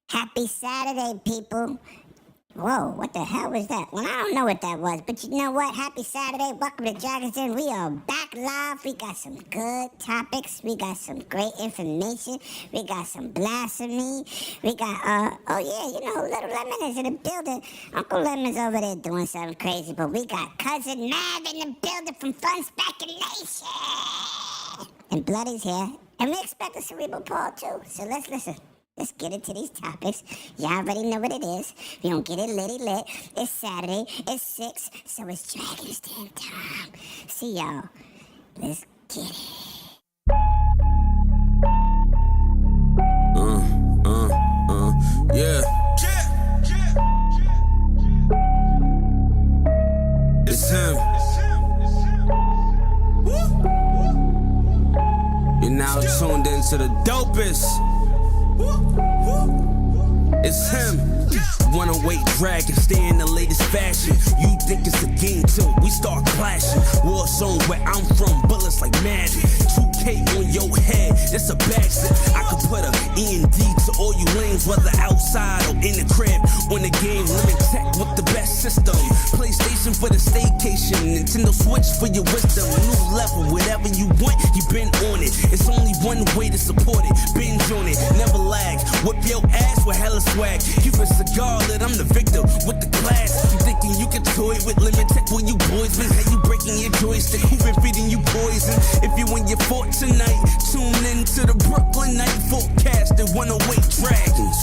Happy Saturday, people. Whoa, what the hell was that? Well, I don't know what that was, but you know what? Happy Saturday. Welcome to Dragons Den. We are back live. We got some good topics. We got some great information. We got some blasphemy. We got, Little Lemon is in the building. Uncle Lemon's over there doing something crazy, but we got Cousin Mad in the building from Fun Speculation. And Bloody's here. And we expect a Cerebral Paul, too. So let's listen. Let's get into these topics. Y'all already know what it is. We gonna get it lit. It's Saturday. It's 6, so it's Dragons Den time. See y'all. Let's get it. Yeah. It's him. You're now tuned into the dopest. It's him. Wanna wait, drag and stay in the latest fashion. You think it's a game till we start clashing. War zone where I'm from, bullets like magic. 2K on your head, that's a backslip. I could put a END to all you lanes, whether outside or in the crib. On the game, limit tech with the best system. PlayStation for the staycation, Nintendo Switch for your wisdom. New level, whatever you want, you been on it. It's only one way to support it. Binge on it, never lag. Whip your ass with hella swag. Keep a cigar lit, I'm the victor with the class. You thinking you can toy with limit tech when you boys been? How you breaking your joystick? Who been feeding you poison? If you in your fort tonight, tune in to the Brooklyn Night Forecast and 108 Dragons.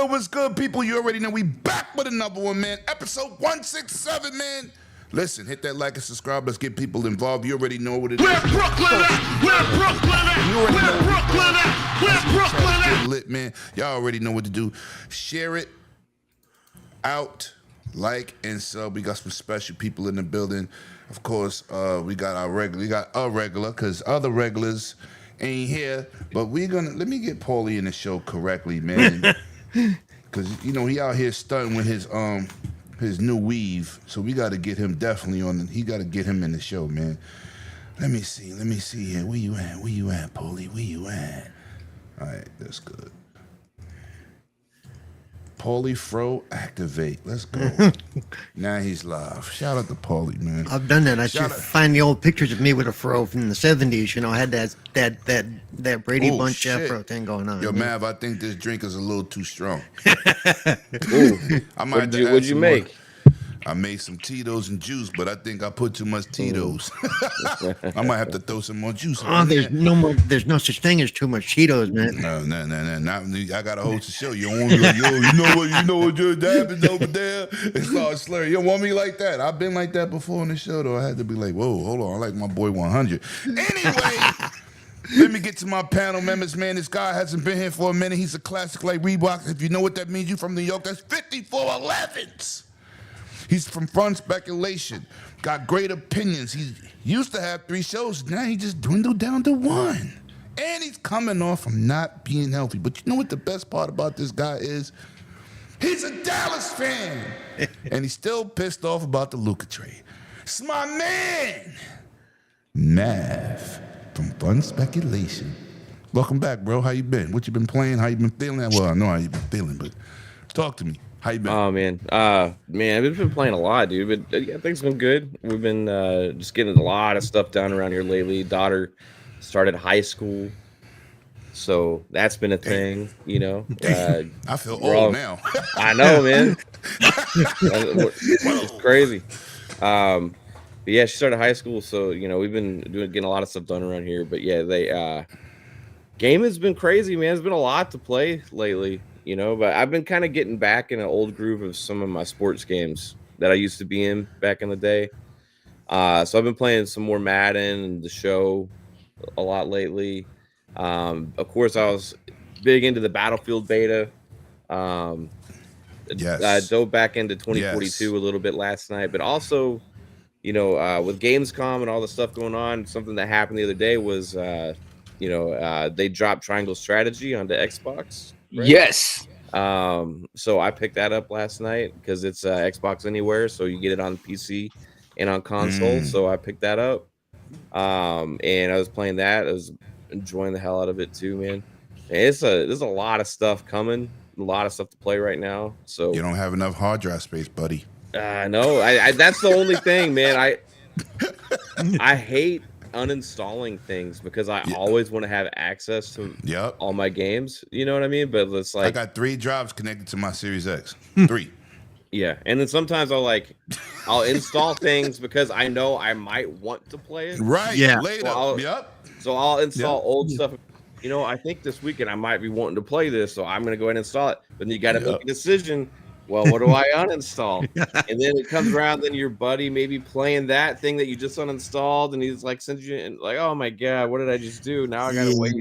What's good, people? You already know we back with another one, man. Episode 167, man. Listen, hit that like and subscribe. Let's get people involved. You already know what it is. Where Brooklyn at? Where Brooklyn at? You already know Where Brooklyn at? Where Brooklyn at? Lit, man. Y'all already know what to do. Share it out. like and sub. We got some special people in the building. Of course, we got our regular. We got a regular because other regulars ain't here. But let me get Paulie in the show correctly, man. Because he out here stunting with his new weave. So we got to get him definitely on. He got to get him in the show, man. Let me see here. Where you at, Paulie? Where you at? All right, that's good. Paulie Fro activate. Let's go. Now he's live. Shout out to Paulie, man. I've done that. I should find the old pictures of me with a fro from the 70s. I had that Brady Bunch afro thing going on. Yo, Mav, I think this drink is a little too strong. What'd you make? I made some Tito's and juice, but I think I put too much Tito's. I might have to throw some more juice. There's no such thing as too much Cheetos, man. No. I got to host the show. You don't want me like, you know what just happened over there? And start slurring. You don't want me like that. I've been like that before on the show, though. I had to be like, whoa, hold on. I like my boy 100. Anyway. Let me get to my panel members, man. This guy hasn't been here for a minute. He's a classic like Reebok. If you know what that means, you from New York. That's 5411s. He's from Fun Speculation. Got great opinions. He used to have 3 shows. Now he just dwindled down to 1. And he's coming off from not being healthy. But you know what the best part about this guy is? He's a Dallas fan. And he's still pissed off about the Luka trade. It's my man, Mav from Fun Speculation. Welcome back, bro. How you been? What you been playing? How you been feeling? Well, I know how you been feeling, but talk to me. How you been? Oh, man. I've been playing a lot, dude. But yeah, things been good. We've been just getting a lot of stuff done around here lately. Daughter started high school, so that's been a thing, I feel old now. I know, man. It's crazy. But yeah, she started high school, so we've been getting a lot of stuff done around here. But yeah, game has been crazy, man. There's been a lot to play lately. But I've been kind of getting back in an old groove of some of my sports games that I used to be in back in the day. So I've been playing some more Madden and the show a lot lately. Of course, I was big into the Battlefield beta. Yes. I dove back into 2042 a little bit last night, but also, with Gamescom and all the stuff going on, something that happened the other day was, they dropped Triangle Strategy onto Xbox. Right? Yes. So I picked that up last night because it's Xbox Anywhere, so you get it on PC and on console. So I picked that up, and I was playing that. I was enjoying the hell out of it too, man. And there's a lot of stuff coming, a lot of stuff to play right now. So you don't have enough hard drive space, buddy. No, that's the only thing, man. I hate uninstalling things because I always want to have access to all my games. You know what I mean? But it's like I got 3 drives connected to my Series X. 3. Yeah, and then sometimes I'll install things because I know I might want to play it. Right. Yeah. Later. So I'll install old stuff. I think this weekend I might be wanting to play this, so I'm gonna go ahead and install it. But then you got to make a decision. Well, what do I uninstall? And then it comes around, then your buddy maybe playing that thing that you just uninstalled, and he's like, sends you in, like, oh my god, what did I just do? Now I gotta wait.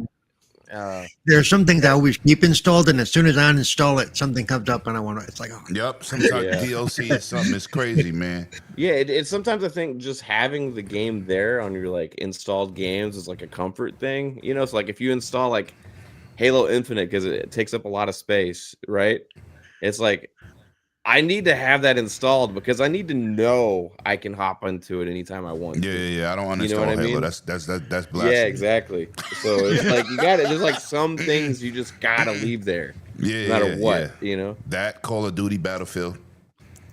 There are some things I always keep installed, and as soon as I uninstall it, something comes up, and I want to. It's like, oh. Yep. Sometimes DLC or something is crazy, man. Yeah, it's sometimes I think just having the game there on your like installed games is like a comfort thing. It's like if you install like Halo Infinite because it takes up a lot of space, right? It's like I need to have that installed because I need to know I can hop into it anytime I want. Yeah. I don't understand Halo. I mean? That's blasphemy. Yeah, exactly. So it's like you got it. There's like some things you just gotta leave there. Yeah, no matter what. That Call of Duty Battlefield.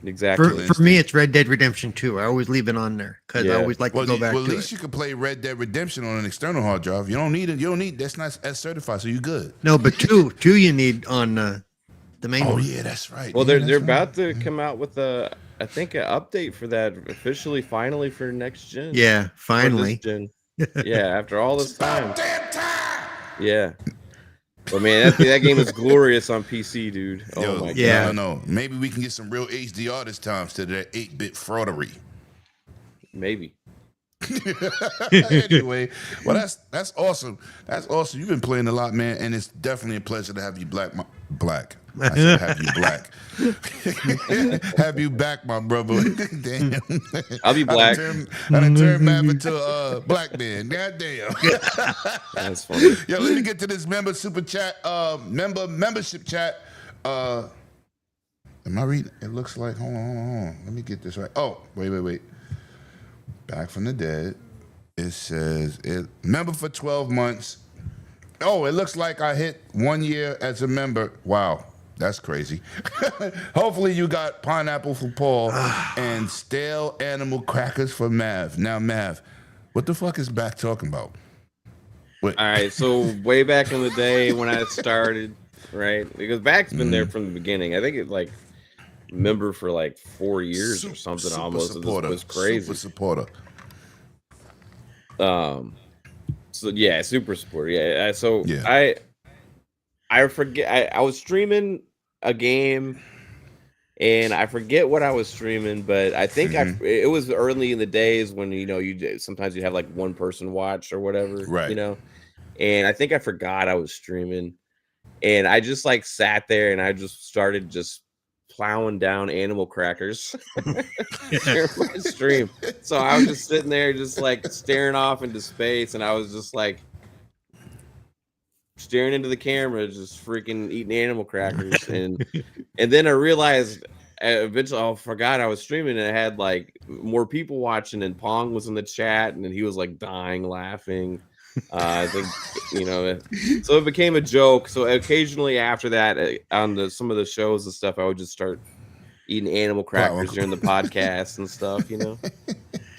Exactly. For me, it's Red Dead Redemption 2. I always leave it on there because I always like to go back to it. Well, at least you can play Red Dead Redemption on an external hard drive. You don't need. That's not as certified, so you're good. No, but two you need on the main one. Yeah, that's right. Well, they're about to come out with an update for that officially, finally for next gen. Yeah, finally. Yeah, after all this time. Damn time. Yeah. But man, that game is glorious on PC, dude. Oh my god. No. Maybe we can get some real HDR this time instead of that 8-bit fraudery. Maybe. Anyway, well, that's awesome. That's awesome. You've been playing a lot, man, and it's definitely a pleasure to have you black. I said have you black. Have you back, my brother. Damn. I'll be black. I done turned Mav into a black man. God damn. That's funny. Yo, let me get to this member super chat, membership chat. Am I reading? It looks like, hold on. Let me get this right. Oh, wait. Back from the dead. It says, member for 12 months. Oh, it looks like I hit 1 year as a member. Wow, that's crazy. Hopefully you got pineapple for Paul and stale animal crackers for Mav. Now, Mav, what the fuck is Back talking about? All right, so way back in the day when I started, right? Because Back's been there from the beginning. I think it like member for like 4 years or something almost. It was crazy. Super supporter. So yeah, super supporter. Yeah. So Yeah. I forget. I was streaming a game, and I forget what I was streaming, but I think it was early in the days when sometimes you have like one person watch or whatever, right? And I think I forgot I was streaming, and I just like sat there and I just started just plowing down animal crackers during my stream. So I was just sitting there just like staring off into space, and I was just like staring into the camera, just freaking eating animal crackers. And then I realized eventually I forgot I was streaming, and I had like more people watching, and Pong was in the chat, and he was like dying laughing. I think so it became a joke. So occasionally after that, on some of the shows and stuff, I would just start eating animal crackers during the podcast and stuff,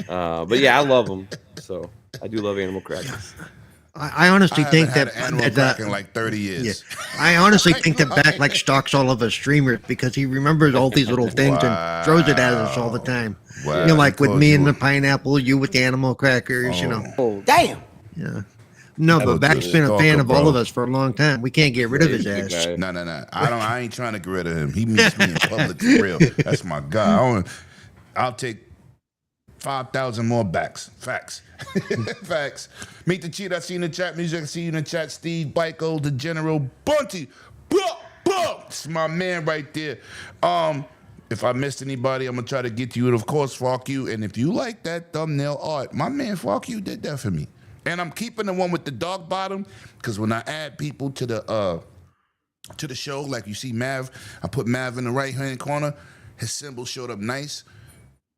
but yeah, I love them. So I do love animal crackers. I honestly think that animal cracker in like 30 years. Yeah, I honestly think that Back like stalks all of us streamers because he remembers all these little things and throws it at us all the time. Wow. Like with me and the pineapple, you with the animal crackers. Oh, damn. Yeah. No, but Back's been a fan of all of us for a long time. We can't get rid of his ass. No. I ain't trying to get rid of him. He meets me in public for real. That's my guy. I'll take 5,000 more backs. Facts. Facts. Meet the cheat. I see you in the chat. Music. I see you in the chat. Steve, Biko, the General, Bunty. It's my man right there. If I missed anybody, I'm gonna try to get to you. And of course, fuck you. And if you like that thumbnail art, my man, fuck you, did that for me. And I'm keeping the one with the dog bottom because when I add people to the show, like you see Mav, I put Mav in the right hand corner. His symbol showed up nice,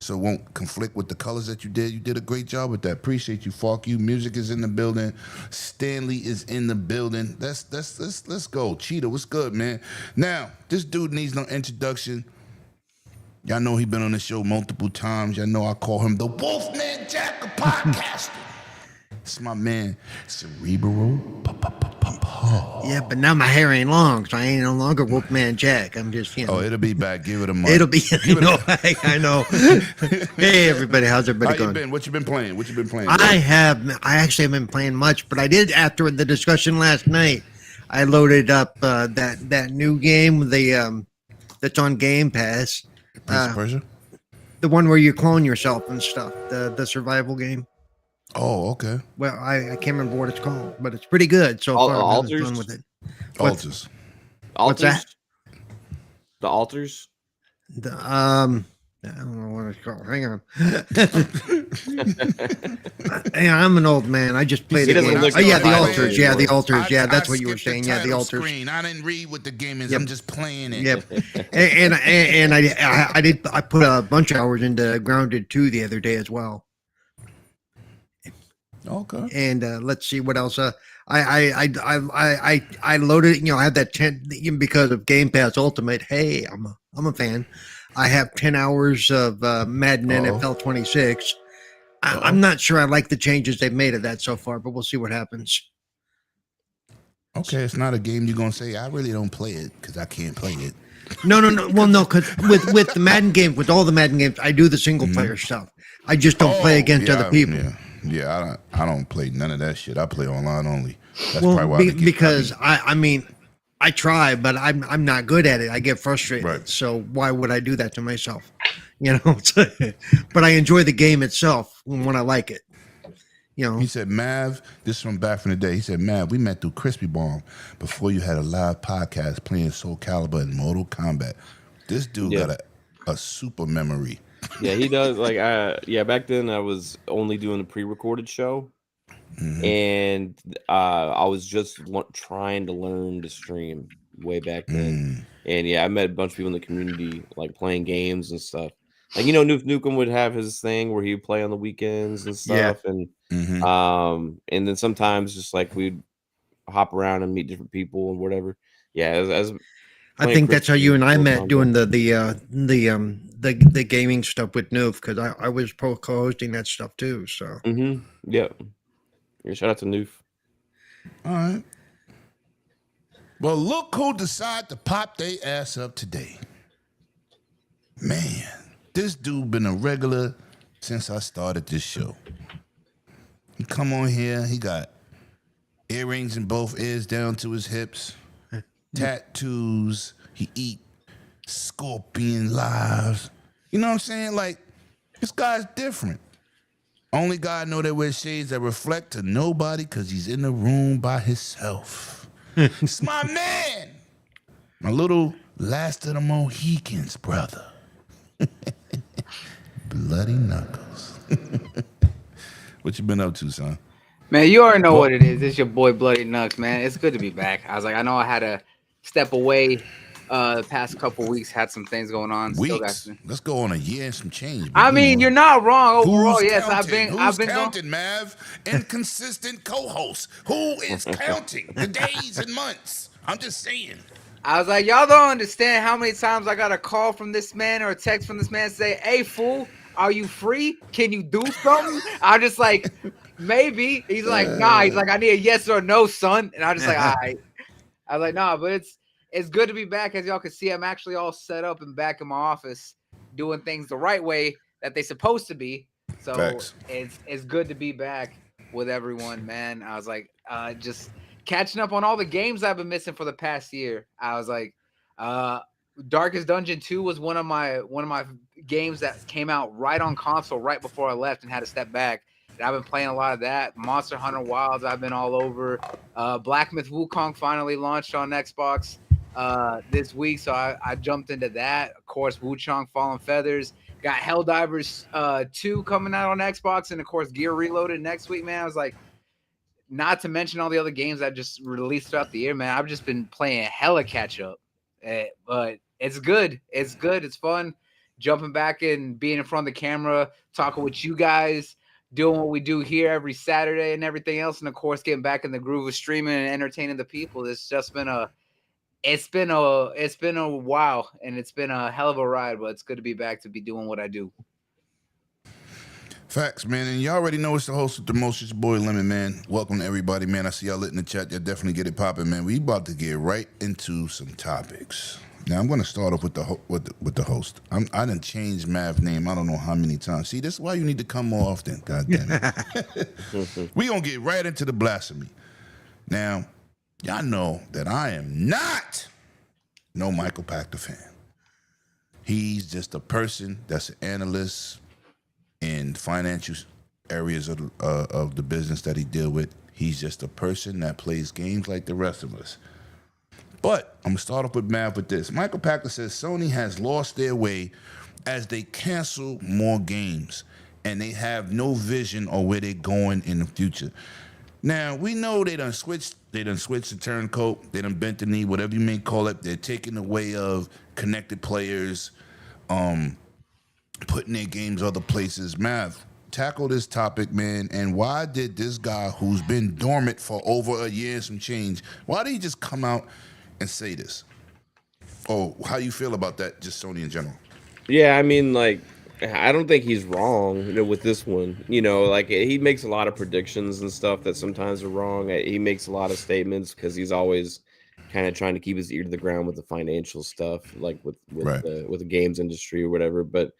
so it won't conflict with the colors that you did. You did a great job with that. Appreciate you, fuck you. Music is in the building. Stanley is in the building. Let's go. Cheetah, what's good, man? Now this dude needs no introduction. Y'all know he been on the show multiple times. Y'all know I call him the Wolfman Jack of podcasting. It's my man, Cerebral Paul. Yeah, but now my hair ain't long, so I ain't no longer Wolfman Jack. I'm just, Oh, it'll be back. Give it a month. It'll be, I know. Hey, everybody, how's everybody going? How you been? What you been playing? I actually haven't been playing much, but I did after the discussion last night. I loaded up that new game, that's on Game Pass. Prince of Persia? The one where you clone yourself and stuff, the survival game. Oh, okay. Well, I can't remember what it's called, but it's pretty good so far. I'm having fun with it. Altars. What's that? The altars? I don't know what it's called. Hang on. Hey, I'm an old man. I just played the game. The altars. Yeah, the altars. Yeah, that's what you were saying. Yeah, the altars. Screen. I didn't read what the game is. Yep. I'm just playing it. Yep. and I put a bunch of hours into Grounded 2 the other day as well. Okay. And let's see what else. I loaded. I had that 10 because of Game Pass Ultimate. Hey, I'm a fan. I have 10 hours of Madden NFL 26. I'm not sure I like the changes they've made of that so far, but we'll see what happens. Okay, it's not a game you're gonna say I really don't play it because I can't play it. No. Well, no, because with the Madden game, with all the Madden games, I do the single player stuff. I just don't play against other people. Yeah, I don't play none of that shit. I play online only. That's probably why because I mean, I try, but I'm not good at it. I get frustrated. Right. So why would I do that to myself? But I enjoy the game itself when I like it. You know, He said, Mav, this is from back from the day. He said, Mav, we met through Crispy Bomb before you had a live podcast playing Soul Calibur and Mortal Kombat. This dude Yeah. got a super memory. Yeah, he does. Like, back then I was only doing a pre-recorded show, and I was just trying to learn to stream way back then. And yeah, I met a bunch of people in the community, like playing games and stuff. Like, Nuke Nukem would have his thing where he'd play on the weekends and Yeah. stuff, and then sometimes just like we'd hop around and meet different people and whatever. Yeah, as I think that's how you and I met doing the gaming stuff with Noof, because I was co-hosting that stuff too. So Yeah. Shout out to Noof. All right. Well, look who decided to pop their ass up today. Man, this dude been a regular since I started this show. He come on here, he got earrings in both ears down to his hips, tattoos, he eat scorpion lives. You know what I'm saying? Like, this guy's different. Only guy I know that wears shades that reflect to nobody because he's in the room by himself. It's my man. My little last of the Mohicans, brother. Bloody Knuckles. What you been up to, son? Man, you already know what it is. It's your boy Bloody Nux, man. It's good to be back. I was like, I know I had to step away the past couple weeks, had some things going on. Still got Weeks. some. Let's go on a year and some change. I mean, you're not wrong overall. Who's Yes, counting? I've been counting, Mav? Inconsistent co-host. Who is counting the days and months? I'm just saying. I was like, y'all don't understand how many times I got a call from this man or a text from this man say, "Hey, fool, are you free? Can you do something?" I'm just like, maybe. He's like, nah. He's like, I need a yes or no, son. And I'm just like, all right. I was like, nah, but it's good to be back. As y'all can see, I'm actually all set up and back in my office doing things the right way that they supposed to be. So Facts. it's good to be back with everyone, man. I was like, just catching up on all the games I've been missing for the past year. I was like, Darkest Dungeon 2 was one of my games that came out right on console right before I left and had to step back. And I've been playing a lot of that. Monster Hunter Wilds, I've been all over. Black Myth Wukong finally launched on Xbox this week, so I jumped into that. Of course, Wuchang Fallen Feathers. Got Helldivers 2 coming out on Xbox, and of course, Gear Reloaded next week, man. I was like, not to mention all the other games that just released throughout the year, man. I've just been playing hella catch up. But it's good. It's good. It's fun jumping back and being in front of the camera, talking with you guys, doing what we do here every Saturday and everything else. And of course, getting back in the groove of streaming and entertaining the people. It's been a while, and it's been a hell of a ride, but it's good to be back to be doing what I do. Facts, man. And you already know it's the host with the most, it's your boy Lemon, man. Welcome to everybody, man. I see y'all lit in the chat. Y'all definitely get it popping, man. We about to get right into some topics. Now, I'm going to start off with the host. I done changed Mav's name I don't know how many times. See, this is why you need to come more often. God damn it. We going to get right into the blasphemy. Now, y'all know that I am not no Michael Pachter fan. He's just a person that's an analyst in financial areas of the business that he deal with. He's just a person that plays games like the rest of us. But I'm going to start off with Mav with this. Michael Pachter says Sony has lost their way as they cancel more games and they have no vision or where they're going in the future. Now, we know they done switched the turncoat, they done bent the knee, whatever you may call it. They're taking the way of connected players, putting their games other places. Mav, tackle this topic, man, and why did this guy who's been dormant for over a year and some change, why did he just come out and say this? Oh, how you feel about that, just Sony in general? Yeah, I mean, like, I don't think he's wrong, with this one. Like, he makes a lot of predictions and stuff that sometimes are wrong. He makes a lot of statements because he's always kind of trying to keep his ear to the ground with the financial stuff, like with Right. the games industry or whatever. But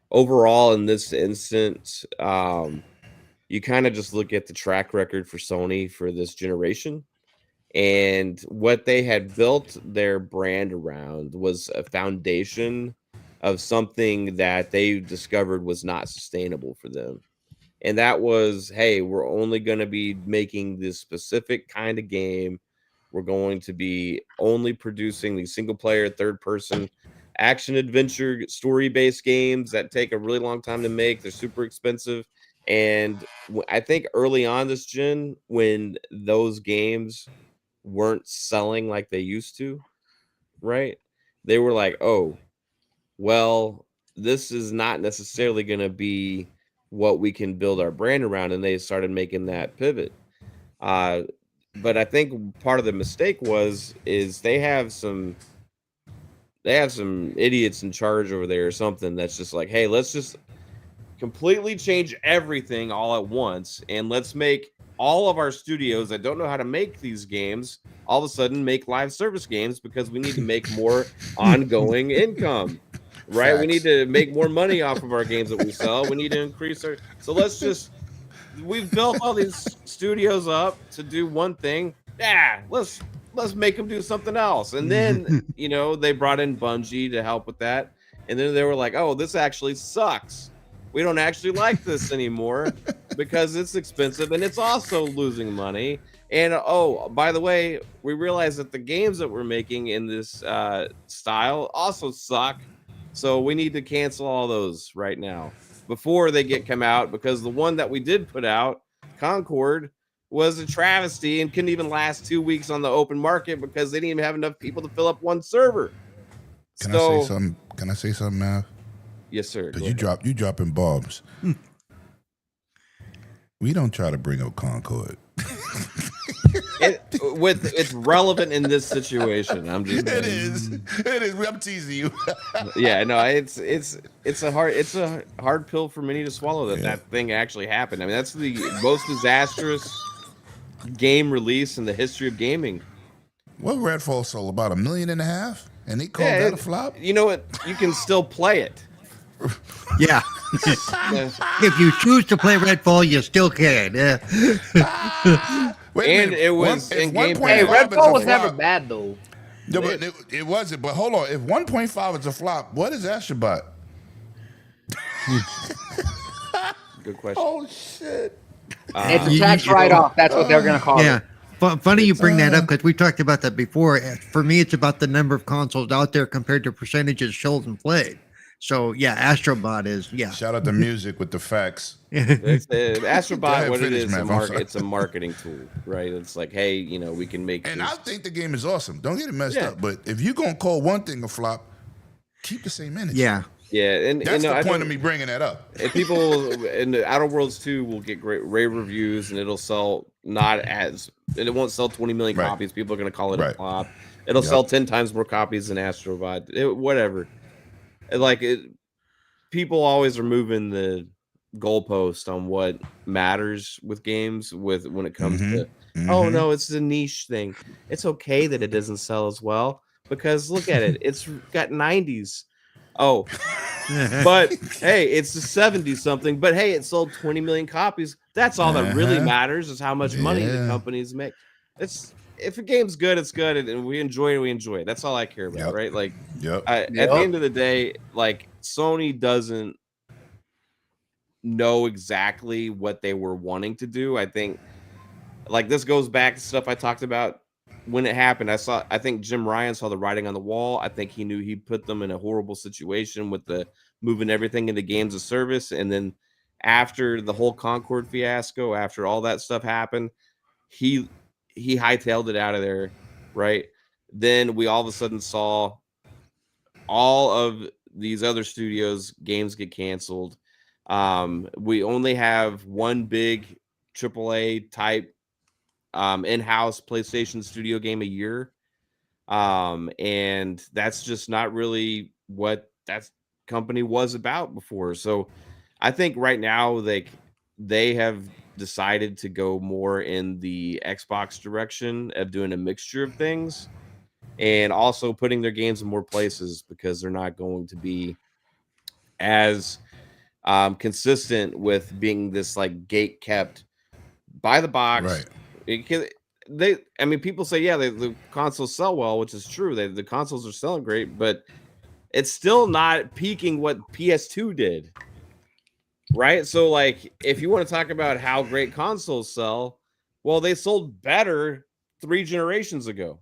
overall, in this instance, you kind of just look at the track record for Sony for this generation. And what they had built their brand around was a foundation of something that they discovered was not sustainable for them. and that was, hey, we're only going to be making this specific kind of game. We're going to be only producing these single player, third person action adventure story based games that take a really long time to make. They're super expensive. And I think early on this gen, when those games weren't selling like they used to, right? They were like, oh, well, this is not necessarily going to be what we can build our brand around. And they started making that pivot. But I think part of the mistake is they have some idiots in charge over there or something that's just like, hey, let's just completely change everything all at once, and let's make all of our studios that don't know how to make these games all of a sudden make live service games because we need to make more ongoing income, right? We need Facts. to make more money off of our games that we sell. We need to increase our, so we've built all these studios up to do one thing. Yeah, let's make them do something else. And then, they brought in Bungie to help with that. And then they were like, oh, this actually sucks. We don't actually like this anymore because it's expensive and it's also losing money. And oh, by the way, we realize that the games that we're making in this style also suck. So we need to cancel all those right now before they come out, because the one that we did put out, Concord, was a travesty and couldn't even last 2 weeks on the open market because they didn't even have enough people to fill up one server. Can I say something? Can I say something now? Yes, sir. Because you dropping bombs. We don't try to bring up Concord. It's relevant in this situation. I'm just It is. I'm teasing you. Yeah, no, it's a hard pill for many to swallow that thing actually happened. I mean, that's the most disastrous game release in the history of gaming. What Redfall sold about 1.5 million, and they called that a flop. You know what? You can still play it. Yeah. If you choose to play Redfall, you still can. Yeah. Wait a And minute. it was in Game Pass. Hey, 1.5 is a Redfall was never flop. bad though. No, but it wasn't. But hold on. If 1.5 is a flop, what is Astrobot? Good question. Oh shit! It's a tax write-off. That's what they're gonna call Yeah. it. Funny you bring that up because we talked about that before. For me, it's about the number of consoles out there compared to percentages sold and played. So yeah, Astrobot is Shout out to music with the facts. Astrobot, Go ahead, what it finish, is, man. I'm sorry. it's a marketing tool, right? It's like, hey, we can make And this. I think the game is awesome. Don't get it messed Yeah. up. But if you're gonna call one thing a flop, keep the same energy. Yeah. Yeah, and That's I the point don't- of me bringing that up. And people in the Outer Worlds 2 will get great rave reviews, and it'll sell it won't sell 20 million Right. copies. People are going to call it a Right. flop. It'll sell 10 times more copies than Astrobot. Whatever. People always are moving the goalpost on what matters with games when it comes to, oh no, it's a niche thing. It's okay that it doesn't sell as well because look at it. It's got 90s. Oh, but hey, it's the 70 something, but hey, it sold 20 million copies. That's all that really matters is how much money the companies make. If a game's good, it's good, and we enjoy it. That's all I care about, right? Like, at the end of the day, like Sony doesn't know exactly what they were wanting to do. I think, like, this goes back to stuff I talked about when it happened. I think Jim Ryan saw the writing on the wall. I think he knew he put them in a horrible situation with the moving everything into games of service. And then after the whole Concord fiasco, after all that stuff happened, he hightailed it out of there, right? Then we all of a sudden saw all of these other studios' games get canceled. We only have one big AAA type in-house PlayStation studio game a year. And that's just not really what that company was about before. So I think right now they have decided to go more in the Xbox direction of doing a mixture of things and also putting their games in more places because they're not going to be as consistent with being this like gate kept by the box. Right. People say, yeah, the consoles sell well, which is true. The consoles are selling great, but it's still not peaking what PS2 did. right? So like, if you want to talk about how great consoles sell, well, they sold better 3 generations ago,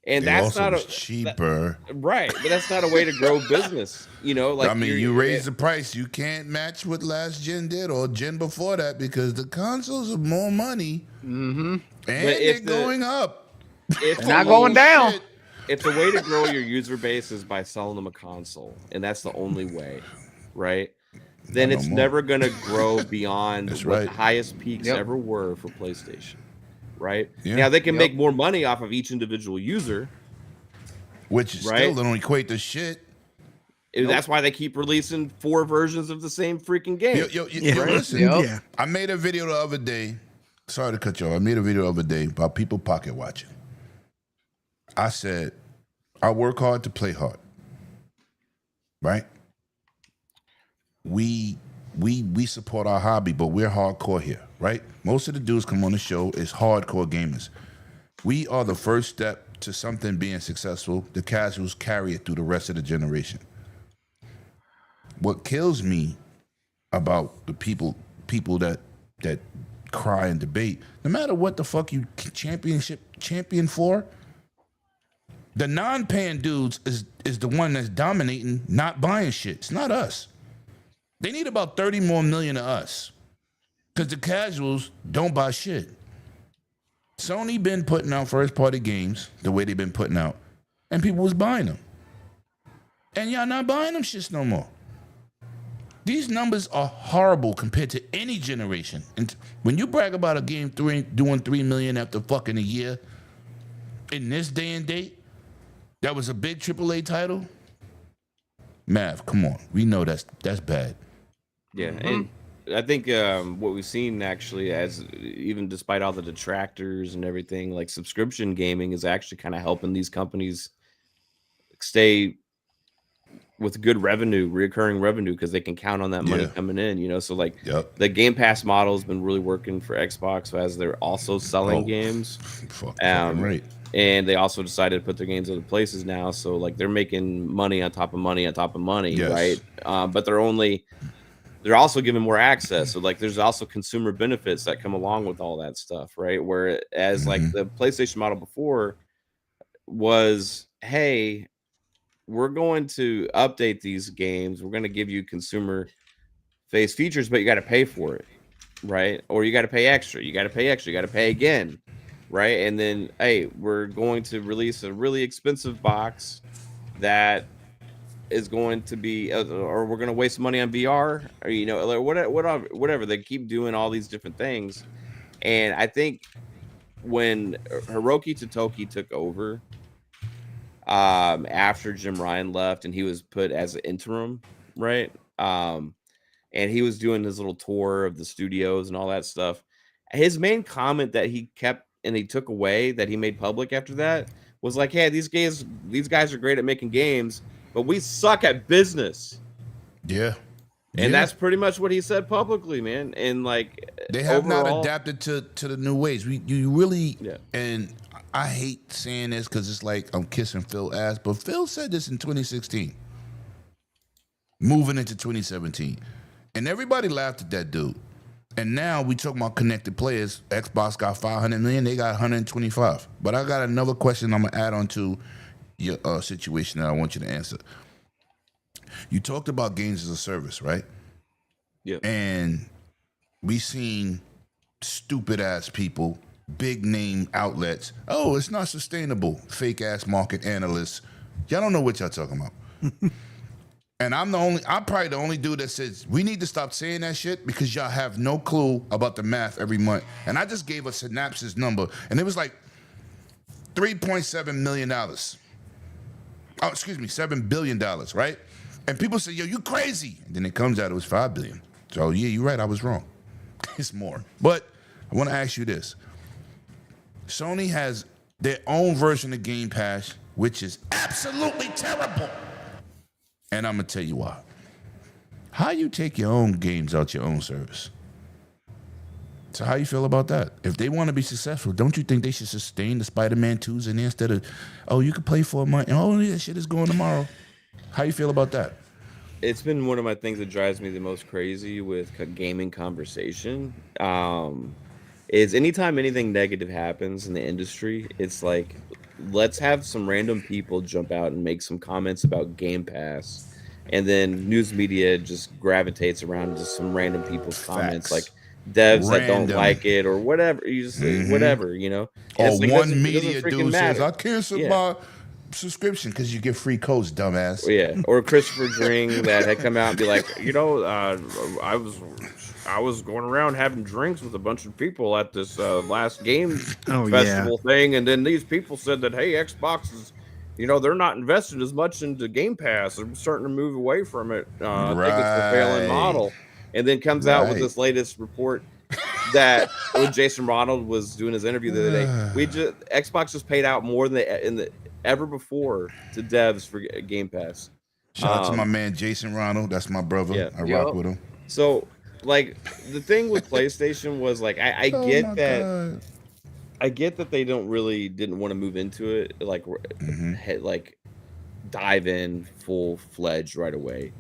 and They that's also not was a cheaper. right, but that's not a way to grow business. You know, like I mean, you raise the price, you can't match what last gen did or gen before that because the consoles are more money, and they're going up. It's not going down. Shit. It's a way to grow your user base is by selling them a console, and that's the only way, right? Then Not no it's more. never going to grow beyond That's what right. the highest peaks Yep. ever were for PlayStation, right? Yeah. Now they can Yep. make more money off of each individual user. Which is Right. still don't equate to shit. That's why they keep releasing 4 versions of the same freaking game. Yo, Yeah. listen. Yep. Yeah. I made a video the other day. Sorry to cut you off. I made a video the other day about people pocket watching. I said, I work hard to play hard. Right? We support our hobby, but we're hardcore here, right? Most of the dudes come on the show is hardcore gamers. We are the first step to something being successful. The casuals carry it through the rest of the generation. What kills me about the people that cry and debate, no matter what the fuck you champion for, the non-paying dudes is the one that's dominating, not buying shit. It's not us. They need about 30 more million of us. Because the casuals don't buy shit. Sony been putting out first-party games the way they've been putting out, and people was buying them. And y'all not buying them shits no more. These numbers are horrible compared to any generation. And when you brag about a game doing 3 million after fucking a year, in this day and date, that was a big AAA title. Mav, come on, we know that's bad. Yeah, and I think what we've seen actually, as even despite all the detractors and everything, like subscription gaming is actually kind of helping these companies stay with good revenue, recurring revenue, because they can count on that money coming in. You know, so like the Game Pass model has been really working for Xbox as they're also selling games. Fucking right. And they also decided to put their games other places now, so like they're making money on top of money on top of money, right? But they're also giving more access. So like there's also consumer benefits that come along with all that stuff, right? Whereas like the PlayStation model before was, hey, we're going to update these games. We're going to give you consumer face features, but you got to pay for it, right? Or you got to pay extra. You got to pay extra. You got to pay again, right? And then, hey, we're going to release a really expensive box that is going to be, or we're going to waste money on VR, or, you know, whatever. They keep doing all these different things. And I think when Hiroki Totoki took over, after Jim Ryan left and he was put as an interim, right? And he was doing his little tour of the studios and all that stuff. His main comment that he kept and he took away that he made public after that was like, hey, these guys are great at making games, but we suck at business. Yeah. And that's pretty much what he said publicly, man. And like they have not adapted to the new ways. You really and I hate saying this because it's like I'm kissing Phil's ass, but Phil said this in 2016, moving into 2017, and everybody laughed at that dude. And now we talking about connected players. Xbox got 500 million, they got 125. But I got another question I'm gonna add on to your situation that I want you to answer. You talked about games as a service, right? Yeah. And we seen stupid ass people, big name outlets. Oh, it's not sustainable. Fake ass market analysts. Y'all don't know what y'all talking about. And I'm probably the only dude that says we need to stop saying that shit because y'all have no clue about the math every month. And I just gave a synopsis number, and it was like $3.7 million. Oh, excuse me, $7 billion, right? And people say, yo, you crazy. And then it comes out it was $5 billion. So yeah, you're right, I was wrong. It's more. But I want to ask you this. Sony has their own version of Game Pass, which is absolutely terrible. And I'm going to tell you why. How you take your own games out your own service? So how you feel about that? If they want to be successful, don't you think they should sustain the Spider-Man 2s in there instead of, oh, you could play for a month, and oh, that shit is going tomorrow? How you feel about that? it's been one of my things that drives me the most crazy with gaming conversation. Is anytime anything negative happens in the industry, it's like, let's have some random people jump out and make some comments about Game Pass, and then news media just gravitates around just some random people's comments, like Facts. devs that don't Random. like it or whatever. You just say whatever, you know. And Or it's like, one it doesn't media freaking dude says, matter. I cancel Yeah. my subscription because you get free codes, dumbass. Yeah, or Christopher Dring that had come out and be like, I was going around having drinks with a bunch of people at this last game Oh, festival thing, and then these people said that, hey, Xbox is, they're not invested as much into Game Pass. They're starting to move away from it. I think it's a failing model. And then comes out with this latest report that when Jason Ronald was doing his interview the other day, Xbox just paid out more than ever before to devs for Game Pass. Shout out to my man Jason Ronald. That's my brother. Yeah. I rock with him. So, like, the thing with PlayStation was like, I get that. I get that they didn't want to move into it, like, like dive in full fledged right away.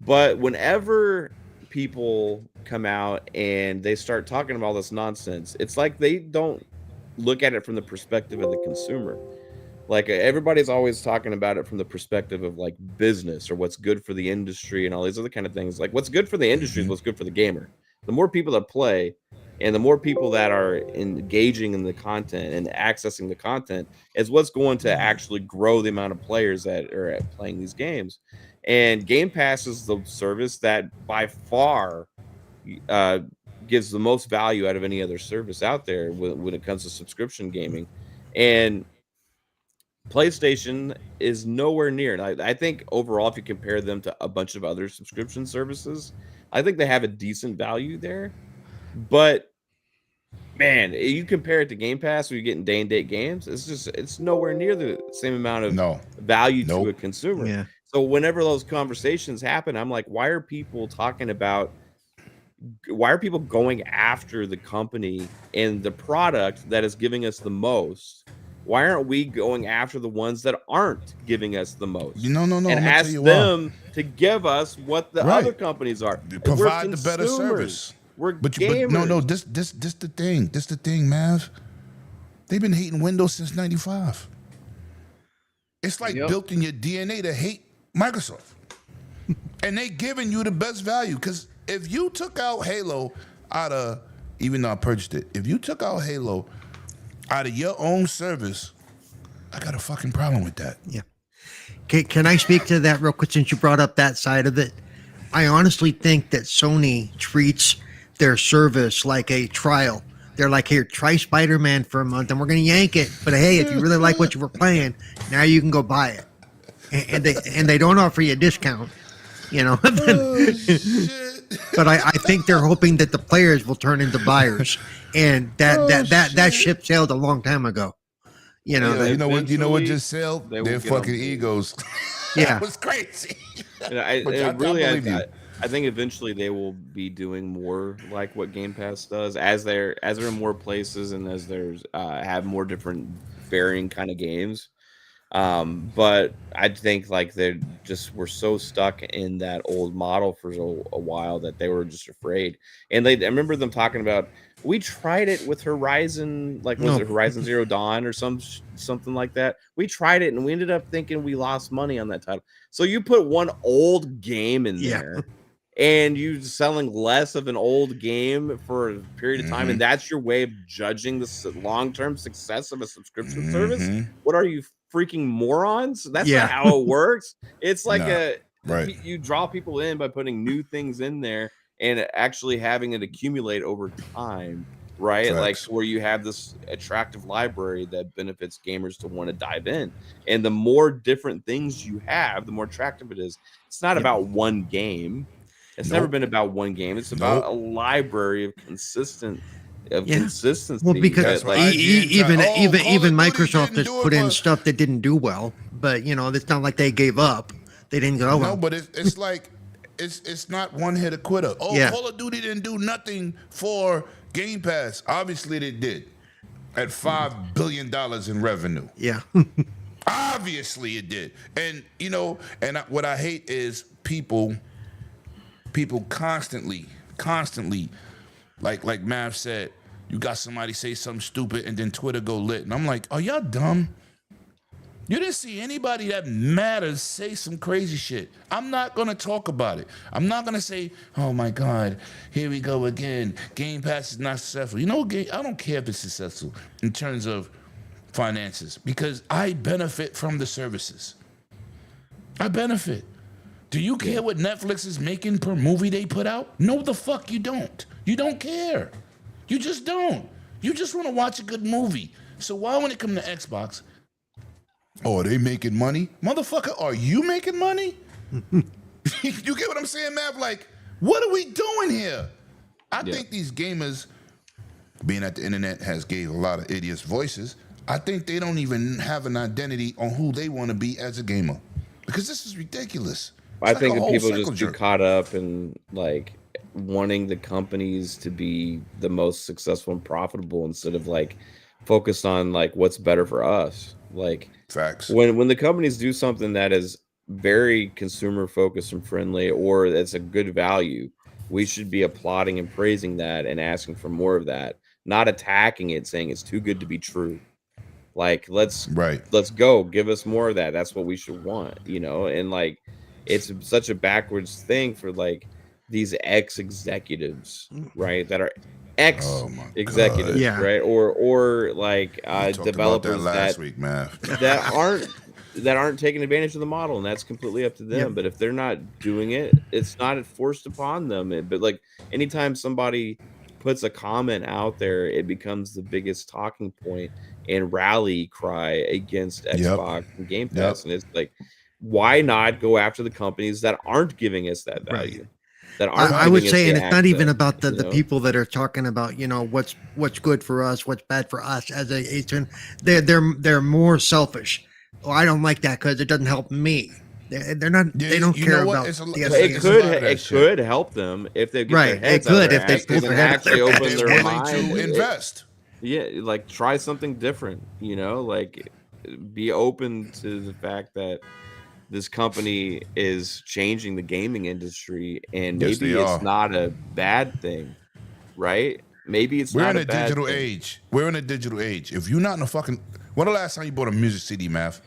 But whenever people come out and they start talking about all this nonsense, it's like they don't look at it from the perspective of the consumer. Like, everybody's always talking about it from the perspective of like business or what's good for the industry and all these other kind of things. Like, what's good for the industry is what's good for the gamer. The more people that play and the more people that are engaging in the content and accessing the content is what's going to actually grow the amount of players that are playing these games. And Game Pass is the service that by far gives the most value out of any other service out there when it comes to subscription gaming. And PlayStation is nowhere near. And I think overall, if you compare them to a bunch of other subscription services, I think they have a decent value there. But man, you compare it to Game Pass, where you're getting day and date games, it's nowhere near the same amount of value to a consumer. Yeah. So whenever those conversations happen, I'm like, why are people going after the company and the product that is giving us the most? Why aren't we going after the ones that aren't giving us the most? No. And ask them to give us what the other companies are. Provide the better service. We're but gamers. no. This the thing. This the thing, Mav. They've been hating Windows since '95. It's like built in your DNA to hate Microsoft, and they giving you the best value. Because if you took out Halo out of, even though I purchased it, if you took out Halo out of your own service, I got a fucking problem with that. Yeah. Can I speak to that real quick since you brought up that side of it? I honestly think that Sony treats their service like a trial. They're like, here, try Spider-Man for a month and we're going to yank it. But hey, if you really like what you were playing, now you can go buy it. And they don't offer you a discount, Oh, shit. But I think they're hoping that the players will turn into buyers. And that ship sailed a long time ago. You know what just sailed? Their fucking egos. Yeah. That was crazy. I think eventually they will be doing more like what Game Pass does as they're in more places and as there's have more different varying kind of games. But I think like they were so stuck in that old model for a while that they were just afraid. And I remember them talking about, we tried it with Horizon, was it Horizon Zero Dawn or something like that? We tried it and we ended up thinking we lost money on that title. So you put one old game in there and you selling less of an old game for a period of time, and that's your way of judging the long-term success of a subscription service? What are you, freaking morons? That's not how it works. It's like you draw people in by putting new things in there and actually having it accumulate over time, right? Facts. Like where you have this attractive library that benefits gamers to want to dive in. And the more different things you have, the more attractive it is. It's not about one game. It's never been about one game. It's about a library of consistency. Well, because even Microsoft has put in stuff that didn't do well, but it's not like they gave up. They didn't go. No, but it's like it's not one hit a quitter. Call of Duty didn't do nothing for Game Pass. Obviously, they did at $5 billion in revenue. Yeah. Obviously, it did. And what I hate is people constantly, like Mav said, you got somebody say something stupid and then Twitter go lit. And I'm like, are y'all dumb? You didn't see anybody that matters say some crazy shit. I'm not going to talk about it. I'm not going to say, oh my God, here we go again. Game Pass is not successful. You know, I don't care if it's successful in terms of finances because I benefit from the services. I benefit. Do you care what Netflix is making per movie they put out? No, the fuck you don't. You don't care. You just don't. You just want to watch a good movie. So why, when it comes to Xbox, oh, are they making money? Motherfucker, are you making money? You get what I'm saying, Mav? Like, what are we doing here? I think these gamers, being that the internet has gave a lot of idiots voices, I think they don't even have an identity on who they want to be as a gamer. Because this is ridiculous. I think that people just get caught up in like wanting the companies to be the most successful and profitable instead of like focused on like what's better for us. Like facts. When the companies do something that is very consumer focused and friendly, or that's a good value, we should be applauding and praising that and asking for more of that, not attacking it, saying it's too good to be true. Like let's go, give us more of that. That's what we should want, you know. And like it's such a backwards thing for like these ex-executives, right? That are ex-executives, right? Or like developers last week, man. that aren't taking advantage of the model, and that's completely up to them. But if they're not doing it, it's not forced upon them. But like anytime somebody puts a comment out there, it becomes the biggest talking point and rally cry against Xbox and Game Pass. And it's like, why not go after the companies that aren't giving us that value? That aren't I would say, and it's access, not even about the people that are talking about, you know, what's good for us, what's bad for us as a agent. They're more selfish. Oh, I don't like that because it doesn't help me. They're not. They don't care about. It could help them if they get their heads out of their if they actually open their mind to invest. Like try something different. You know, like be open to the fact that this company is changing the gaming industry, and maybe it's not a bad thing, right? Maybe it's not a bad digital thing. age. We're in a digital age. If you're not in a fucking, when the last time you bought a music CD, Math?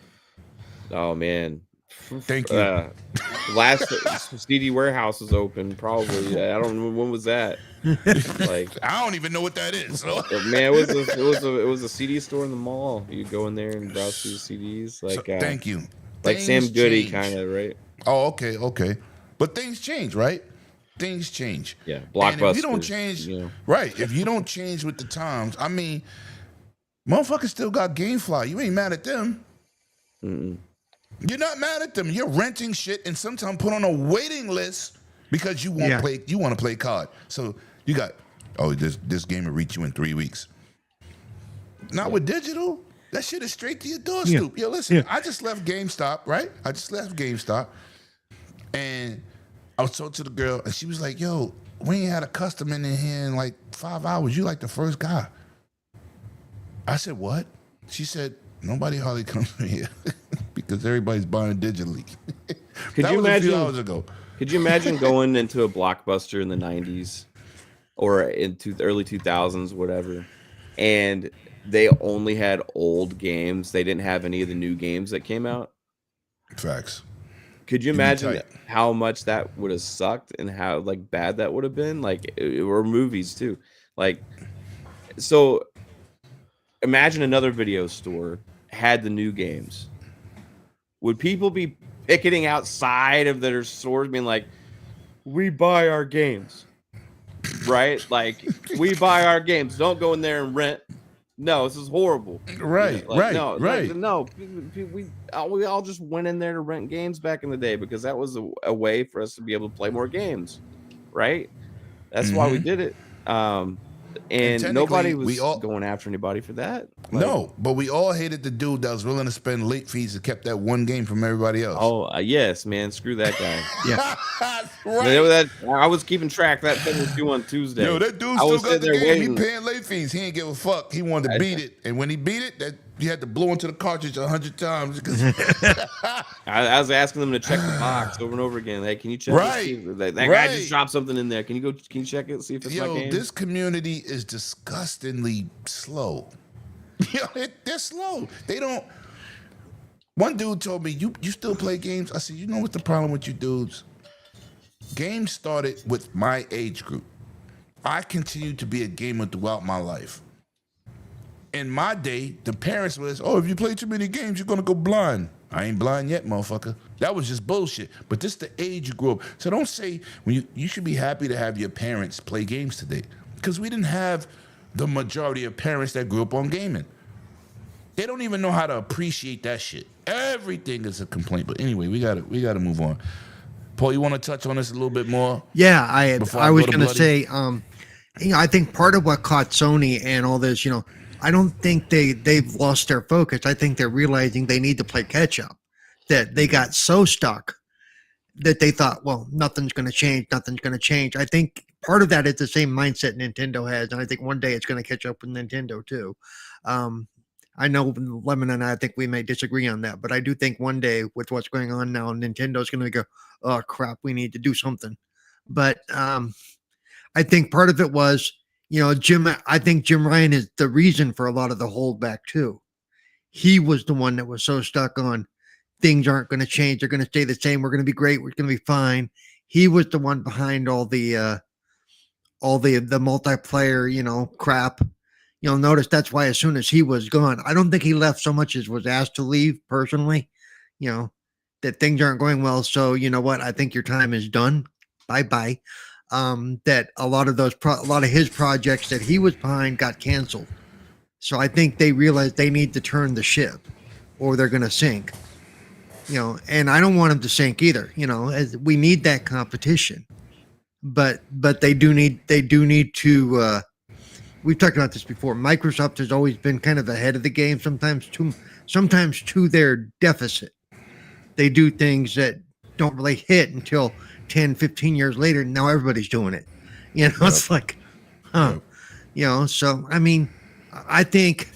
Oh man. Thank you. Last CD warehouse was open, probably. I don't know when was that. Like I don't even know what that is. So. Man, it was a CD store in the mall. You go in there and browse through the CDs. Like thank you. Like Sam Goody kind of, right? Oh, okay. But things change, right? Things change. Yeah, Blockbuster. And if you don't change, right? If you don't change with the times, I mean, motherfuckers still got GameFly. You ain't mad at them. Mm-mm. You're not mad at them. You're renting shit and sometimes put on a waiting list because you want play. You want to play COD. So you got, this game will reach you in 3 weeks. Not with digital. That shit is straight to your doorstep. Yo, listen, I just left GameStop, right? And I was talking to the girl, and she was like, yo, we ain't had a customer in here in like 5 hours. You like the first guy. I said, what? She said, nobody hardly comes in here because everybody's buying digitally. Could you imagine? A few hours ago. Could you imagine going into a Blockbuster in the 90s or into the early 2000s, whatever, and they only had old games? They didn't have any of the new games that came out. Facts. Could you imagine how much that would have sucked and how like bad that would have been? Like, or movies too. Like, so imagine another video store had the new games. Would people be picketing outside of their stores being like, we buy our games, right? Like, we buy our games. Don't go in there and rent. No, this is horrible. Right, like, right. No, we all just went in there to rent games back in the day because that was a way for us to be able to play more games, right? That's why we did it. and technically, nobody we was all- going after anybody for that. No, but we all hated the dude that was willing to spend late fees and kept that one game from everybody else. Oh yes, man, screw that guy. Yeah. Right. I was keeping track. That thing was due on Tuesday. Yo, that dude I still was got sitting the there game. waiting. He paying late fees. He ain't give a fuck. He wanted to beat it, and when he beat it, that you had to blow into the cartridge 100 times. I was asking them to check the box over and over again. Hey, can you check? Right. It? That guy just dropped something in there. Can you check it? See if it's my Yo, game. this community is disgustingly slow. Yo, they're slow. They don't. One dude told me, "You still play games?" I said, "You know what's the problem with you dudes? Games started with my age group. I continued to be a gamer throughout my life. In my day, the parents was, oh, if you play too many games, you're gonna go blind. I ain't blind yet, motherfucker. That was just bullshit. But this the age you grew up. So don't say when you should be happy to have your parents play games today, because we didn't have the majority of parents that grew up on gaming. They don't even know how to appreciate that shit. Everything is a complaint. But anyway, we gotta move on. Paul, you want to touch on this a little bit more? Yeah, Before I I was go to going to Bloody? say, I think part of what caught Sony and all this, I don't think they've lost their focus. I think they're realizing they need to play catch up. That they got so stuck that they thought, well, nothing's going to change. Nothing's going to change. I think part of that is the same mindset Nintendo has, and I think one day it's going to catch up with Nintendo too. I know Lemon and I think we may disagree on that, but I do think one day with what's going on now, Nintendo's going to go, oh crap, we need to do something. But I think part of it was, I think Jim Ryan is the reason for a lot of the holdback too. He was the one that was so stuck on things aren't going to change. They're going to stay the same. We're going to be great. We're going to be fine. He was the one behind all the multiplayer, crap. You'll notice that's why as soon as he was gone, I don't think he left so much as was asked to leave personally, that things aren't going well. So you know what? I think your time is done. Bye-bye. That a lot of his projects that he was behind got canceled. So I think they realized they need to turn the ship or they're going to sink, and I don't want them to sink either, as we need that competition, but they do need to, we've talked about this before. Microsoft has always been kind of ahead of the game, sometimes to their deficit. They do things that don't really hit until 10, 15 years later. Now everybody's doing it. It's like, so, I mean, I think,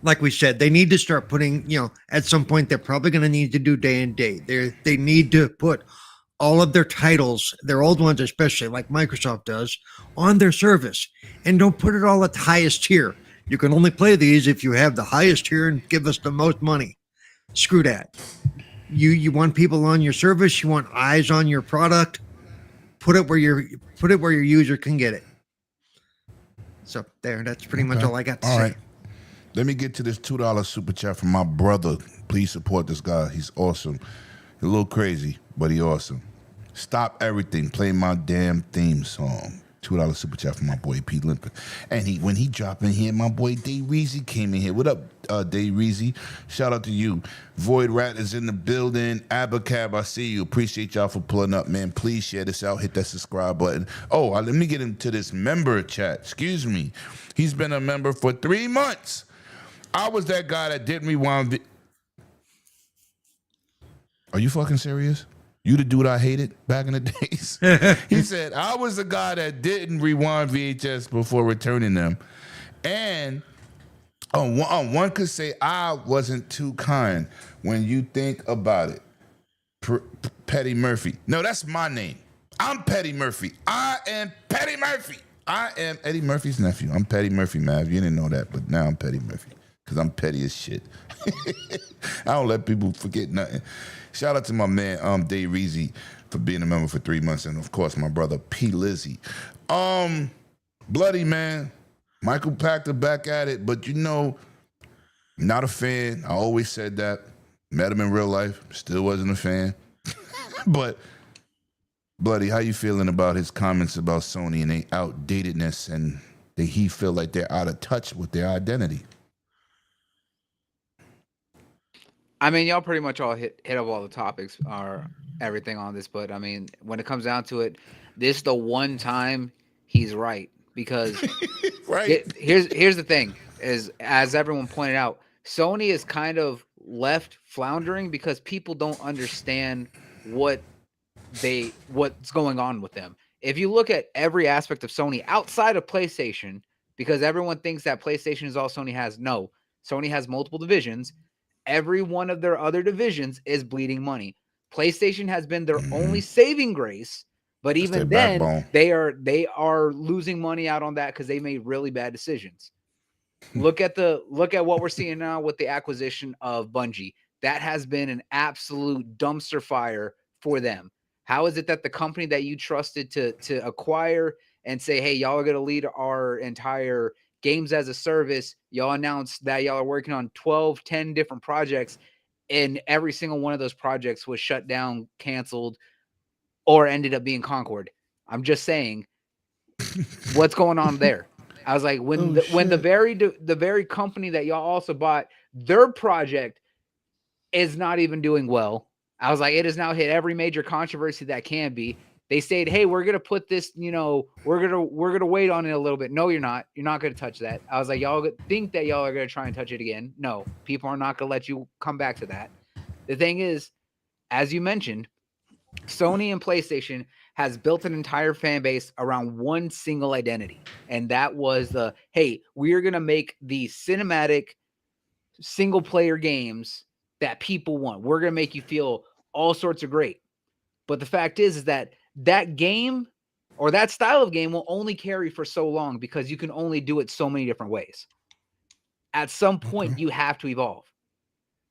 like we said, they need to start putting, at some point, they're probably going to need to do day and date. They need to put all of their titles, their old ones especially, like Microsoft does, on their service. And don't put it all at the highest tier. You can only play these if you have the highest tier and give us the most money. Screw that. You want people on your service, you want eyes on your product, put it where your user can get it. So that's pretty much all I got to say. All right. Let me get to this $2 super chat from my brother. Please support this guy. He's awesome. He's a little crazy, but he's awesome. Stop everything. Play my damn theme song. $2 super chat from my boy Pete Limper. And when he dropped in here, my boy Day Reezy came in here. What up, Day Reezy? Shout out to you. Void Rat is in the building. Abacab, I see you. Appreciate y'all for pulling up, man. Please share this out. Hit that subscribe button. Oh, let me get into this member chat. Excuse me. He's been a member for 3 months. I was that guy that didn't rewind. Are you fucking serious? You the dude I hated back in the days? He said, I was the guy that didn't rewind VHS before returning them. And one could say I wasn't too kind when you think about it. Petty Murphy. No, that's my name. I'm Petty Murphy. I am Petty Murphy. I am Eddie Murphy's nephew. I'm Petty Murphy, Mav. You didn't know that, but now I'm Petty Murphy because I'm petty as shit. I don't let people forget nothing. Shout out to my man, Dave Reezy, for being a member for 3 months, and of course my brother P. Lizzy. Bloody man, Michael Pachter back at it, but not a fan. I always said that. Met him in real life, still wasn't a fan. But Bloody, how you feeling about his comments about Sony and their outdatedness and he feel like they're out of touch with their identity? I mean, y'all pretty much all hit up all the topics or everything on this, but I mean, when it comes down to it, this is the one time he's right because Right. here's the thing: is as everyone pointed out, Sony is kind of left floundering because people don't understand what's going on with them. If you look at every aspect of Sony outside of PlayStation, because everyone thinks that PlayStation is all Sony has. No, Sony has multiple divisions. Every one of their other divisions is bleeding money. PlayStation has been their only saving grace, but That's their even then, backbone. they are losing money out on that because they made really bad decisions. Look at what we're seeing now with the acquisition of Bungie. That has been an absolute dumpster fire for them. How is it that the company that you trusted to acquire and say, hey, y'all are going to lead our entire games as a service, y'all announced that y'all are working on 10 different projects, and every single one of those projects was shut down, canceled, or ended up being Concord. I'm just saying, what's going on there? I was like, when the very company that y'all also bought, their project is not even doing well. I was like, it has now hit every major controversy that can be. They said, hey, we're gonna put this, we're gonna wait on it a little bit. No, you're not. You're not gonna touch that. I was like, y'all think that y'all are gonna try and touch it again. No, people are not gonna let you come back to that. The thing is, as you mentioned, Sony and PlayStation has built an entire fan base around one single identity. And that was hey, we are going to make the cinematic single player games that people want. We're going to make you feel all sorts of great. But the fact is that game or that style of game will only carry for so long because you can only do it so many different ways. At some point, you have to evolve.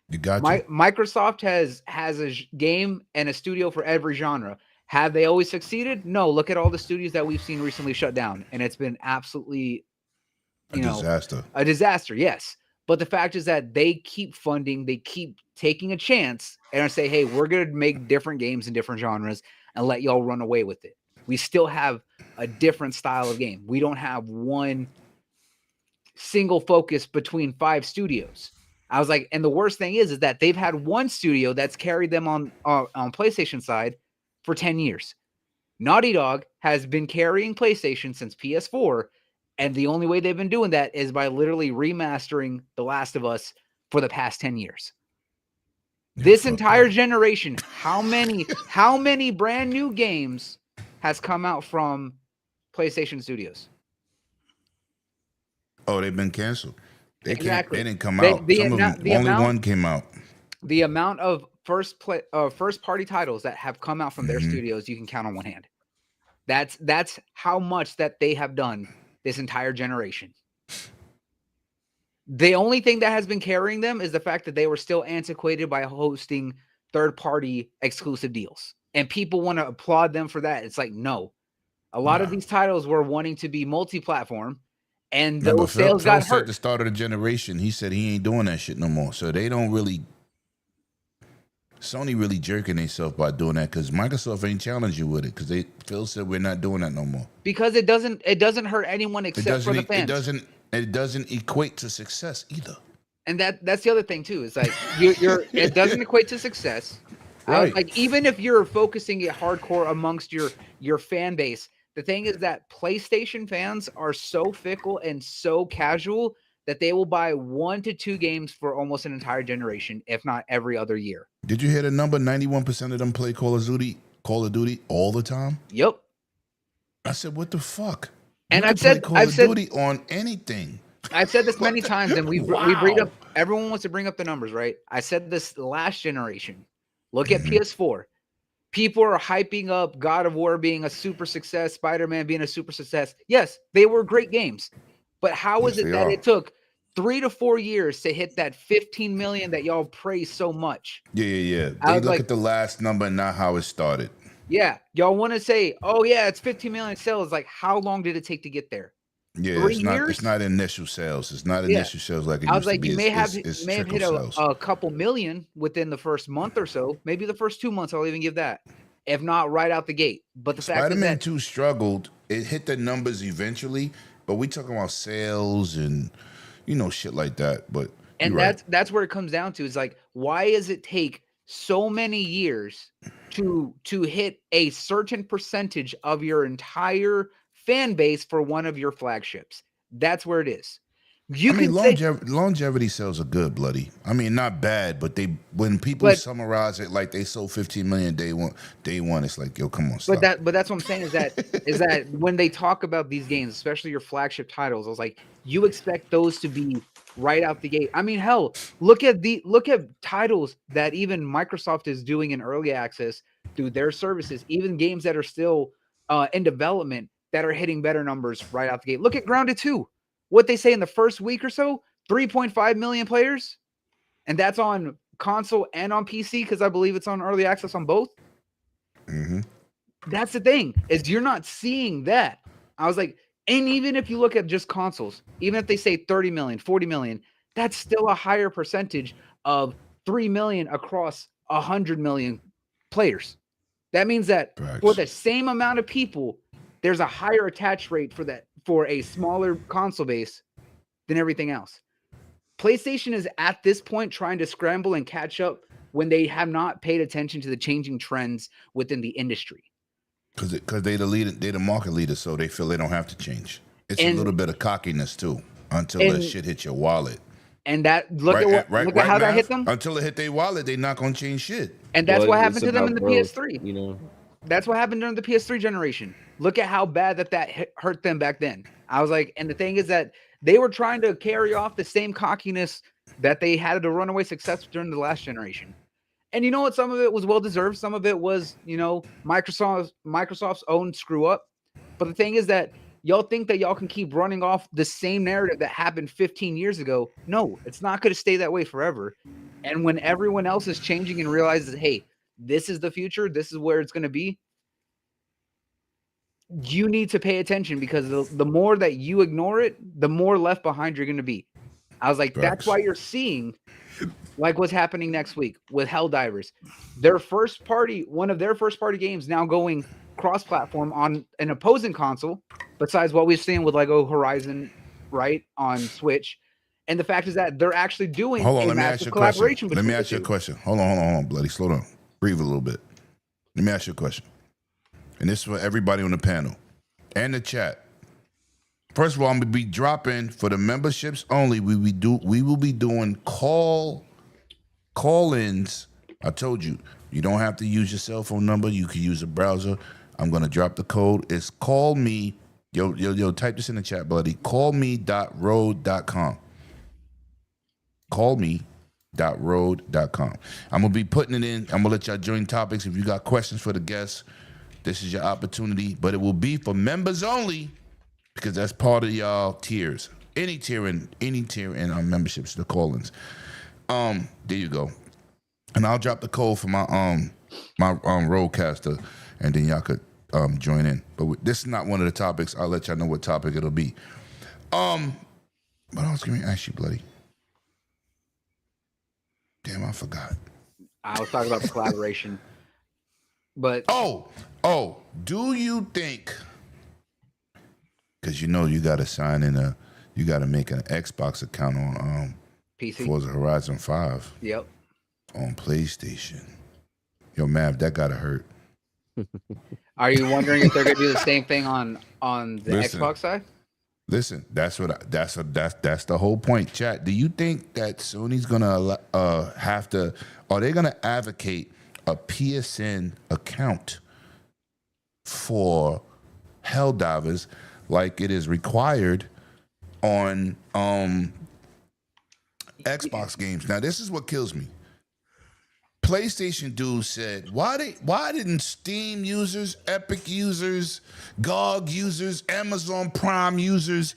You got to. Microsoft has a game and a studio for every genre. Have they always succeeded? No. Look at all the studios that we've seen recently shut down, and it's been absolutely disaster. A disaster, yes. But the fact is that they keep funding, they keep taking a chance, and say, "Hey, we're going to make different games in different genres and let y'all run away with it." We still have a different style of game. We don't have one single focus between 5 studios. I was like, and the worst thing is that they've had one studio that's carried them on PlayStation side for 10 years. Naughty Dog has been carrying PlayStation since PS4, and the only way they've been doing that is by literally remastering The Last of Us for the past 10 years. This entire generation, how many brand new games has come out from PlayStation Studios? Oh, they've been canceled. They Exactly. They didn't come out. Only one came out. The amount of first party titles that have come out from their studios, you can count on one hand. That's how much that they have done this entire generation. The only thing that has been carrying them is the fact that they were still antiquated by hosting third-party exclusive deals. And people want to applaud them for that. It's like, no. A lot of these titles were wanting to be multi-platform, and those sales got hurt. At the start of the generation, he said he ain't doing that shit no more. So they don't really... Sony really jerking themselves by doing that because Microsoft ain't challenged you with it because Phil said we're not doing that no more. Because it doesn't hurt anyone except for the fans. It doesn't equate to success either. And that's the other thing too. It's like it doesn't equate to success. Right. Like even if you're focusing it hardcore amongst your fan base, the thing is that PlayStation fans are so fickle and so casual that they will buy 1 to 2 games for almost an entire generation, if not every other year. Did you hear the number? 91% of them play Call of Duty all the time. Yep. I said, what the fuck? And I've said Call of Duty on anything. I've said this many times, and we bring up. Everyone wants to bring up the numbers, right? I said this last generation. Look at PS4. People are hyping up God of War being a super success, Spider-Man being a super success. Yes, they were great games, but how is it that it took 3 to 4 years to hit that 15 million that y'all praise so much? Yeah. They look at the last number, not how it started. Yeah, y'all want to say, "Oh yeah, it's 15 million sales." Like, how long did it take to get there? Yeah, 3 years? It's not initial sales. It's not initial sales like it used to be. I was like, you may have hit sales. a couple million within the first month or so. Maybe the first 2 months, I'll even give that. If not, right out the gate. But the fact is Spider-Man that 2 struggled. It hit the numbers eventually, but we talking about sales and shit like that. But that's where it comes down to. Is like, why does it take so many years to hit a certain percentage of your entire fan base for one of your flagships. That's where it is. You I mean, can say, longevity sales are good, bloody. I mean, not bad, but when people But- summarize it like they sold 15 million day one, it's like, yo, come on, stop. but that's what I'm saying is that when they talk about these games, especially your flagship titles, I was like, you expect those to be right out the gate. I mean, hell, look at titles that even Microsoft is doing in early access through their services, even games that are still in development that are hitting better numbers right out the gate. Look at Grounded 2. What they say in the first week or so, 3.5 million players, and that's on console and on PC because I believe it's on early access on both. Mm-hmm. That's the thing, is you're not seeing that. I was like, and even if you look at just consoles, even if they say 30 million, 40 million, that's still a higher percentage of 3 million across 100 million players. That means that for the same amount of people, there's a higher attach rate for a smaller console base than everything else. PlayStation is at this point trying to scramble and catch up when they have not paid attention to the changing trends within the industry. Because they're the market leader, so they feel they don't have to change. It's a little bit of cockiness too, until that shit hits your wallet. And that look at how that hit them. Until it hit their wallet, they're not gonna change shit. And that's what happened to them in the growth, PS3. You know, that's what happened during the PS3 generation. Look at how bad that hurt them back then. I was like, and the thing is that they were trying to carry off the same cockiness that they had to runaway success during the last generation. And you know what? Some of it was well deserved. Some of it was, Microsoft's own screw up. But the thing is that y'all think that y'all can keep running off the same narrative that happened 15 years ago. No, it's not going to stay that way forever. And when everyone else is changing and realizes, hey, this is the future, this is where it's going to be, you need to pay attention, because the more that you ignore it, the more left behind you're going to be. I was like, that's why you're seeing like what's happening next week with Helldivers. One of their first party games now going cross-platform on an opposing console, besides what we've seen with Lego Horizon, right, on Switch. And the fact is that they're actually doing a massive collaboration between the two. Let me ask you a question. Hold on, bloody. Slow down. Breathe a little bit. Let me ask you a question. And this is for everybody on the panel and the chat. First of all, I'm gonna be dropping for the memberships only. We will be doing call-ins. I told you, you don't have to use your cell phone number. You can use a browser. I'm gonna drop the code. It's call me. Yo, type this in the chat, buddy. Callme.road.com. Callme.road.com. I'm gonna be putting it in. I'm gonna let y'all join topics. If you got questions for the guests, this is your opportunity. But it will be for members only, because that's part of y'all tiers. Any tier in our memberships, the call-ins. There you go. And I'll drop the code for my Roadcaster, and then y'all could join in. But this is not one of the topics. I'll let y'all know what topic it'll be. What else can we ask you, bloody? Damn, I forgot. I was talking about the collaboration. But oh, do you think? Because you got to sign in you got to make an Xbox account on PC, Forza Horizon 5. Yep. On PlayStation. Yo, Mav, that gotta hurt. Are you wondering if they're gonna do the same thing on the Xbox side? Listen, that's the whole point. Chat, do you think that Sony's gonna are they gonna advocate a PSN account for Helldivers like it is required on Xbox games? Now, this is what kills me. PlayStation dude said, why didn't Steam users, Epic users, GOG users, Amazon Prime users,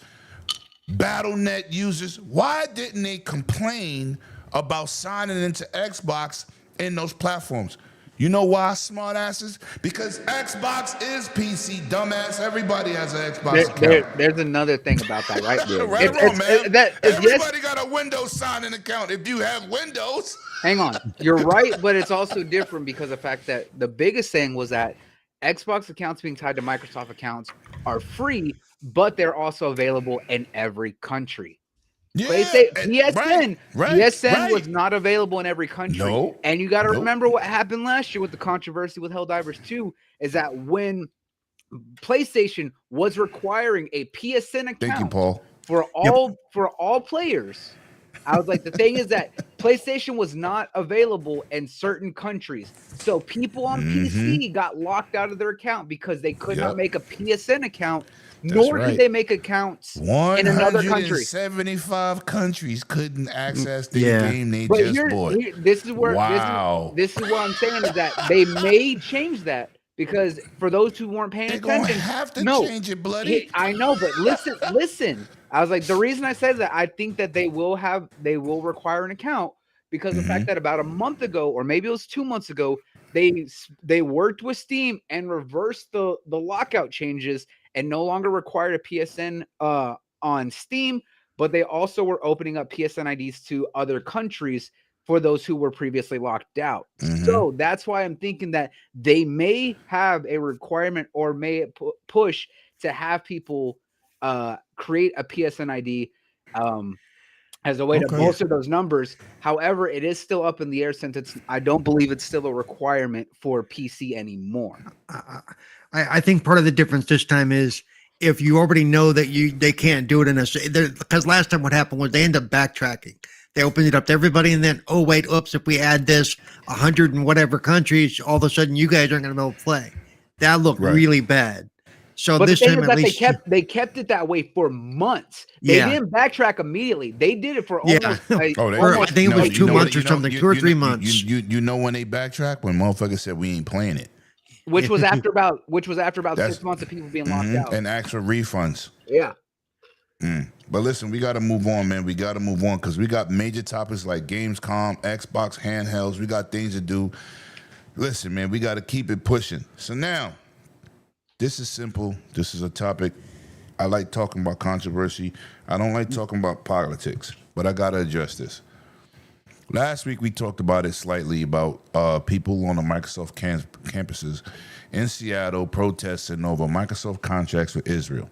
Battle.net users, why didn't they complain about signing into Xbox in those platforms? You know why, smart asses? Because Xbox is PC, dumbass. Everybody has an Xbox account. There's another thing about that, right? Right or wrong, man. Everybody got a Windows signing account if you have Windows. Hang on. You're right, but it's also different because of the fact that the biggest thing was that Xbox accounts being tied to Microsoft accounts are free, but they're also available in every country. Yeah, PSN was not available in every country. No, and you got to remember what happened last year with the controversy with Helldivers 2 is that when PlayStation was requiring a PSN account Thank you, Paul. for all players. I was like, the thing is that PlayStation was not available in certain countries. So people on PC got locked out of their account because they could not make a PSN account, nor right. could they make accounts in another country. 175 countries couldn't access the game they But just bought. This is where wow. this is what I'm saying is that they may change that because for those who weren't paying attention, they're gonna have to change it, bloody. I know, but listen. I was like, the reason I said that I think that they will require an account because the fact that about a month ago, or maybe it was 2 months ago, they worked with Steam and reversed the lockout changes and no longer required a PSN on Steam, but they also were opening up PSN IDs to other countries for those who were previously locked out. So that's why I'm thinking that they may have a requirement or may push to have people create a PSN ID as a way to bolster those numbers. However, it is still up in the air since I don't believe it's still a requirement for PC anymore. I think part of the difference this time is if you already know that they can't do it because last time what happened was they end up backtracking. They opened it up to everybody, and then if we add this 100 and whatever countries, all of a sudden you guys aren't going to be able to play. That looked really bad. So but this the thing time is at that least they kept it that way for months. They didn't backtrack immediately. They did it for almost. I think it was 2 months or something, 2 or 3 months. You know when they backtrack? When motherfuckers said we ain't playing it. Which was after about 6 months of people being locked out and ask for refunds. Yeah. But listen, we got to move on, man. We got to move on because we got major topics like Gamescom, Xbox handhelds. We got things to do. Listen, man, we got to keep it pushing. So now, this is simple. This is a topic. I like talking about controversy. I don't like talking about politics, but I got to address this. Last week, we talked about it slightly about people on the Microsoft campuses in Seattle protesting over Microsoft contracts with Israel.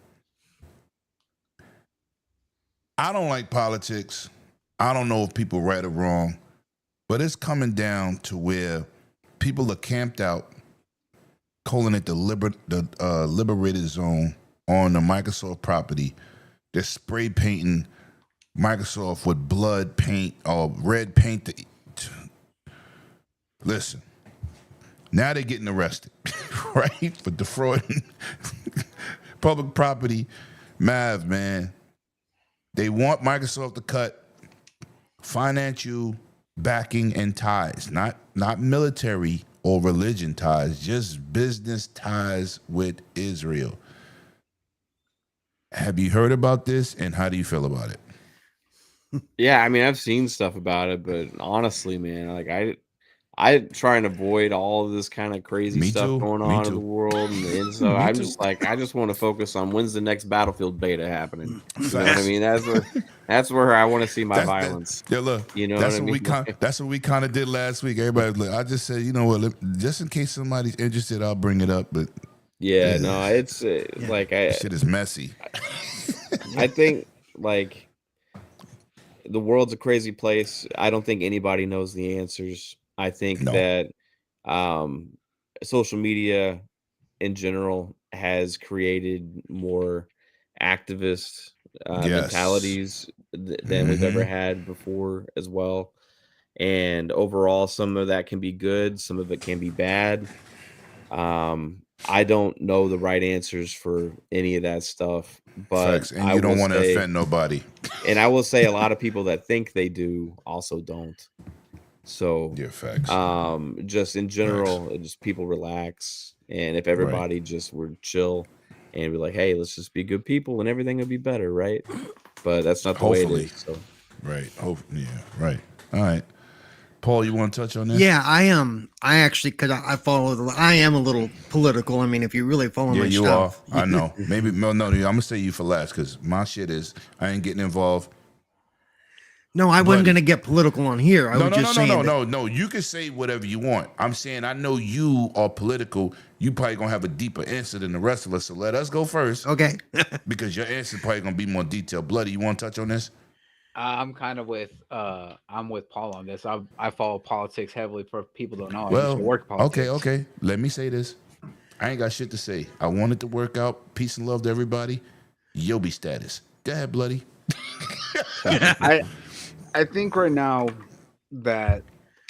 I don't like politics. I don't know if people right or wrong, but it's coming down to where people are camped out, calling it the liberated zone on the Microsoft property. They're spray painting Microsoft with blood paint or red paint. Listen, now they're getting arrested, right? For defrauding public property. Mav, man. They want Microsoft to cut financial backing and ties, not military or religion ties, just business ties with Israel. Have you heard about this, and how do you feel about it? Yeah, I mean, I've seen stuff about it, but honestly, man, like I try and avoid all of this kind of crazy stuff going on in the world, and so I'm just like, I just want to focus on when's the next Battlefield beta happening. You know what I mean? That's where I want to see my violence. Yeah, look, you know that's what I mean? That's what we kind of did last week. Everybody, look, I just said, you know what? Just in case somebody's interested, I'll bring it up. But no, it's like shit is messy. I think like the world's a crazy place. I don't think anybody knows the answers. I think that social media in general has created more activist mentalities than we've ever had before as well. And overall, some of that can be good. Some of it can be bad. I don't know the right answers for any of that stuff, but facts. And you don't want to offend nobody. And I will say a lot of people that think they do also don't. So facts. Just in general, just people relax, and if everybody just were chill and be like, hey, let's just be good people and everything will be better, right? But that's not the way it is. So. Right. Right. All right. Paul, you want to touch on this? Yeah, I am. I actually, because I am a little political. I mean, if you really follow my stuff. Are. I know. Maybe, no, I'm going to say you for last because my shit is, I ain't getting involved. No, I wasn't going to get political on here. No. You can say whatever you want. I'm saying I know you are political. You probably going to have a deeper answer than the rest of us. So let us go first. Okay. Because your answer is probably going to be more detailed. Bloody, you want to touch on this? I'm kind of with Paul on this. I follow politics heavily. For people don't know, I well, used to work politics. Okay. Let me say this. I ain't got shit to say. I want it to work out. Peace and love to everybody. Yobi status. Go ahead, bloody. I think right now that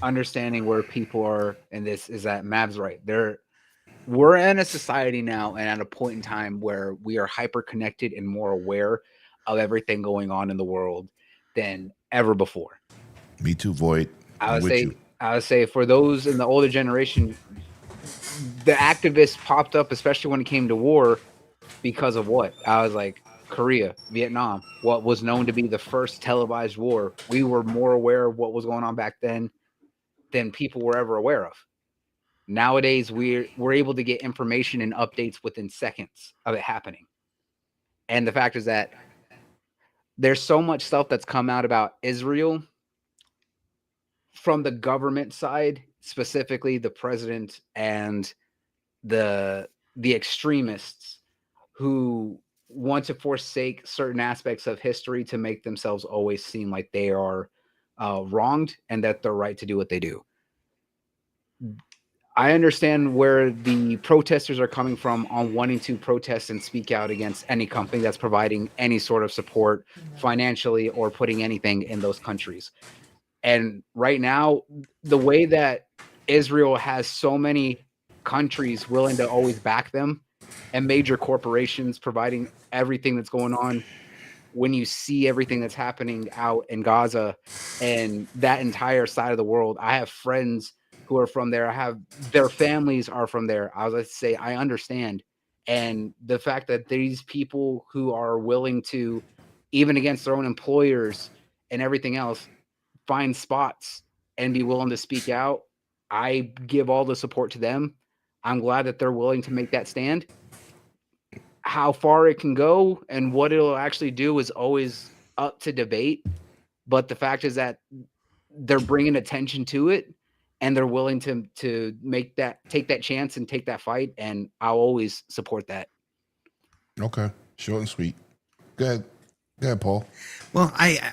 understanding where people are in this is that Mav's right. We're in a society now and at a point in time where we are hyper connected and more aware of everything going on in the world than ever before. Me too, Void. I would say for those in the older generation, the activists popped up, especially when it came to war, because of what? I was like, Korea, Vietnam, what was known to be the first televised war. We were more aware of what was going on back then than people were ever aware of. Nowadays, we're able to get information and updates within seconds of it happening. And the fact is that there's so much stuff that's come out about Israel from the government side, specifically the president and the extremists who want to forsake certain aspects of history to make themselves always seem like they are wronged and that they're right to do what they do. I understand where the protesters are coming from on wanting to protest and speak out against any company that's providing any sort of support financially or putting anything in those countries. And right now, the way that Israel has so many countries willing to always back them and major corporations providing everything that's going on, when you see everything that's happening out in Gaza and that entire side of the world, I have friends who are from there. I have their families are from there. I was like to say, I understand. And the fact that these people who are willing to, even against their own employers and everything else, find spots and be willing to speak out, I give all the support to them. I'm glad that they're willing to make that stand. How far it can go and what it'll actually do is always up to debate. But the fact is that they're bringing attention to it and they're willing to take that chance and take that fight. And I'll always support that. Okay. Short and sweet. Go ahead, Paul. Well, I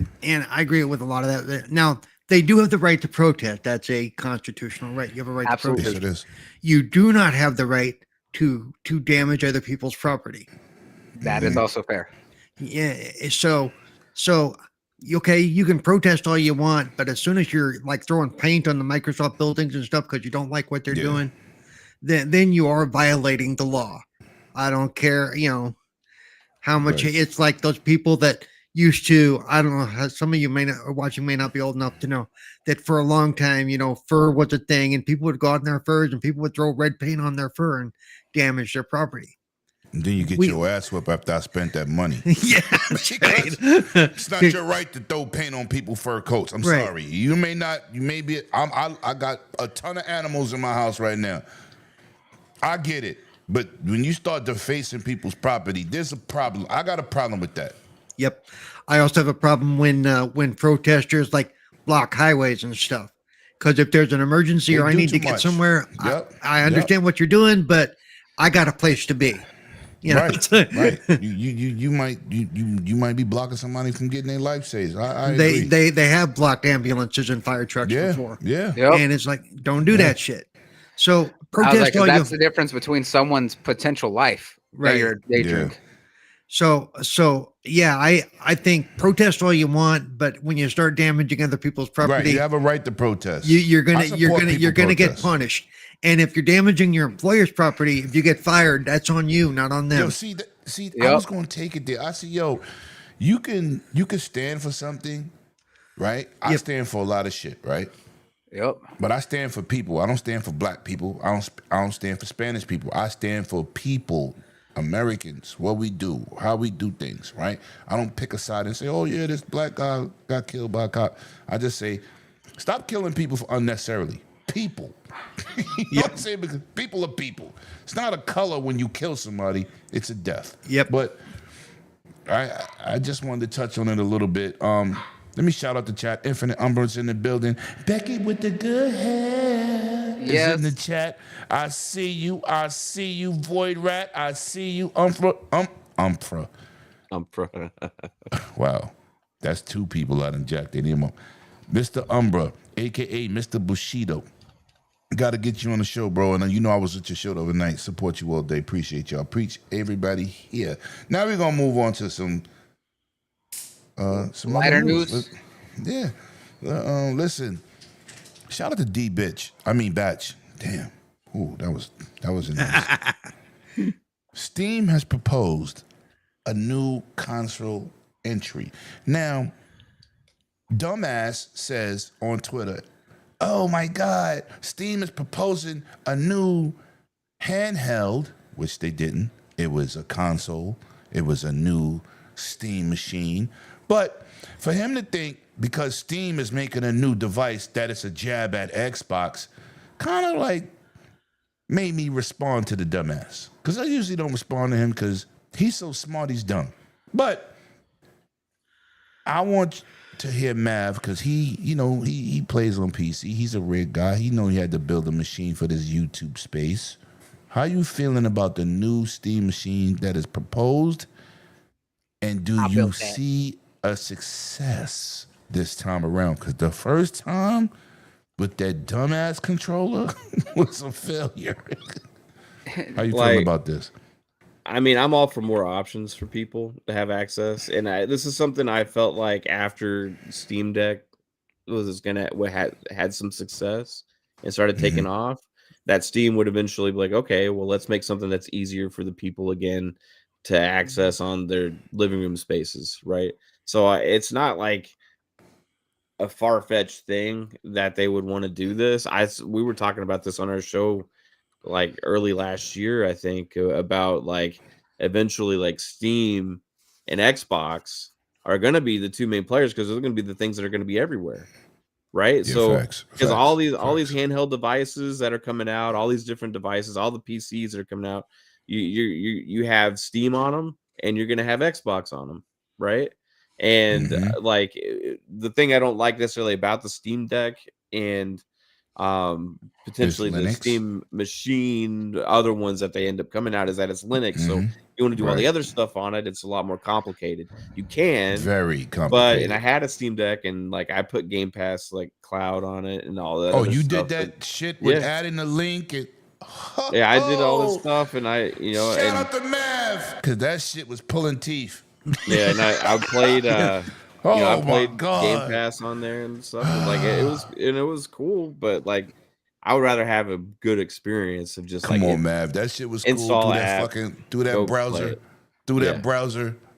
agree with a lot of that. Now, they do have the right to protest. That's a constitutional right. You have a right Absolutely. to Yes, protest. it is. You do not have the right to damage other people's property. That is also fair. Yeah. So okay, you can protest all you want, but as soon as you're like throwing paint on the Microsoft buildings and stuff because you don't like what they're doing, then you are violating the law. I don't care, how much it's like those people that used to, I don't know, some of you may not be old enough to know that for a long time, fur was a thing and people would go out in their furs and people would throw red paint on their fur and damage their property. And then you get your ass whipped after I spent that money. Yeah, It's not your right to throw paint on people's fur coats. I'm Right. sorry. You may be. I got a ton of animals in my house right now. I get it, but when you start defacing people's property, there's a problem. I got a problem with that. Yep. I also have a problem when protesters like block highways and stuff. Because if there's an emergency They or I do need to too get much. somewhere, Yep. I understand what you're doing, but I got a place to be. Right, right. You might be blocking somebody from getting their life saved. I agree. They have blocked ambulances and fire trucks before. Yeah. Yep. And it's like, don't do that shit. So I was protest like, all that's you. the difference between someone's potential life Right. that you're daydreaming. So yeah, I think protest all you want, but when you start damaging other people's Right. property, You have a right to protest. you're I gonna support people get protest. punished. And if you're damaging your employer's property, if you get fired, that's on you, not on them. Yo, see, I Yep. was going to take it there. I see, you can stand for something, right? I Yep. stand for a lot of shit, right? Yep. But I stand for people. I don't stand for black people. I don't stand for Spanish people. I stand for people, Americans, what we do, how we do things, right? I don't pick a side and say, oh yeah, this black guy got killed by a cop. I just say, stop killing people unnecessarily. People. You know what I'm saying? Because people are people. It's not a color when you kill somebody, it's a death. Yep. But I just wanted to touch on it a little bit. Let me shout out the chat. Infinite Umber's in the building. Becky with the good hair is Yes. in the chat. I see you. Void Rat. I see you. Umpra. Wow. That's two people I done jacked anymore. Mr. Umbra, a.k.a. Mr. Bushido. Got to get you on the show, bro. And you know I was at your show the other night. Support you all day. Appreciate y'all. Preach everybody here. Now we're gonna move on to some lighter other news. Yeah. Listen. Shout out to D bitch. I mean Batch. Damn. Ooh, that was nice. Steam has proposed a new console entry. Now, dumbass says on Twitter, "Oh my God, Steam is proposing a new handheld," which they didn't. It was a console. It was a new Steam machine. But for him to think because Steam is making a new device that it's a jab at Xbox, kind of like made me respond to the dumbass. Because I usually don't respond to him because he's so smart, he's dumb. But I want to hear Mav because he plays on PC. He's a rig guy. He know he had to build a machine for this YouTube space. How you feeling about the new Steam machine that is proposed? And do you see a success this time around? Because the first time with that dumbass controller was a failure. How you feeling about this? I mean, I'm all for more options for people to have access, and this is something I felt like after Steam Deck had some success and started taking off, that Steam would eventually be like, okay, well, let's make something that's easier for the people again to access on their living room spaces, right? So it's not like a far-fetched thing that they would want to do this. We were talking about this on our show like early last year, I think, about like eventually like Steam and Xbox are going to be the two main players because they're going to be the things that are going to be everywhere, right? Yeah, so facts. because all these handheld devices that are coming out, all these different devices, all the PCs that are coming out, you have Steam on them and you're going to have Xbox on them, right? And like the thing I don't like necessarily about the Steam Deck and potentially the Steam machine, other ones that they end up coming out, is that it's Linux. So you want to do all the other stuff on it, it's a lot more complicated. You can, very complicated. And I had a Steam Deck and like I put Game Pass like cloud on it and all that. Oh, you did that shit with adding the link and yeah, I did all this stuff and I shout out to Mav because that shit was pulling teeth. Yeah, and I played I played God. Game Pass on there and stuff. And like it was cool, but like I would rather have a good experience of just come on, Mav. That shit was cool. Through that browser.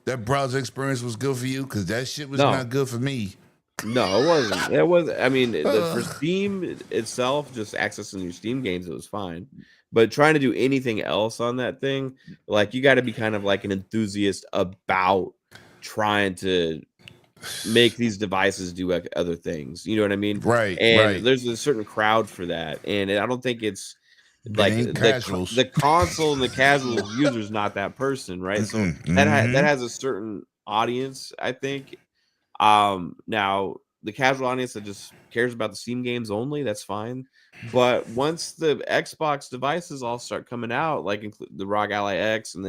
That browser experience was good for you because that shit was not good for me. No, it wasn't. It was. I mean, for Steam itself, just accessing your Steam games, it was fine. But trying to do anything else on that thing, like you got to be kind of like an enthusiast about trying to make these devices do other things. You know what I mean? Right. And there's a certain crowd for that, and I don't think it's like the console and the casual user is not that person, right? So that has a certain audience, I think. Now the casual audience that just cares about the Steam games only, that's fine. But once the Xbox devices all start coming out, like the ROG Ally X and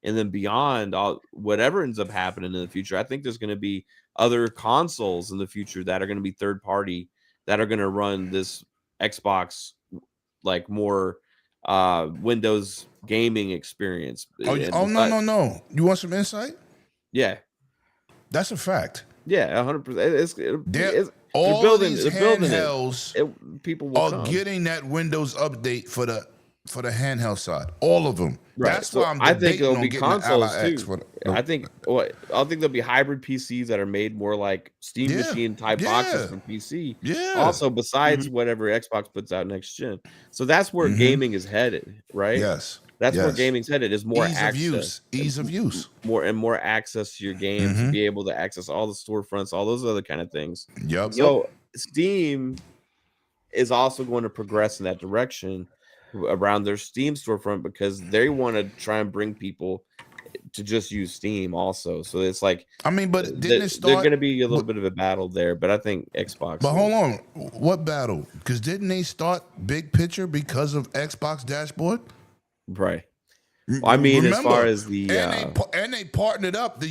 then beyond, whatever ends up happening in the future, I think there's going to be other consoles in the future that are going to be third party that are going to run this Xbox like more Windows gaming experience. No. You want some insight? Yeah, that's a fact. Yeah, 100%. All these handhelds people will come. Getting that Windows update for the handheld side. All of them. Right. That's why I think there'll be consoles too. I think there'll be hybrid PCs that are made more like Steam machine type boxes from PC. Yeah. Also, besides whatever Xbox puts out next gen. So that's where gaming is headed, right? Yes. That's where gaming's headed, is more ease of use. More access to your games, to be able to access all the storefronts, all those other kind of things. Yep. So Steam is also going to progress in that direction around their Steam storefront because they want to try and bring people to just use Steam also. So it's like, I mean, but didn't it start? There's going to be a little bit of a battle there, but I think Xbox. But hold on, what battle? Because didn't they start big picture because of Xbox Dashboard? Right. Well, I mean, remember, as far as the and they partnered up.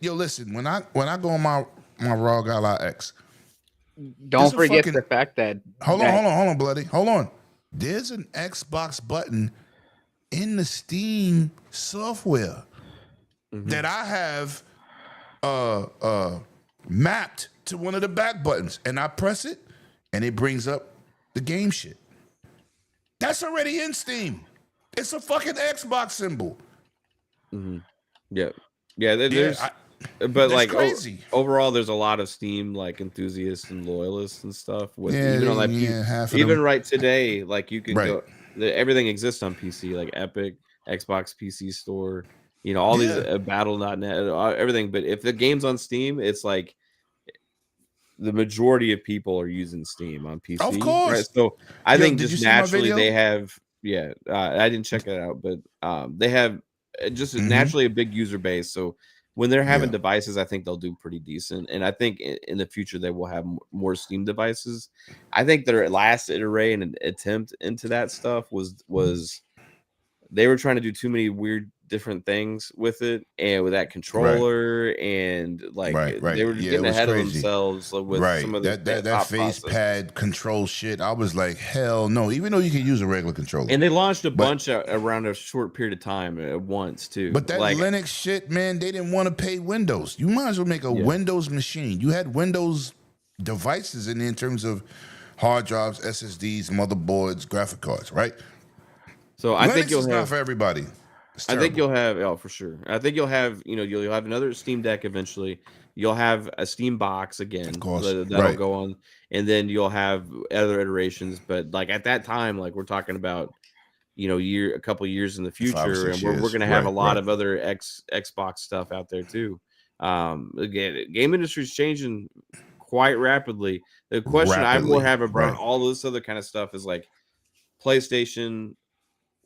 Listen, when I go on my ROG Ally X, don't forget the fact that hold on, bloody, hold on. there's an Xbox button in the Steam software that I have mapped to one of the back buttons, and I press it, and it brings up the game shit. That's already in Steam. It's a fucking Xbox symbol. Yeah. There's, but that's like crazy. Overall, there's a lot of Steam like enthusiasts and loyalists and stuff. With Yeah, even on that, half of even them. right today, like you can Right. go. Everything exists on PC, like Epic, Xbox PC Store. You know, all these Battle.net, everything. But if the game's on Steam, it's like the majority of people are using Steam on PC. Of course. Right? So I think did you just see my naturally video? they have. Yeah, I didn't check it out, but they have just naturally a big user base. So when they're having devices, I think they'll do pretty decent. And I think in the future they will have more Steam devices. I think their last iteration and attempt into that stuff was they were trying to do too many weird different things with it, and with that controller, and like they were getting ahead of themselves with some of the that face pad control shit. I was like, hell no. Even though you can use a regular controller, and they launched a bunch around a short period of time at once too. But that Linux shit, man, they didn't want to pay Windows. You might as well make a Windows machine. You had Windows devices in terms of hard drives, SSDs, motherboards, graphic cards, right? So I Linux think you'll is have not for everybody. I think you'll have for sure. I think you'll have you'll have another Steam Deck eventually. You'll have a Steam Box again. Of course, that'll go on, and then you'll have other iterations. But like at that time, like we're talking about, a couple years in the future, and we're going to have a lot of other Xbox stuff out there too. Again, game industry is changing quite rapidly. The question I more have about all this other kind of stuff is like PlayStation.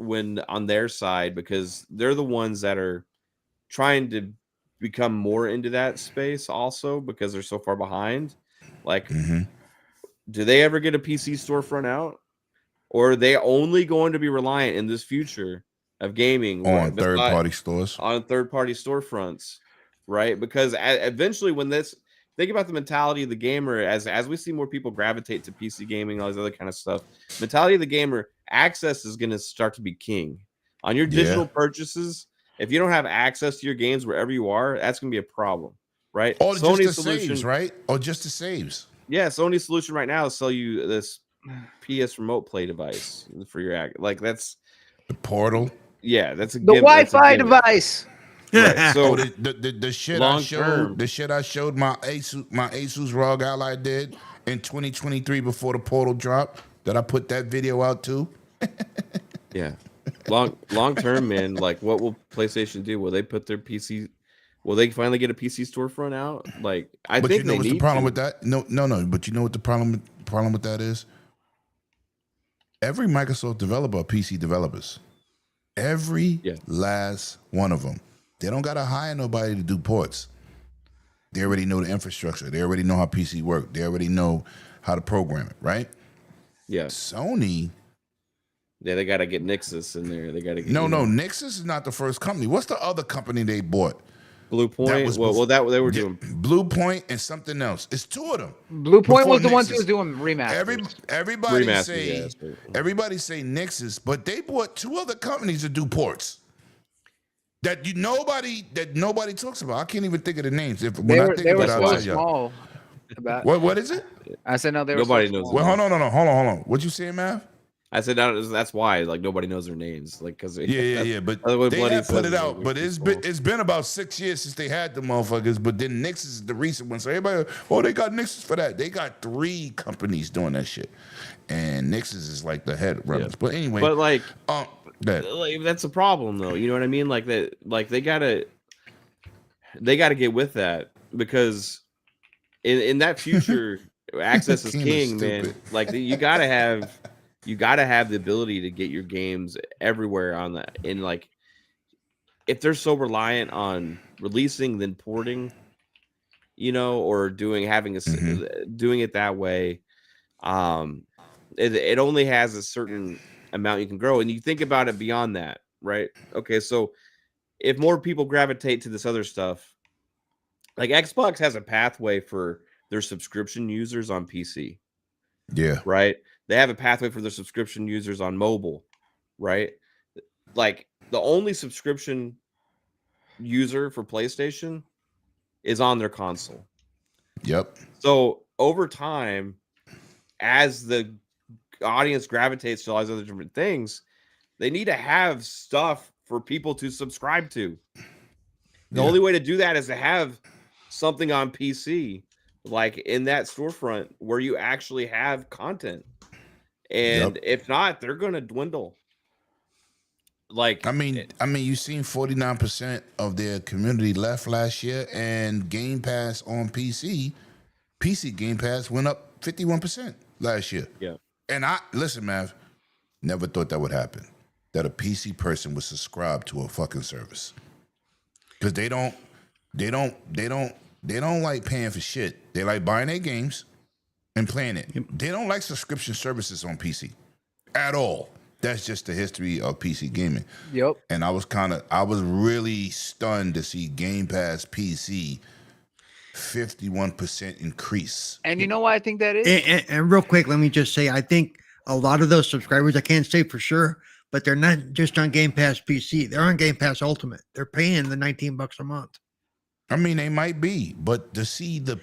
When on their side, because they're the ones that are trying to become more into that space also because they're so far behind. Like, do they ever get a PC storefront out, or are they only going to be reliant in this future of gaming on third-party stores, on third-party storefronts, right? Because eventually, when think about the mentality of the gamer as we see more people gravitate to PC gaming, all this other kind of stuff. Mentality of the gamer, access is going to start to be king on your digital purchases. If you don't have access to your games wherever you are, that's going to be a problem, right? Or Sony's just the saves, right? Or just the saves. Yeah, Sony's solution right now is sell you this PS Remote Play device for your like that's the Portal. Yeah, that's the Wi-Fi device. Right. So the shit I showed my Asus ROG Ally did in 2023 before the Portal dropped, that I put that video out too. Yeah. Long term, man, like what will PlayStation do? Will they put their PC? Will they finally get a PC storefront out? Like I think they need the problem with that? No. But you know what the problem with that is? Every Microsoft developer are PC developers. Every last one of them. They don't gotta hire nobody to do ports. They already know the infrastructure. They already know how PC work. They already know how to program it, right? Yeah. Sony. Yeah, they gotta get Nixus in there. They gotta get No, Nixus is not the first company. What's the other company they bought? Blue Point. They were doing Blue Point and something else. It's two of them. Blue Point was the one who was doing remasters. Everybody say Nixus, but they bought two other companies to do ports. That nobody talks about. I can't even think of the names. They were so small. What is it? I said no. Nobody knows. Well, hold on. What you saying, Mav? I said that's why like nobody knows their names, like because But they have put it out. But it's been about 6 years since they had the motherfuckers. But then Nixus is the recent one. So everybody, they got Nixus for that. They got 3 companies doing that shit, and Nixus is like the head runners. But anyway, but like that's a problem though. You know what I mean? Like that. Like they gotta get with that, because in that future, access is king, man. Like you gotta have the ability to get your games everywhere on that. And like, if they're so reliant on releasing then porting, or doing it that way, it only has a certain amount you can grow. And you think about it beyond that, right? Okay, so if more people gravitate to this other stuff, like Xbox has a pathway for their subscription users on PC. Yeah. right? They have a pathway for their subscription users on mobile, right? Like the only subscription user for PlayStation is on their console. Yep. So over time, as the audience gravitates to all these other different things, they need to have stuff for people to subscribe to. The only way to do that is to have something on PC, like in that storefront where you actually have content. And if not, they're going to dwindle. Like, I mean, you seen 49% of their community left last year, and Game Pass on PC Game Pass went up 51% last year. Yeah. And listen, Mav, never thought that would happen. That a PC person would subscribe to a fucking service. Because they don't like paying for shit. They like buying their games and playing it. They don't like subscription services on PC at all. That's just the history of PC gaming. Yep. And I was really stunned to see Game Pass PC 51% increase. And you know why I think that is? And real quick, let me just say, I think a lot of those subscribers, I can't say for sure, but they're not just on Game Pass PC. They're on Game Pass Ultimate. They're paying the $19 a month. I mean, they might be, but to see the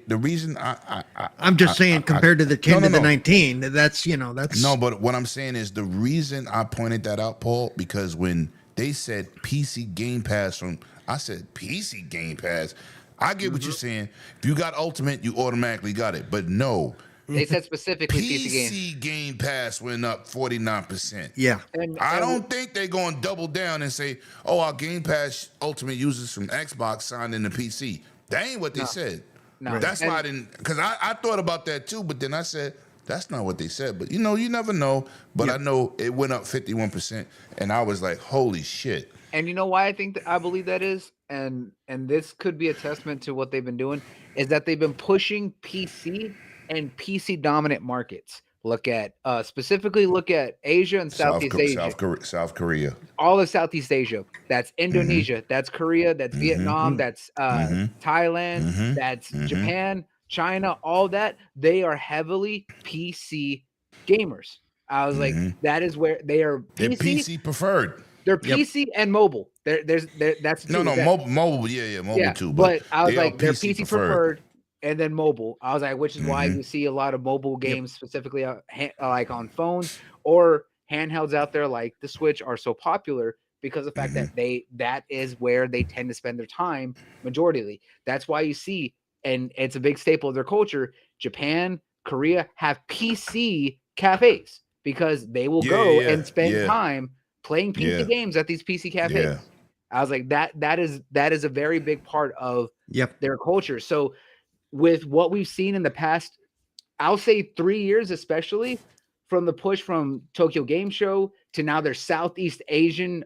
reason I'm just saying, compared to the 10 to the 19, that's. No, but what I'm saying is the reason I pointed that out, Paul, because when they said PC Game Pass I said PC Game Pass. I get what you're saying. If you got Ultimate, you automatically got it. But no. They said specifically PC Game Pass went up 49%. Yeah. I don't think they're going to double down and say, oh, our Game Pass Ultimate users from Xbox signed in the PC. That ain't what they said. No. That's why I didn't, because I thought about that too, but then I said, that's not what they said. But you never know. But I know it went up 51%, and I was like, holy shit. And you know why I believe that is? And this could be a testament to what they've been doing, is that they've been pushing PC and PC dominant markets. Specifically look at Asia and Southeast Asia. South Korea. All of Southeast Asia. That's Indonesia. That's Korea. That's Vietnam. That's Thailand. That's Japan, China, all that. They are heavily PC gamers. I was like, that is where they are. They're PC preferred. They're PC and mobile. That's mobile, mobile too. But I was like, they're PC preferred. And then mobile. I was like, which is why you see a lot of mobile games, specifically like on phones or handhelds out there, like the Switch, are so popular because of the fact that that is where they tend to spend their time majoritarily. That's why you see, and it's a big staple of their culture, Japan, Korea have PC cafes because they will go and spend time playing PC games at these PC cafes. Yeah. I was like, that is a very big part of their culture. So with what we've seen in the past, I'll say 3 years, especially from the push from Tokyo Game Show to now their Southeast Asian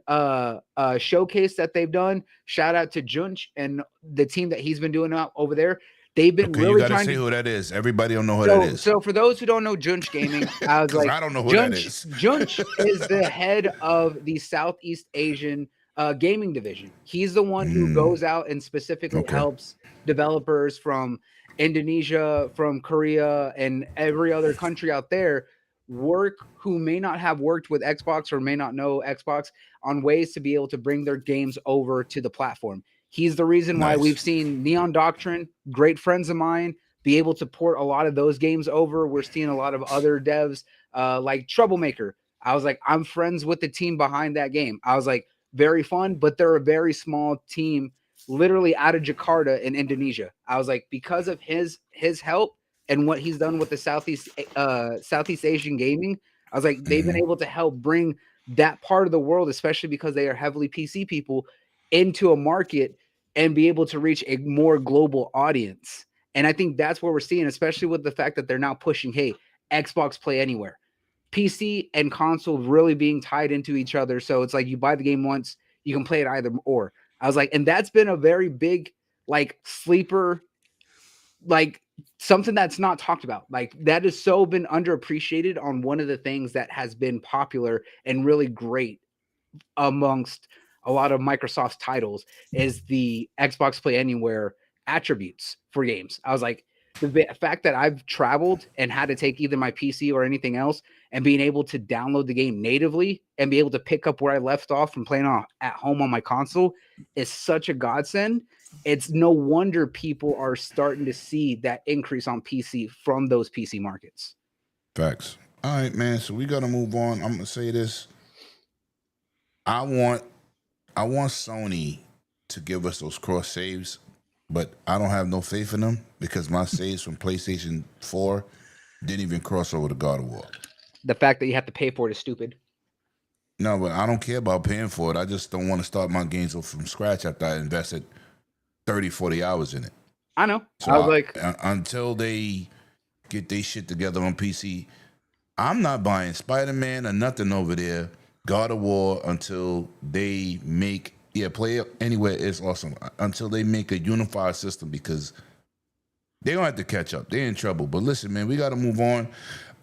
showcase that they've done. Shout out to Junch and the team that he's been doing out over there. They've been really you trying to say who that is. Everybody don't know who that is. So for those who don't know Junch Gaming, I was like, I don't know who that is. Junch is the head of the Southeast Asian gaming division. He's the one who goes out and specifically helps developers from Indonesia, from Korea, and every other country out there who may not have worked with Xbox or may not know Xbox on ways to be able to bring their games over to the platform. He's the reason why we've seen Neon Doctrine, great friends of mine, be able to port a lot of those games over. We're seeing a lot of other devs like Troublemaker. I was like, I'm friends with the team behind that game. I was like, very fun, but they're a very small team, literally out of Jakarta in Indonesia. I was like, because of his help and what he's done with the Southeast Asian gaming, I was like, they've been able to help bring that part of the world, especially because they are heavily PC people, into a market and be able to reach a more global audience. And I think that's what we're seeing, especially with the fact that they're now pushing, hey, Xbox Play Anywhere. PC and console really being tied into each other. So it's like you buy the game once, you can play it either or. I was like, and that's been a very big, like, sleeper, like something that's not talked about. Like that has so been underappreciated on one of the things that has been popular and really great amongst a lot of Microsoft's titles is the Xbox Play Anywhere attributes for games. I was like, The fact that I've traveled and had to take either my PC or anything else, and being able to download the game natively and be able to pick up where I left off from playing at home on my console is such a godsend. It's no wonder people are starting to see that increase on PC from those PC markets. Facts. All right, man. So we gotta move on. I'm gonna say this. I want Sony to give us those cross saves, but I don't have no faith in them because my saves from PlayStation 4 didn't even cross over to God of War. The fact that you have to pay for it is stupid. No, but I don't care about paying for it. I just don't want to start my games from scratch after I invested 30, 40 hours in it. I know. So I was like, until they get their shit together on PC, I'm not buying Spider-Man or nothing over there, God of War, until they make, Play Anywhere is awesome, until they make a unified system, because they don't have to catch up. They're in trouble. But listen, man, we got to move on.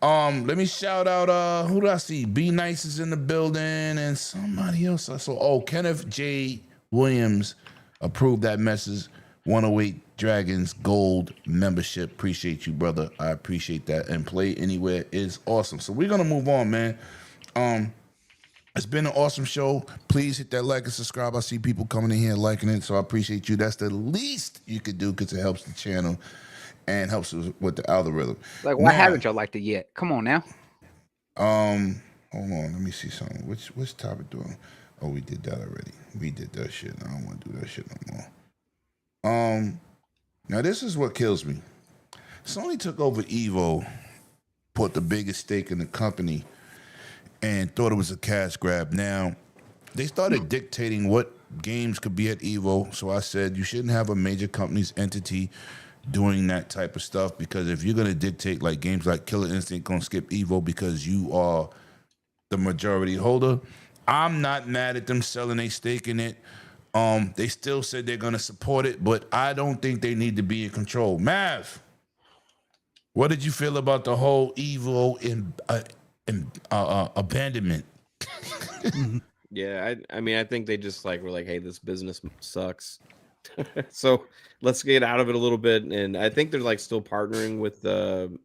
Let me shout out, who do I see? Be Nice is in the building, and somebody else I saw. Kenneth J. Williams approved that message. 108 Dragons Gold membership. Appreciate you, brother. I appreciate that. And Play Anywhere is awesome. So we're gonna move on, man. It's been an awesome show. Please hit that like and subscribe. I see people coming in here liking it, so I appreciate you. That's the least you could do because it helps the channel and helps us with the algorithm. like, why haven't y'all liked it yet? Come on now. Hold on. Let me see something. Which topic doing? Oh, we did that already. We did that shit. I don't want to do that shit no more. Now this is what kills me. Sony took over Evo, put the biggest stake in the company, and thought it was a cash grab. Now, they started dictating what games could be at Evo, so I said you shouldn't have a major company's entity doing that type of stuff, because if you're going to dictate, like, games like Killer Instinct going to skip Evo because you are the majority holder, I'm not mad at them selling a stake in it. They still said they're going to support it, but I don't think they need to be in control. Mav, what did you feel about the whole Evo abandonment? Yeah, I mean, I think they just were like, hey, this business sucks. So let's get out of it a little bit. And I think they're still partnering with the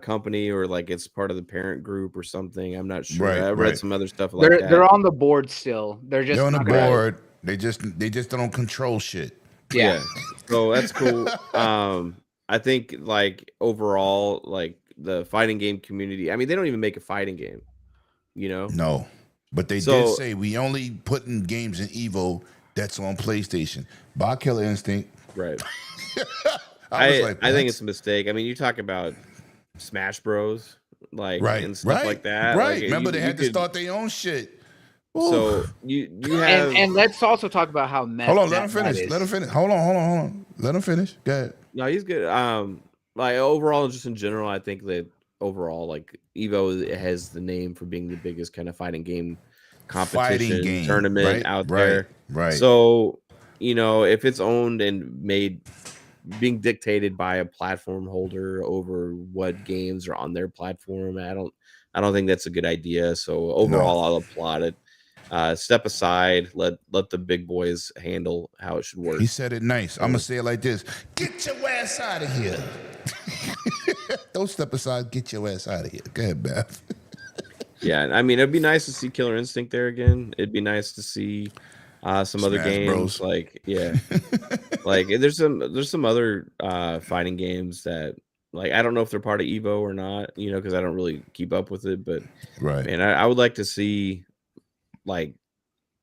company, or it's part of the parent group or something. I'm not sure. I read some other stuff like that. They're on the board still. They're on the board. They just don't control shit. Yeah. So that's cool. I think overall, the fighting game community, I mean, they don't even make a fighting game, No, but they did say we only putting games in Evo that's on PlayStation. Buy Killer Instinct. Right. I think it's a mistake. I mean, you talk about Smash Bros. And stuff like that. Right. Remember, they had to start their own shit. So you have, and let's also talk about how messed. Hold on, let him finish. Hold on. Let him finish. Go ahead. No, he's good. Overall, just in general, I think that overall, Evo has the name for being the biggest kind of fighting game competition tournament out there. Right. So, if it's owned and being dictated by a platform holder over what games are on their platform, I don't think that's a good idea. So overall, I'll applaud it. Step aside, let the big boys handle how it should work. He said it nice. I'm gonna say it like this: get your ass out of here. Don't step aside. Get your ass out of here. Go ahead, Beth. Yeah, I mean, it'd be nice to see Killer Instinct there again. It'd be nice to see some other games, Bros. There's some other fighting games that I don't know if they're part of Evo or not, because I don't really keep up with it. But man, I would like to see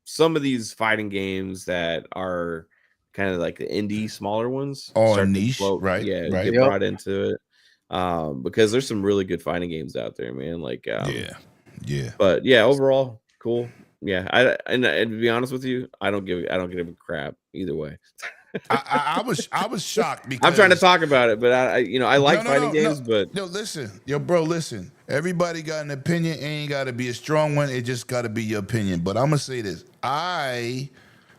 some of these fighting games that are kind of the indie smaller ones, niche, right? Yeah, get brought into it, because there's some really good fighting games out there, man. Yeah. But yeah, overall, cool. Yeah, and to be honest with you, I don't give a crap either way. I was shocked because I'm trying to talk about it, but I like fighting games. But listen, listen. Everybody got an opinion. It ain't got to be a strong one. It just got to be your opinion. But I'm gonna say this: I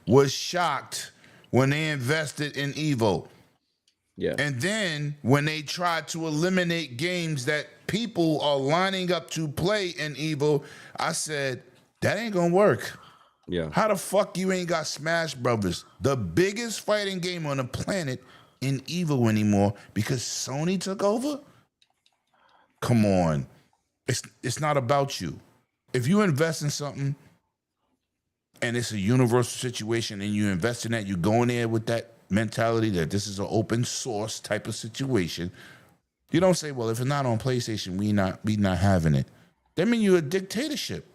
was shocked when they invested in Evo. Yeah. And then when they tried to eliminate games that people are lining up to play in Evo, I said, that ain't gonna work. Yeah. How the fuck you ain't got Smash Brothers, the biggest fighting game on the planet, in Evo anymore because Sony took over? Come on. It's not about you. If you invest in something and it's a universal situation and you invest in that, you go in there with that mentality that this is an open source type of situation. You don't say, well, if it's not on PlayStation, we not having it. That means you're a dictatorship.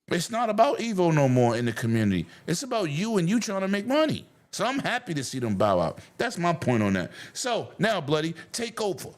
It's not about Evo no more in the community. It's about you and you trying to make money. So I'm happy to see them bow out. That's my point on that. So now, Bloody, take over.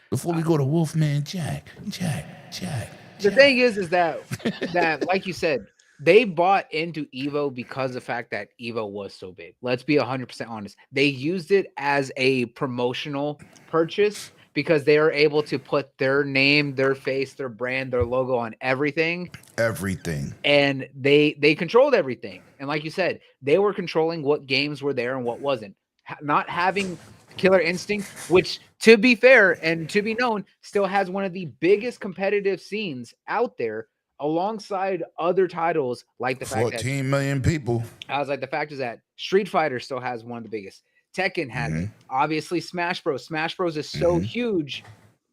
Before we go to Wolfman Jack. The thing is that like you said, they bought into Evo because of the fact that Evo was so big. Let's be 100% honest. They used it as a promotional purchase because they are able to put their name, their face, their brand, their logo on everything. Everything. And they controlled everything. And like you said, they were controlling what games were there and what wasn't. Not having Killer Instinct, which, to be fair and to be known, still has one of the biggest competitive scenes out there, alongside other titles like the fact 14 million people. I was like, the fact is that Street Fighter still has one of the biggest. Tekken has it. Obviously, Smash Bros. Smash Bros. Is so huge.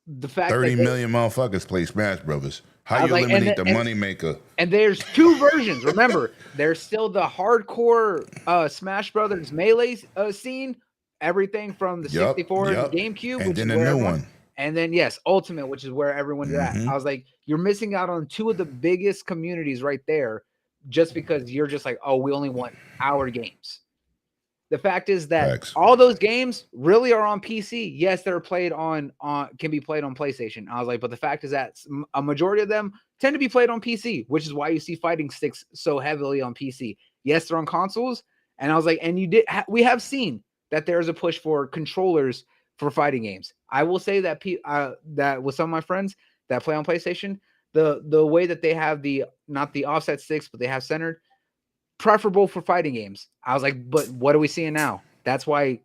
The fact 30 million motherfuckers play Smash Brothers. How you like, eliminate the moneymaker? And there's two versions. Remember, there's still the hardcore Smash Brothers Melee scene. Everything from the 64 to GameCube, and which then is a where new one. And then, yes, Ultimate, which is where everyone's at. I was like, you're missing out on two of the biggest communities right there just because you're just like, oh, we only want our games. The fact is that all those games really are on PC. Yes, they're played on can be played on PlayStation. I was like, but the fact is that a majority of them tend to be played on PC, which is why you see fighting sticks so heavily on PC. Yes, they're on consoles. And I was like, and we have seen that there's a push for controllers for fighting games. I will say that that with some of my friends that play on PlayStation, the way that they have not the offset sticks, but they have centered, preferable for fighting games. I was like, but what are we seeing now? That's why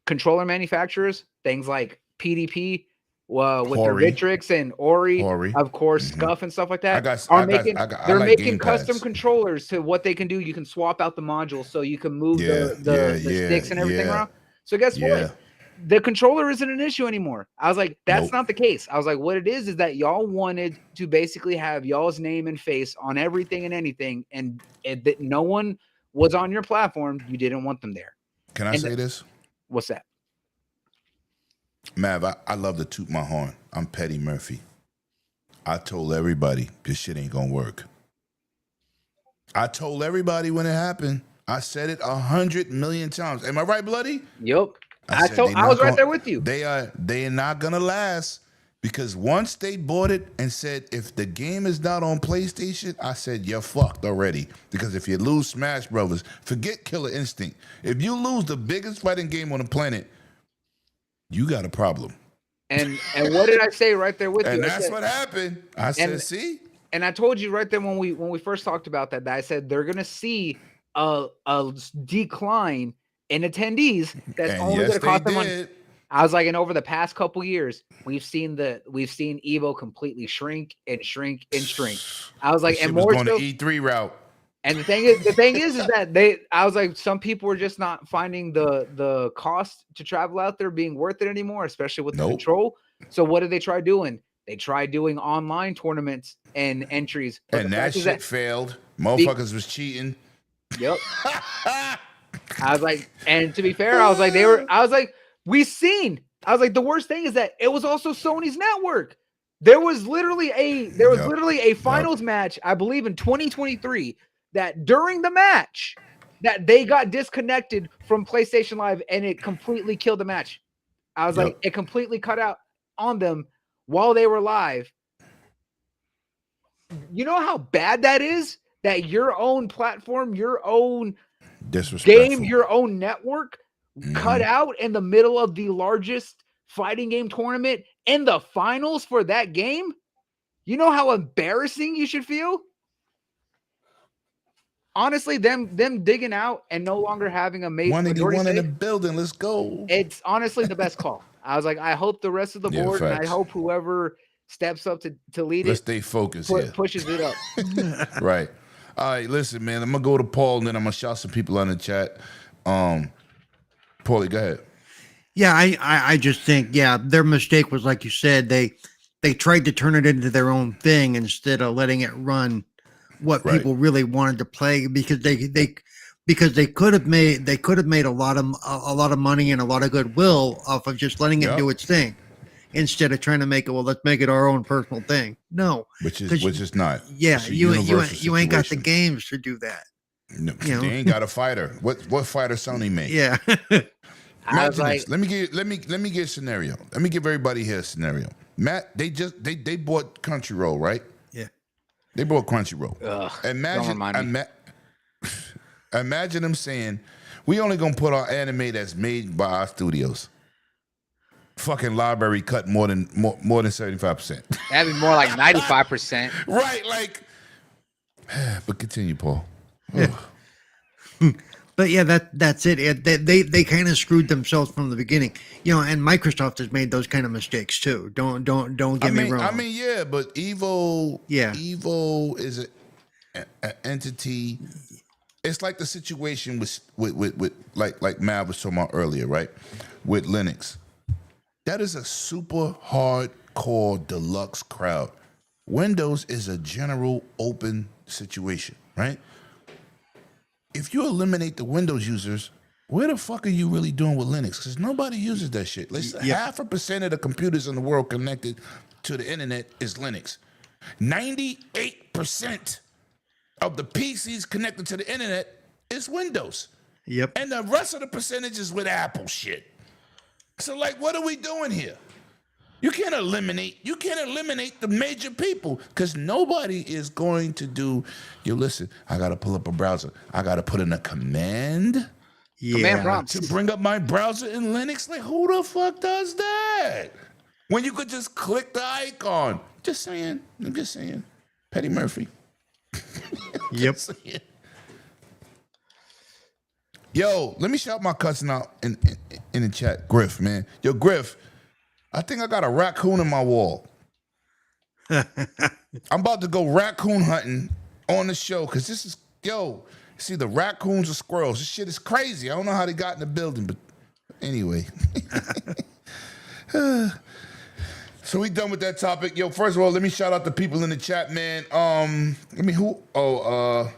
controller manufacturers, things like PDP, with the Victrix and Ori, of course, Scuff and stuff like that, they're making custom controllers to what they can do. You can swap out the modules so you can move the sticks and everything around. So guess what? The controller isn't an issue anymore. I was like, that's not the case. I was like, what it is that y'all wanted to basically have y'all's name and face on everything and anything, and that no one was on your platform. You didn't want them there. Can I say this? What's that? Mav, I love to toot my horn. I'm Petty Murphy. I told everybody this shit ain't gonna work. I told everybody when it happened. I said it 100 million times. Am I right, Bloody? Yep. I was right there with you. They are not gonna last because once they bought it and said if the game is not on PlayStation, I said you're fucked already. Because if you lose Smash Brothers, forget Killer Instinct. If you lose the biggest fighting game on the planet, you got a problem. And what did I say right there with you? And that's what happened. I said, see? And I told you right there when we first talked about that I said they're gonna see a decline in attendees that's only going to cost them money. I was like, and over the past couple years, we've seen Evo completely shrink and shrink and shrink. I was like, and more going to E3 route. And the thing is that I was like, some people were just not finding the cost to travel out there being worth it anymore, especially with the control. So what did they try doing? They tried doing online tournaments and entries, and that shit failed. Motherfuckers was cheating. Yep. I was like, and to be fair, I was like, the worst thing is that it was also Sony's network. There was literally a finals match, I believe in 2023, that during the match that they got disconnected from PlayStation Live and it completely killed the match. I was like, it completely cut out on them while they were live. You know how bad that is? That your own platform, your own game, your own network cut out in the middle of the largest fighting game tournament in the finals for that game? You know how embarrassing you should feel? Honestly, them digging out and no longer having a major 181 in the building. Let's go. It's honestly the best call. I was like, I hope the rest of the board and I hope whoever steps up to lead Let's stay focused. Pushes it up. Right. All right, listen, man. I'm gonna go to Paul and then I'm gonna shout some people on the chat. Paulie, go ahead. Yeah, I just think, yeah, their mistake was, like you said, they tried to turn it into their own thing instead of letting it run what Right. people really wanted to play, because they could have made a lot of money and a lot of goodwill off of just letting it Yep. do its thing, instead of trying to make it, well, let's make it our own personal thing. No, Which 'cause is not. yeah, It's a you universal ain't got the situation. games to do that. No, you know. they ain't got a fighter. What fighter Sony make? Yeah. I was Imagine like, this. Let me give a scenario. Let me give everybody here a scenario. Matt, they bought Crunchyroll, right? Yeah. They bought Crunchyroll. Ugh, don't Imagine, remind me. imagine them saying, "We only gonna put our anime that's made by our studios." Fucking library cut more than 75%. That'd be more like 95%. Right, like. But continue, Paul. But yeah, that's it. They kind of screwed themselves from the beginning, and Microsoft has made those kind of mistakes too. Don't get me wrong. I mean, yeah, but Evo, Yeah. Evo is an entity. It's like the situation with like Mav was talking about earlier, right? With Linux, that is a super hardcore deluxe crowd. Windows is a general open situation, right? If you eliminate the Windows users, where the fuck are you really doing with Linux? Because nobody uses that shit. Listen, 0.5% of the computers in the world connected to the internet is Linux. 98% of the PCs connected to the internet is Windows. Yep. And the rest of the percentage is with Apple shit. So, like, what are we doing here? You can't eliminate the major people, because nobody is going to do, listen, I got to pull up a browser. I got to put in a command Command prompt. to bring up my browser in Linux. Like, who the fuck does that? When you could just click the icon. Just saying. I'm just saying. Petty Murphy. Yep. Just saying. Yo, let me shout my cousin out in the chat. Griff, man. Yo, Griff, I think I got a raccoon in my wall. I'm about to go raccoon hunting on the show, because this is, see the raccoons or squirrels. This shit is crazy. I don't know how they got in the building, but anyway. So we done with that topic. Yo, first of all, let me shout out the people in the chat, man.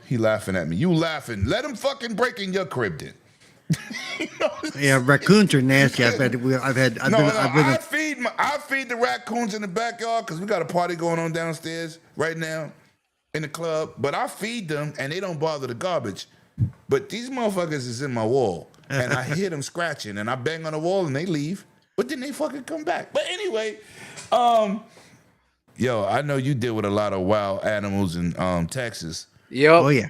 He laughing at me. You laughing. Let him fucking break in your crib then. Yeah, raccoons are nasty. I feed the raccoons in the backyard, because we got a party going on downstairs right now in the club. But I feed them and they don't bother the garbage. But these motherfuckers is in my wall, and I hear them scratching, and I bang on the wall and they leave. But then they fucking come back. But anyway, yo, I know you deal with a lot of wild animals in Texas. Yo. Oh yeah.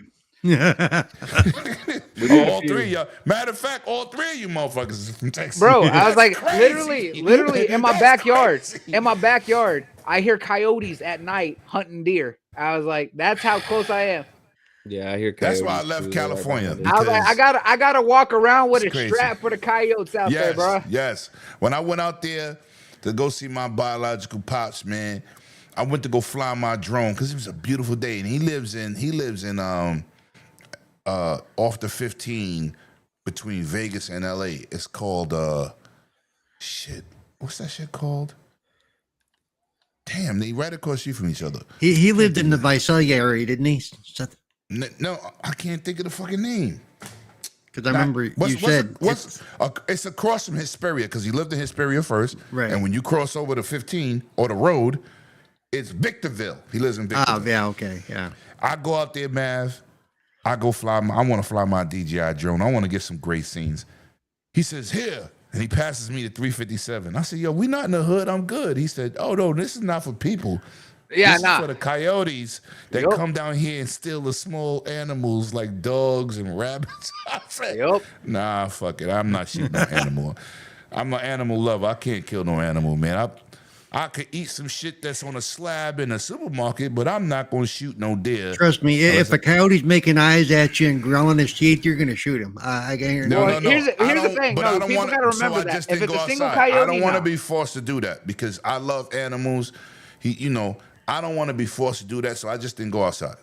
All three of y'all. Matter of fact, all three of you motherfuckers is from Texas. Bro, I was like, crazy. literally in my That's backyard. crazy. In my backyard, I hear coyotes at night hunting deer. I was like, that's how close I am. Yeah, I hear That's coyotes. why I left too, California. right I was like, Because- I gotta walk around with a It's crazy. strap for the coyotes out there, bro. Yes. When I went out there to go see my biological pops, man, I went to go fly my drone because it was a beautiful day, and he lives in off the 15 between Vegas and LA. It's called what's that shit called? Damn, they right across you from each other. He lived in the Visalia area, didn't he? No, I can't think of the fucking name. Because I remember you said it's across from Hesperia, because he lived in Hesperia first. Right. And when you cross over the 15 or the road, it's Victorville. He lives in Victorville. Oh, yeah, okay, yeah. I go out there, Mav. I want to fly my DJI drone. I want to get some great scenes. He says, here. And he passes me the 357. I said, yo, we not in the hood. I'm good. He said, oh, no, this is not for people. Yeah, This nah. is for the coyotes that Yup. come down here and steal the small animals like dogs and rabbits. I said, Yup. nah, fuck it. I'm not shooting no animal. I'm an animal lover. I can't kill no animal, man. I could eat some shit that's on a slab in a supermarket, but I'm not going to shoot no deer. Trust me, if a coyote's making eyes at you and growling his teeth, you're gonna shoot him. I guarantee. No, Well, no, no. here's the I don't- thing. but No, I don't people wanna- gotta remember so I that. just If didn't it's go a single outside. I coyote, don't want to no. be forced to do that, because I love animals. I don't want to be forced to do that, so I just didn't go outside.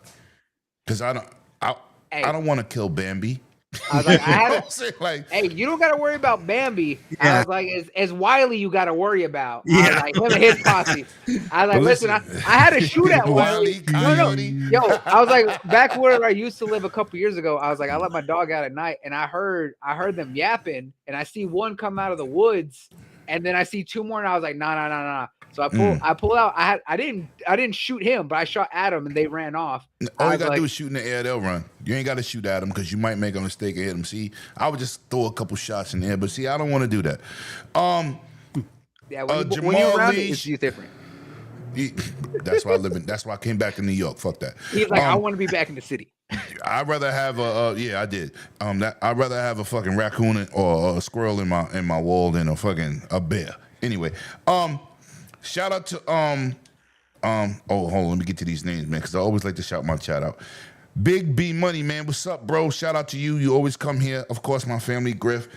Because I don't want to kill Bambi. I was like, I You know had what I'm saying? Like, hey, you don't got to worry about Bambi. I Yeah. was like, it's Wiley you got to worry about. I Yeah. was like, him and his posse. I was like, but listen, I had a shoot at Wile Wiley. E. No, Coyote. yo, I was like, back where I used to live a couple years ago, I was like, I let my dog out at night, and I heard them yapping, and I see one come out of the woods, and then I see two more, and I was like, nah. So I pull out. I didn't shoot him, but I shot at him, and they ran off. All you gotta do is shoot in the air, they'll run. You ain't gotta shoot at them because you might make a mistake and hit them. See, I would just throw a couple shots in the air, but see, I don't want to do that. Yeah, when Jamal you're around Lee- it's different. That's why I live in. That's why I came back to New York. Fuck that. He's like, I want to be back in the city. I'd rather have a yeah, I did. I'd rather have a fucking raccoon or a squirrel in my wall than a bear. Anyway, shout out to oh, hold on, let me get to these names, man, because I always like to shout my chat out. Big B Money, man, what's up, bro? Shout out to you. You always come here. Of course, my family, Griff.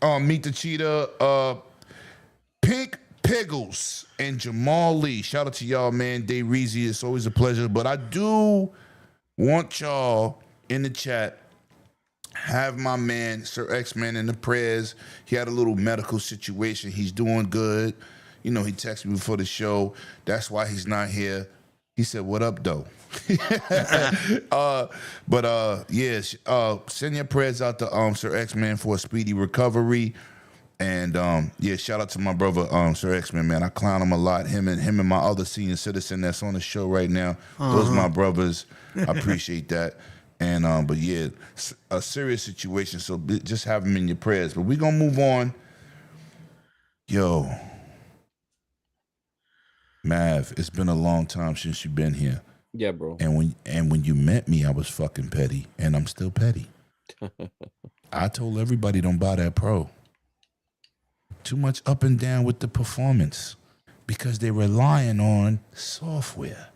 Meet the Cheetah, Pink Piggles, and Jamal Lee. Shout out to y'all, man. Dave Reezy, it's always a pleasure. But I do want y'all in the chat, have my man, Sir X-Man, in the prayers. He had a little medical situation. He's doing good. You know, he texted me before the show. That's why he's not here. He said, what up, though? Send your prayers out to Sir X-Man for a speedy recovery. And shout out to my brother, Sir X-Man, man. I clown him a lot. Him and my other senior citizen that's on the show right now. Those are my brothers. I appreciate that. And a serious situation. So just have him in your prayers. But we're gonna move on. Yo, Mav, it's been a long time since you've been here. Yeah, bro. And when you met me, I was fucking petty, and I'm still petty. I told everybody don't buy that Pro. Too much up and down with the performance because they're relying on software.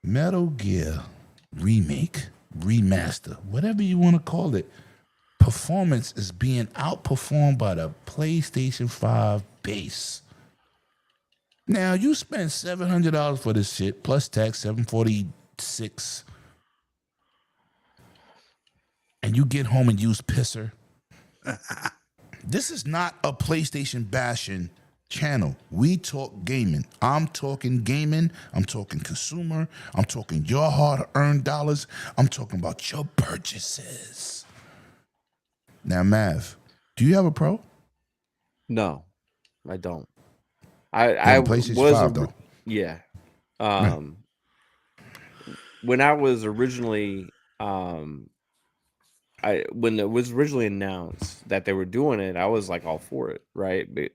Metal Gear remake, remaster, whatever you want to call it, performance is being outperformed by the PlayStation 5 base. Now, you spend $700 for this shit, plus tax, $746, and you get home and use Pisser. This is not a PlayStation bashing channel. We talk gaming. I'm talking gaming. I'm talking consumer. I'm talking your hard-earned dollars. I'm talking about your purchases. Now, Mav, do you have a Pro? No, I don't. You have a PlayStation 5, though. Yeah. When I was originally when it was originally announced that they were doing it, I was like all for it, right? But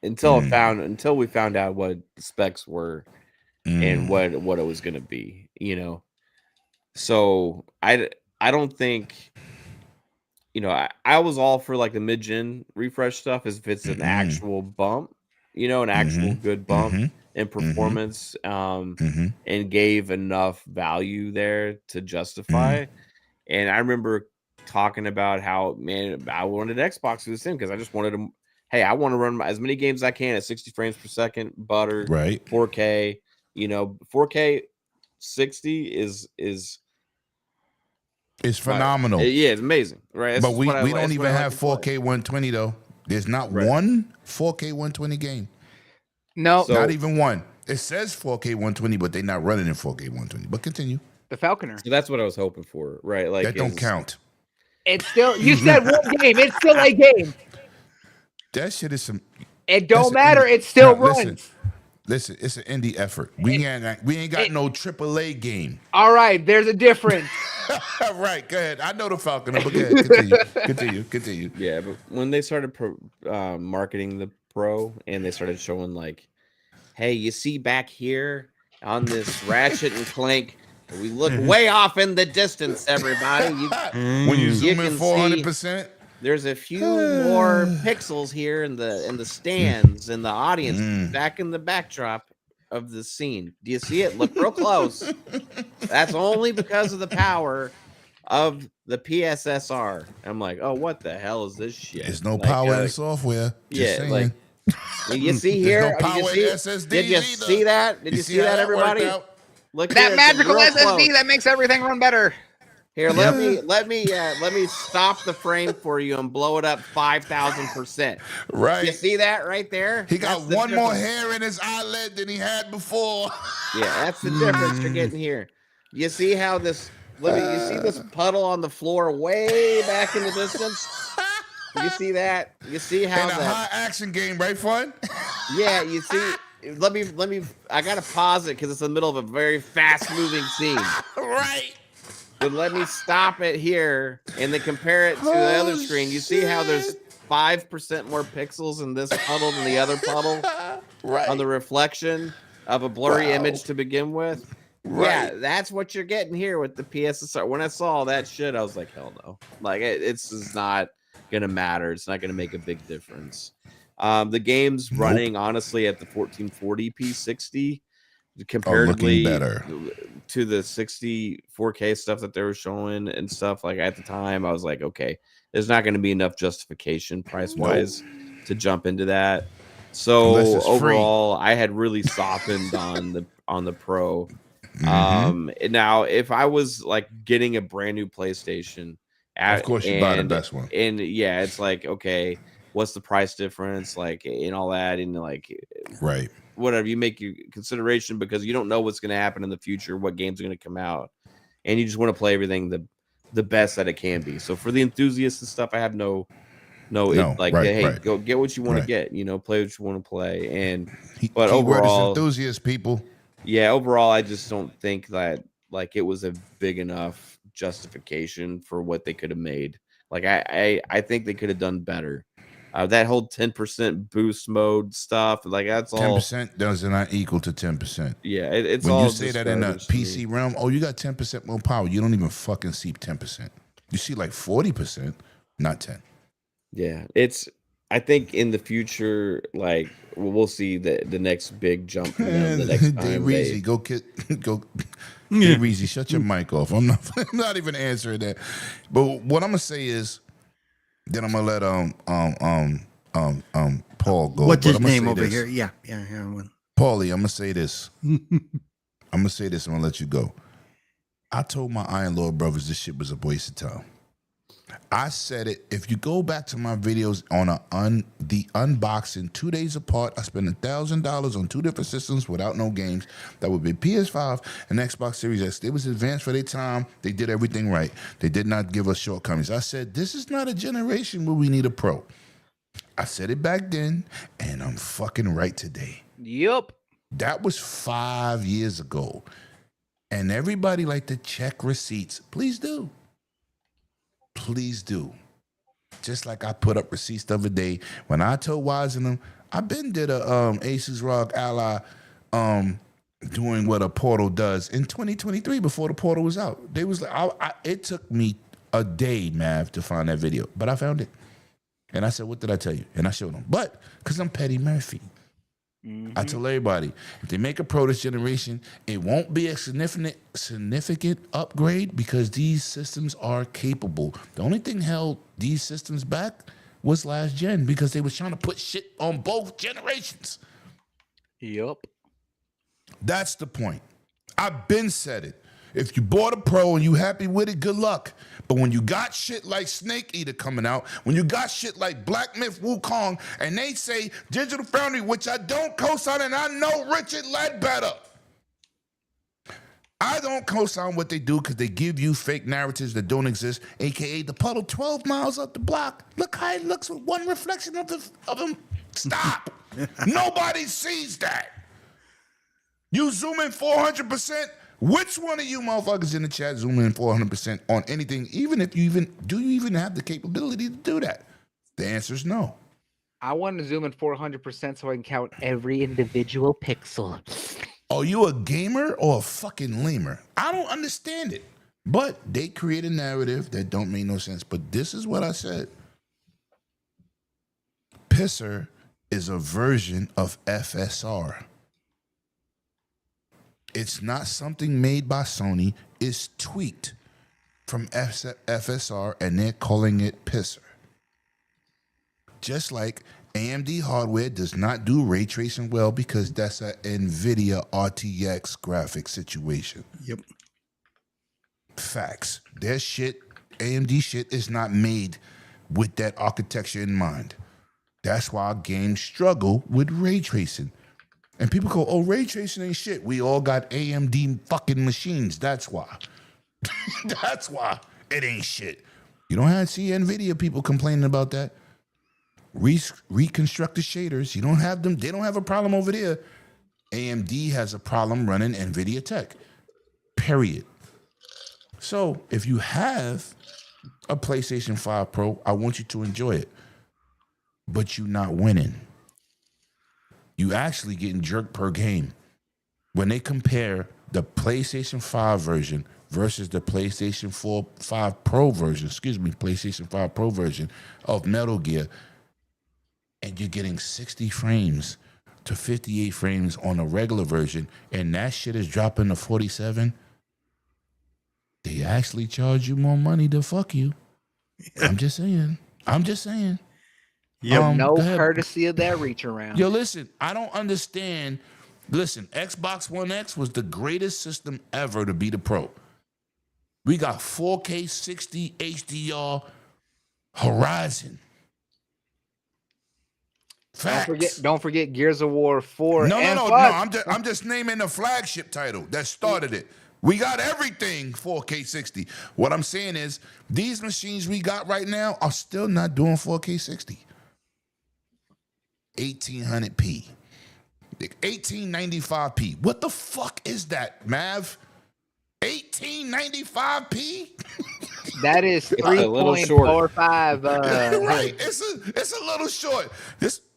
until we found out what the specs were and what it was going to be, you know. So I don't think, you know, I was all for like the mid-gen refresh stuff if it's an actual bump, you know, an actual good bump in performance, and gave enough value there to justify. And I remember talking about how, man, I wanted Xbox to this in because I just wanted to, hey, I want to run as many games as I can at 60 frames per second, butter, right? 4K, you know, 4K 60 is phenomenal. Yeah, it's amazing, right? But we don't even have 4K 120 though. There's not one 4K 120 game. No, Not even one. It says 4K 120, but they're not running in 4K 120. But continue. the Falconer. So that's what I was hoping for, right? Like That don't count. It's still, you said one game. It's still a game. That shit is some. It don't that's matter. an indie- It still Now, runs. Listen, it's an indie effort. We ain't got no AAA game. All right, there's a difference. Right, go ahead. I know the Falconer, but go ahead. Continue. Yeah, but when they started marketing the Pro and they started showing like, hey, you see back here on this Ratchet and Clank, we look way off in the distance, everybody. When you zoom in can 400%, there's a few more pixels here in the stands and the audience back in the backdrop of the scene. Do you see it? Look real close. That's only because of the power of the PSSR. I'm like, oh, what the hell is this shit? there's no power in software. Just saying. like, did you see here? There's no power in SSDs Did you either. see that? Did you see how that, worked everybody? out? Look That here, magical real SSD close. that makes everything run better. Here, let me stop the frame for you and blow it up 5,000%. Right. You see that right there? He got That's the one more difference. hair in his eyelid than he had before. Yeah, that's the difference you're getting here. You see how this? You see this puddle on the floor way back in the distance? You see that? You see how In a high action game, right, Fun? Yeah, you see. Let me. I gotta pause it because it's in the middle of a very fast moving scene. Right. But let me stop it here and then compare it to the other screen. You see how there's 5% more pixels in this puddle than the other puddle Right. on the reflection of a blurry image to begin with. Right. Yeah, that's what you're getting here with the PSSR. When I saw all that shit, I was like, hell no. Like, it's just not gonna matter. It's not gonna make a big difference. The game's running honestly at the 1440p 60 comparatively better to the 60 4K stuff that they were showing and stuff. Like at the time, I was like, okay, there's not going to be enough justification price wise to jump into that. So overall, I had really softened on the Pro. Now, if I was like getting a brand new PlayStation, of course you buy the best one. And yeah, it's like, okay, what's the price difference, like, and all that, and like, right, whatever, you make your consideration because you don't know what's going to happen in the future, what games are going to come out, and you just want to play everything the best that it can be. So for the enthusiasts and stuff, I have no, hey, go get what you want to get, play what you want to play, and but overall, enthusiast people. Yeah, overall, I just don't think that like it was a big enough justification for what they could have made. Like I think they could have done better. That whole 10% boost mode stuff, like that's 10% all 10% does not equal to 10%. Yeah, it's when all you say that in a PC realm. Oh, you got 10% more power. You don't even fucking see 10%. You see like 40%, not 10. Yeah, I think in the future, like we'll see the next big jump. The next time Reezy, go. Hey, Reezy, shut your mic off. I'm not even answering that. But what I'm gonna say is, then I'm gonna let Paul go. What's his name over here? Yeah. Paulie, I'm gonna say this. I'm gonna let you go. I told my Iron Lord brothers this shit was a waste of time. I said it. If you go back to my videos on the unboxing 2 days apart, I spent $1,000 on 2 different systems without no games. That would be PS5 and Xbox Series X. It was advanced for their time. They did everything right. They did not give us shortcomings. I said, this is not a generation where we need a pro. I said it back then, and I'm fucking right today. Yep. That was 5 years ago. And everybody like to check receipts. Please do. Please do. Just like I put up receipts the other day when I told Wise and them, I been did a Asus ROG Ally doing what a Portal does in 2023 before the Portal was out. They was like, it took me a day, Mav, to find that video, but I found it. And I said, what did I tell you? And I showed them. But because I'm Petty Murphy, I told everybody, if they make a Pro this generation, it won't be a significant upgrade because these systems are capable. The only thing held these systems back was last gen because they was trying to put shit on both generations. Yep. That's the point. I've been said it. If you bought a Pro and you happy with it, good luck. But when you got shit like Snake Eater coming out, when you got shit like Black Myth Wukong, and they say Digital Foundry, which I don't co-sign, and I know Richard Ledbetter. I don't co-sign what they do because they give you fake narratives that don't exist, a.k.a. the puddle 12 miles up the block. Look how it looks with one reflection of him. Stop. Nobody sees that. You zoom in 400%. Which one of you motherfuckers in the chat zoom in 400% on anything, even if you even have the capability to do that? The answer is no. I want to zoom in 400% so I can count every individual pixel. Are you a gamer or a fucking lamer? I don't understand it. But they create a narrative that don't make no sense. But this is what I said. Pisser is a version of FSR. It's not something made by Sony. It's tweaked from FSR, and they're calling it Pisser. Just like AMD hardware does not do ray tracing well because that's an NVIDIA RTX graphic situation. Yep. Facts. Their shit, AMD shit, is not made with that architecture in mind. That's why games struggle with ray tracing. And people go, oh, ray tracing ain't shit. We all got AMD fucking machines. That's why. That's why it ain't shit. You don't see NVIDIA people complaining about that. Reconstruct the shaders. You don't have them. They don't have a problem over there. AMD has a problem running NVIDIA tech. Period. So if you have a PlayStation 5 Pro, I want you to enjoy it. But you're not winning. You actually getting jerked per game. When they compare the PlayStation 5 version versus the PlayStation 5 Pro version of Metal Gear, and you're getting 60 frames to 58 frames on a regular version, and that shit is dropping to 47, they actually charge you more money to fuck you. I'm just saying. No courtesy of that reach around. Yo, listen, I don't understand. Listen, Xbox One X was the greatest system ever to be the Pro. We got 4K 60 HDR Horizon. Facts. Don't forget Gears of War 4. No. and 5. I'm just naming the flagship title that started it. We got everything 4K 60. What I'm saying is these machines we got right now are still not doing 4K 60. 1800p. 1895p. What the fuck is that, Mav? 1895p? That is a little short. 3.45. Right. It's a little short.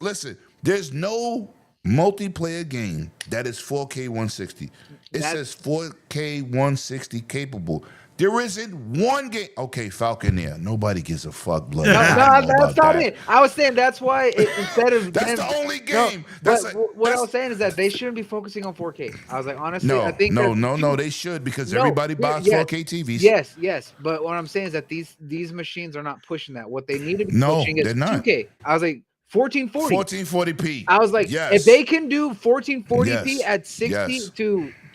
Listen, there's no multiplayer game that is 4K 160. It says 4K 160 capable. There isn't one game. Okay, Falconeer. Nobody gives a fuck. Blood. No, that's not it. I was saying that's why instead of that's the only game. What I was saying is that they shouldn't be focusing on 4K. I was like, honestly, I think they should because everybody buys 4K TVs. Yes. But what I'm saying is that these machines are not pushing that. What they need to be pushing is 2K. I was like 1440. 1440p. I was like, yes. if they can do 1440p yes. at 60 yes.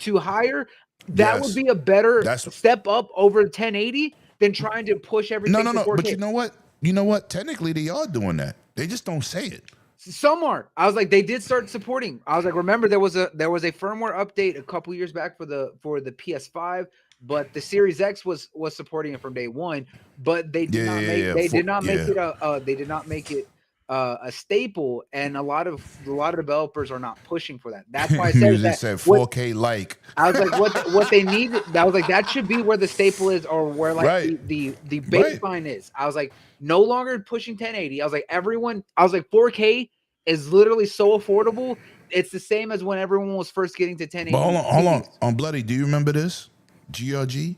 to higher, that would be a better step up over 1080 than trying to push everything. No. To 4K. But you know what? Technically, they are doing that. They just don't say it. Some are. I was like, they did start supporting. I was like, remember there was a firmware update a couple years back for the PS5, but the Series X was supporting it from day one. But they did not make it a staple, and a lot of developers are not pushing for that. That's why I said that. Said 4K like. I was like, what they need. I was like, that should be where the staple is, or where like the baseline is. I was like, no longer pushing 1080. I was like, 4K is literally so affordable. It's the same as when everyone was first getting to 1080. But hold on. On Bloody, do you remember this? GRG?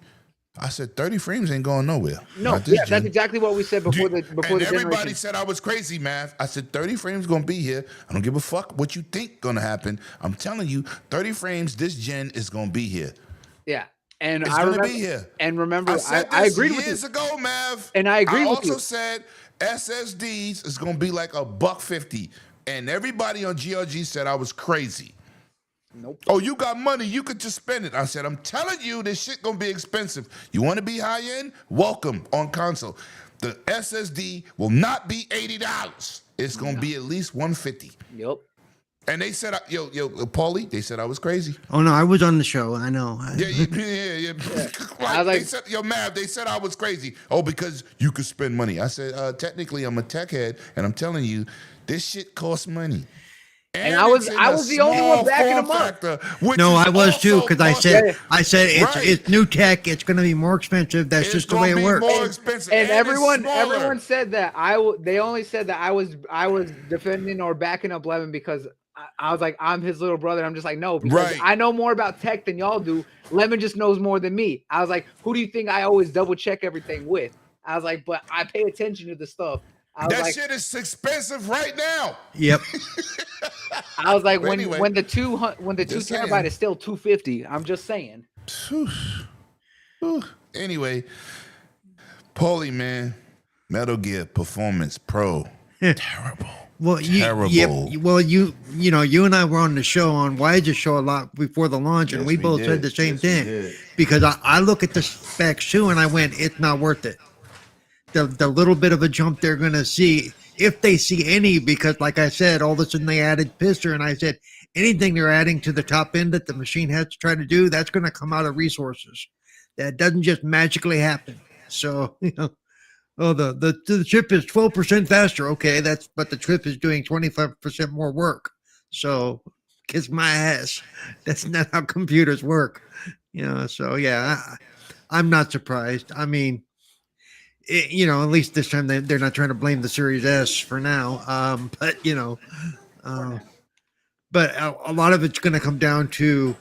I said 30 frames ain't going nowhere. No, that's exactly what we said before the everybody generation. said I was crazy, Mav. I said 30 frames gonna be here. I don't give a fuck what you think gonna happen. I'm telling you, 30 frames this gen is gonna be here. Yeah. And it's gonna be here. And remember, I agreed with you years ago, Mav. And I agree with you. I also said SSDs is gonna be like $150. And everybody on GRG said I was crazy. Nope. Oh, you got money, you could just spend it. I said, I'm telling you, this shit gonna be expensive. You wanna be high end? Welcome on console. The SSD will not be $80. It's gonna be at least $150. Yep. And they said, yo, Paulie, they said I was crazy. Oh no, I was on the show. I know. Yeah. Like, they said, yo, Mav, they said I was crazy. Oh, because you could spend money. I said, technically, I'm a tech head, and I'm telling you, this shit costs money. And I was the only one backing them up. No, I was too, because I said it's new tech. It's going to be more expensive. That's just the way it works. More expensive. And everyone said that. They only said that I was defending or backing up Levin because I was like, I'm his little brother. I'm just like, no, because I know more about tech than y'all do. Lemon just knows more than me. I was like, who do you think I always double check everything with? I was like, but I pay attention to the stuff. That shit is expensive right now. Yep. I was like, when the 2 terabyte is still $250. I'm just saying. Anyway, Paulie, man, Metal Gear Performance Pro, terrible. Well, Terrible. you know, you and I were on the show on Wise's show a lot before the launch, and Yes, we we both did. said the same Yes, we thing. did. Because I look at the specs too, and I went, it's not worth it. The little bit of a jump they're going to see, if they see any, because like I said, all of a sudden they added Pister, and I said anything they're adding to the top end that the machine has to try to do, that's going to come out of resources. That doesn't just magically happen. So, you know, oh, the chip is 12% faster. Okay, but the chip is doing 25% more work. So kiss my ass. That's not how computers work. You know, so yeah, I'm not surprised. I mean, you know, at least this time they're not trying to blame the Series S for now. But you know, but a lot of it's going to come down to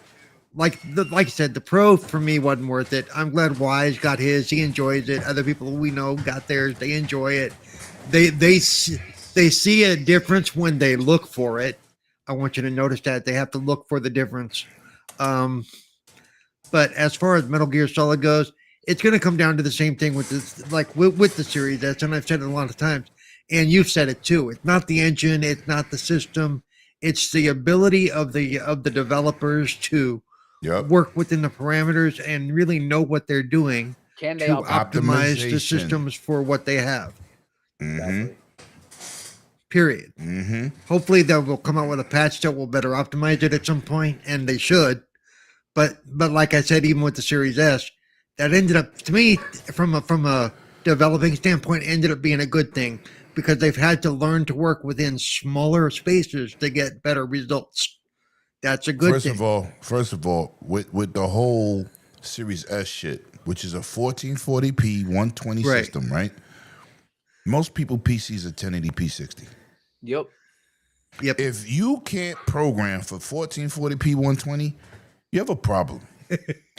like I said, the Pro for me wasn't worth it. I'm glad Wise got his. He enjoys it. Other people we know got theirs. They enjoy it. They see a difference when they look for it. I want you to notice that they have to look for the difference. But as far as Metal Gear Solid goes, it's going to come down to the same thing with this, like with the Series S, and I've said it a lot of times, and you've said it too. It's not the engine, it's not the system, it's the ability of the developers to work within the parameters and really know what they're doing Can they to optimize? optimize the systems for what they have. Exactly. Period. Hopefully they will come out with a patch that will better optimize it at some point, and they should. But like I said, even with the Series S, that ended up, to me, from a developing standpoint, ended up being a good thing because they've had to learn to work within smaller spaces to get better results. That's a good thing. First of all, with the whole Series S shit, which is a 1440p 120 system, right? Most people PCs are 1080p 60. Yep. If you can't program for 1440p 120, you have a problem.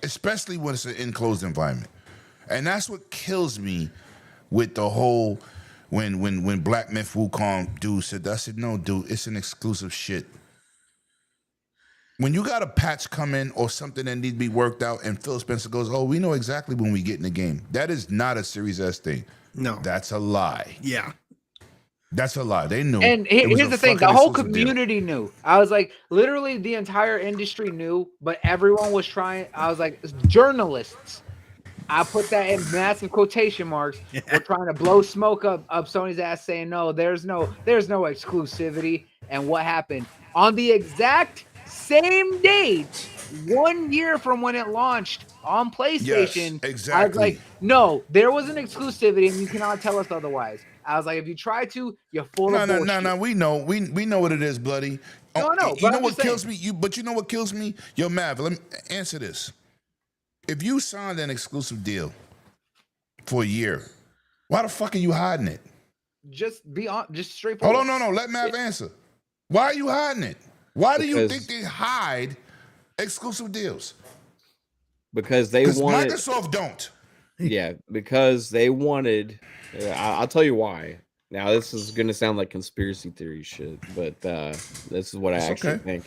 Especially when it's an enclosed environment. And that's what kills me with the whole when Black Myth Wukong dude said that. I said, no, dude, it's an exclusive shit. When you got a patch come in or something that needs to be worked out and Phil Spencer goes, oh, we know exactly when we get in the game. That is not a Series S thing. No. That's a lie. Yeah. That's a lie. They knew. And here's the thing: the whole community deal. knew. I was like, literally, the entire industry knew, but everyone was trying. I was like, journalists. I put that in massive quotation marks. We're trying to blow smoke up Sony's ass, saying no, there's no exclusivity. And what happened on the exact same date, 1 year from when it launched on PlayStation? Yes, exactly. I was like, no, there was an exclusivity, and you cannot tell us otherwise. I was like, if you try to, you're full of bullshit. No. We know what it is, bloody. No, You know what kills me? But you know what kills me? Yo, Mav, let me answer this. If you signed an exclusive deal for a year, why the fuck are you hiding it? Just be on, just straightforward. Hold on, no. Let Mav answer. Why are you hiding it? Why do you think they hide exclusive deals? Because they wanted. Microsoft don't. Yeah, because they wanted. I'll tell you why. Now, this is going to sound like conspiracy theory shit, but this is what I actually think.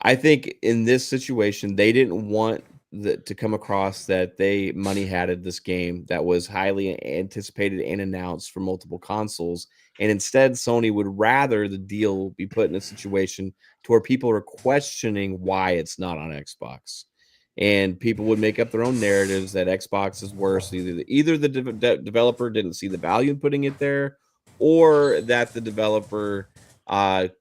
I think in this situation, they didn't want to come across that they money hatted this game that was highly anticipated and announced for multiple consoles. And instead, Sony would rather the deal be put in a situation to where people are questioning why it's not on Xbox. And people would make up their own narratives that Xbox is worse. Either the developer didn't see the value in putting it there, or that the developer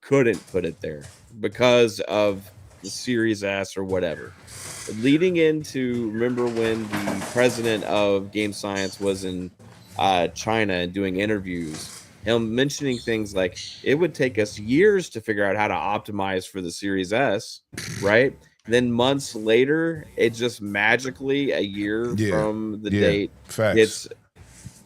couldn't put it there because of the Series S or whatever. Leading into, remember when the president of Game Science was in China and doing interviews, him mentioning things like it would take us years to figure out how to optimize for the Series S, right? Then months later, it just magically a year from the date gets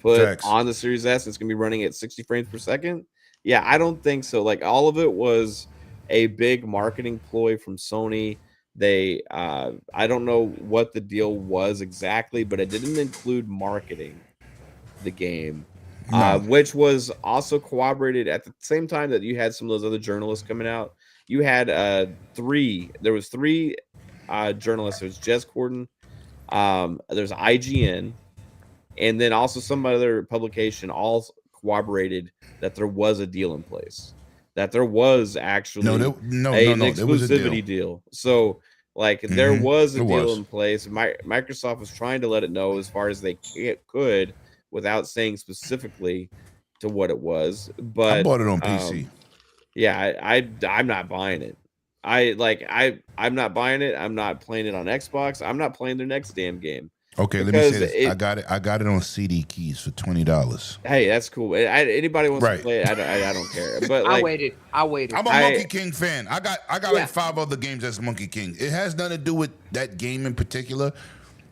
put on the Series S. It's going to be running at 60 frames per second. Yeah, I don't think so. Like, all of it was a big marketing ploy from Sony. They, I don't know what the deal was exactly, but it didn't include marketing the game, which was also corroborated at the same time that you had some of those other journalists coming out. You had three journalists. There's Jez Corden, there's IGN, and then also some other publication all corroborated that there was a deal in place, that there was actually No, an there was a exclusivity deal. So like there Mhm. was a It deal was. in place. Microsoft was trying to let it know as far as they could without saying specifically to what it was. I But bought it on PC. yeah, I'm not buying it. I'm not buying it. I'm not playing it on Xbox. I'm not playing their next damn game. Okay, let me Because say this. I got it on CD keys for $20. Hey, that's cool. Anybody wants Right. to play it, I don't care. But I like, waited. I'm a Monkey King fan. I got Yeah. like 5 other games that's Monkey King. It has nothing to do with that game in particular,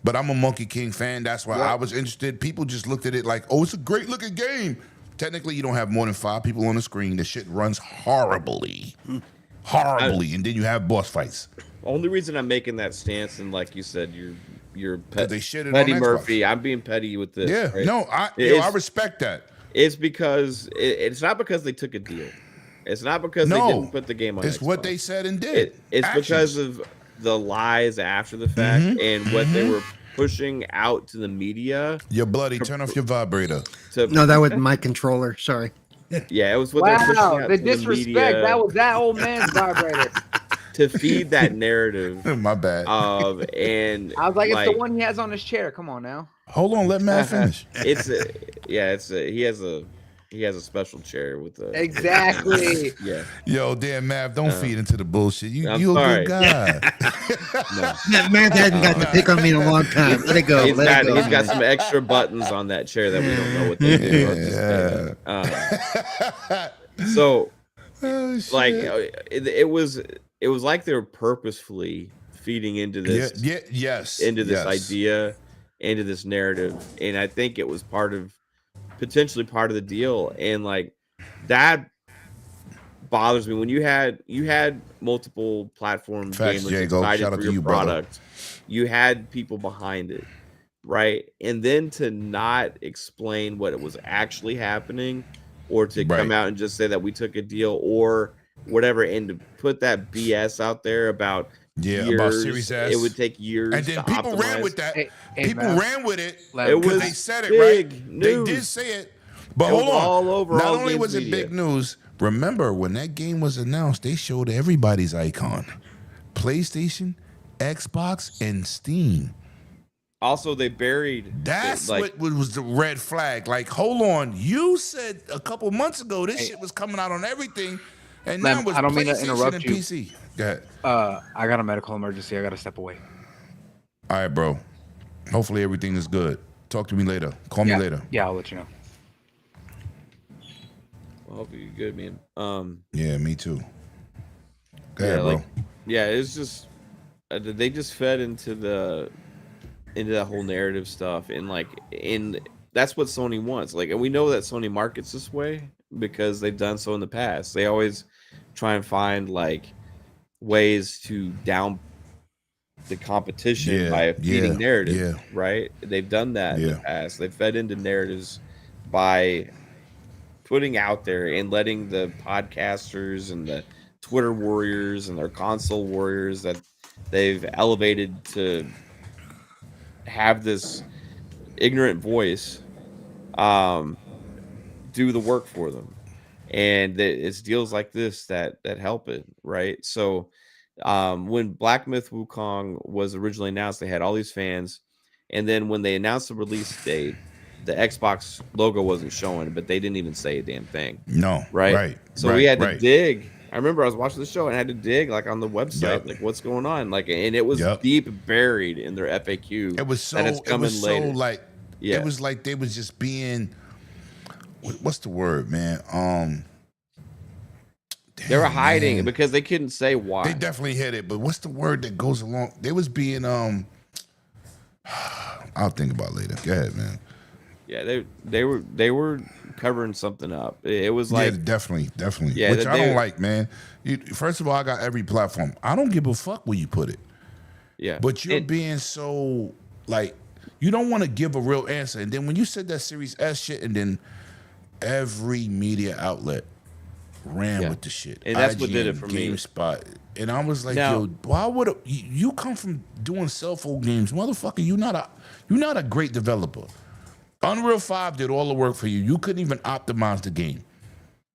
but I'm a Monkey King fan. That's why I was interested. People just looked at it like, oh, it's a great looking game. Technically, you don't have more than 5 people on the screen. The shit runs horribly. And then you have boss fights. only reason I'm making that stance, and like you said, you're They shit it petty on Xbox. Murphy. I'm being petty with this. Yeah, right? no, I respect that. It's because it's not because they took a deal. It's not because they didn't put the game on. It's Xbox. what they said and did. It's Actions. because of the lies after the fact and what they were pushing out to the media. You're bloody. Turn off your vibrator. No, that was my controller. Sorry. Yeah, it was what they're pushing Wow, out the to disrespect. the media That was that old man's vibrator. to feed that narrative My bad. of and I was like, it's the one he has on his chair. Come on now. Hold on, let Matt finish. He has a special chair with the Exactly. yeah. Yo, damn, Mav, don't feed into the bullshit. You a I'm sorry. good guy. No. Man hasn't got to pick on me in a long time. Let it go. He's Let it go. got some extra buttons on that chair that we don't know what they do. So Oh, shit. like it was like they were purposefully feeding into this yes, into this yes. idea, into this narrative, and I think it was potentially part of the deal, and like that bothers me when you had multiple platform Facts, gamers Jago. excited Shout out for to your you, brother. product. You had people behind it, right? And then to not explain what it was actually happening, or to come out and just say that we took a deal or whatever, and to put that BS out there about about Series S. it would take years. And then to people ran optimize. with that. Hey, people Mav. ran with it It because was they said it, big right? news. They did say it. But It hold was on. all over Not all only games was it media. big news, remember when that game was announced, they showed everybody's icon. PlayStation, Xbox, and Steam. Also, they buried. That's like, what was the red flag. Like, hold on. You said a couple months ago this shit was coming out on everything, and Lem, now it's I don't mean to PlayStation interrupt and you. PC. Go ahead. I got a medical emergency. I got to step away. All right, bro. Hopefully everything is good. Talk to me later. Call me later. Yeah, I'll let you know. Well, hope you're good, man. Yeah, me too. Go ahead, bro. It's just they just fed into that whole narrative stuff, and that's what Sony wants. Like, and we know that Sony markets this way because they've done so in the past. They always try and find like ways to down the competition by feeding narrative, right? They've done that in the past. They've fed into narratives by putting out there and letting the podcasters and the Twitter warriors and their console warriors that they've elevated to have this ignorant voice do the work for them. And it's deals like this that help it, right? So when Black Myth Wukong was originally announced, they had all these fans, and then when they announced the release date, the Xbox logo wasn't showing, but they didn't even say a damn thing. No, right? So we had to dig. I remember I was watching the show and I had to dig like on the website, like what's going on, like, and it was deep buried in their FAQ. It was so. That it's coming later. So like, it was like they was just being. What's the word, man? They were hiding because they couldn't say why. They definitely hit it, but what's the word that goes along? They was being I'll think about it later. Go ahead, man. Yeah, they were covering something up. It was like definitely. Yeah, which I don't like, man. First of all, I got every platform. I don't give a fuck where you put it. Yeah, but you're being so like you don't want to give a real answer. And then when you said that Series S shit, and then every media outlet ran with the shit, and that's what did it for me. GameSpot, and I was like, yo, why would you come from doing cell phone games, motherfucker? You're not a great developer. Unreal 5 did all the work for you. You couldn't even optimize the game.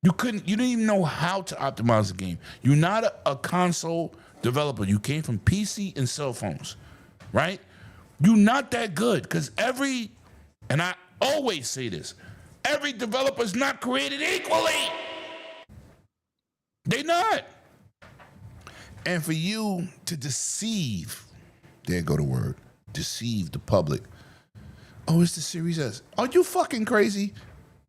You didn't even know how to optimize the game. You're not a console developer. You came from PC and cell phones, right? You're not that good because and I always say this, every developer is not created equally. They not. And for you to deceive, there go the word, deceive the public. Oh, it's the Series S. Are you fucking crazy?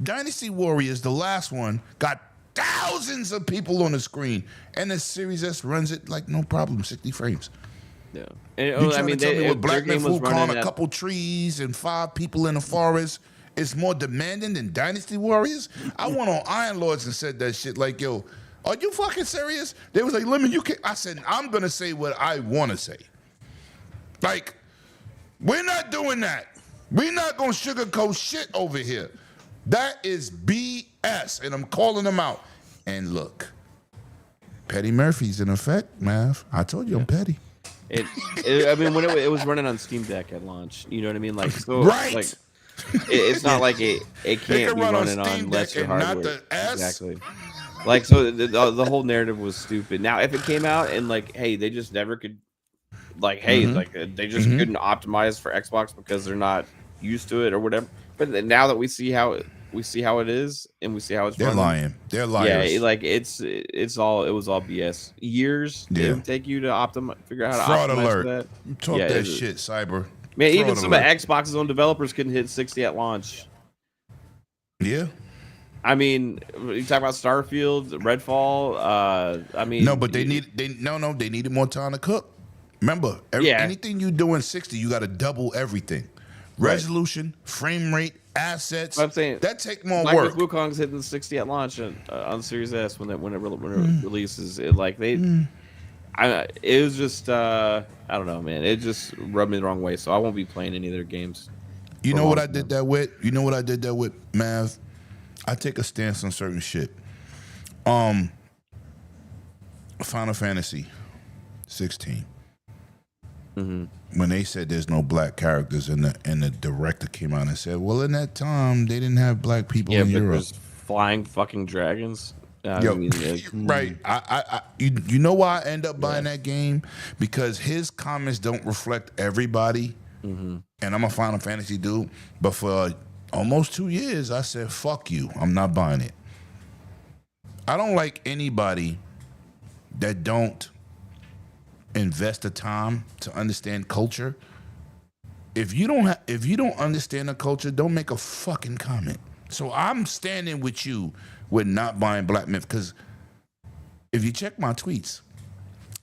Dynasty Warriors, the last one, got thousands of people on the screen, and the Series S runs it like no problem, 60 frames. Yeah, and, You trying to tell me with their Black Myth game was Wukong, running a couple trees and 5 people in the forest is more demanding than Dynasty Warriors? I went on Iron Lords and said that shit like, yo, are you fucking serious? They was like, Lemon, you can't. I said, I'm going to say what I want to say. Like, we're not doing that. We're not going to sugarcoat shit over here. That is BS, and I'm calling them out. And look, Petty Murphy's in effect, Mav. I told you I'm petty. I mean, when it was running on Steam Deck at launch, you know what I mean? Like, so, Right. like, it's not like it They can't can be run on running on Steam Deck lesser and hardware. not the S. Exactly. Like, so the whole narrative was stupid. Now, if it came out and like, hey, they just never could, like, hey, like they just couldn't optimize for Xbox because they're not used to it or whatever. But then now that we see how it is and we see how it's They're running, lying. They're liars. yeah, like it was all BS. Years it would take you to figure out how to Fraud optimize alert. that. Talk Yeah, that shit, Cyber. Man, even Fraud some alert. of Xbox's own developers couldn't hit 60 at launch. Yeah. I mean, you talk about Starfield, Redfall. I mean, No, but they needed more time to cook. Remember, anything you do in 60, you got to double everything. Resolution, frame rate, assets. I'm saying that take more Black work. Myth Wukong's hitting 60 at launch on Series S when it releases. It like it was just I don't know, man. It just rubbed me the wrong way. So I won't be playing any of their games. You know what I did that with? You know what I did that with, Mav? I take a stance on certain shit. Final Fantasy 16. When they said there's no black characters and the director came out and said, well, in that time they didn't have black people in but Europe. there's flying fucking dragons. Right. You know why I end up buying that game? Because his comments don't reflect everybody. And I'm a Final Fantasy dude. But for almost 2 years, I said, fuck you. I'm not buying it. I don't like anybody that don't invest the time to understand culture. If you don't understand the culture, don't make a fucking comment. So I'm standing with you with not buying Black Myth, because if you check my tweets,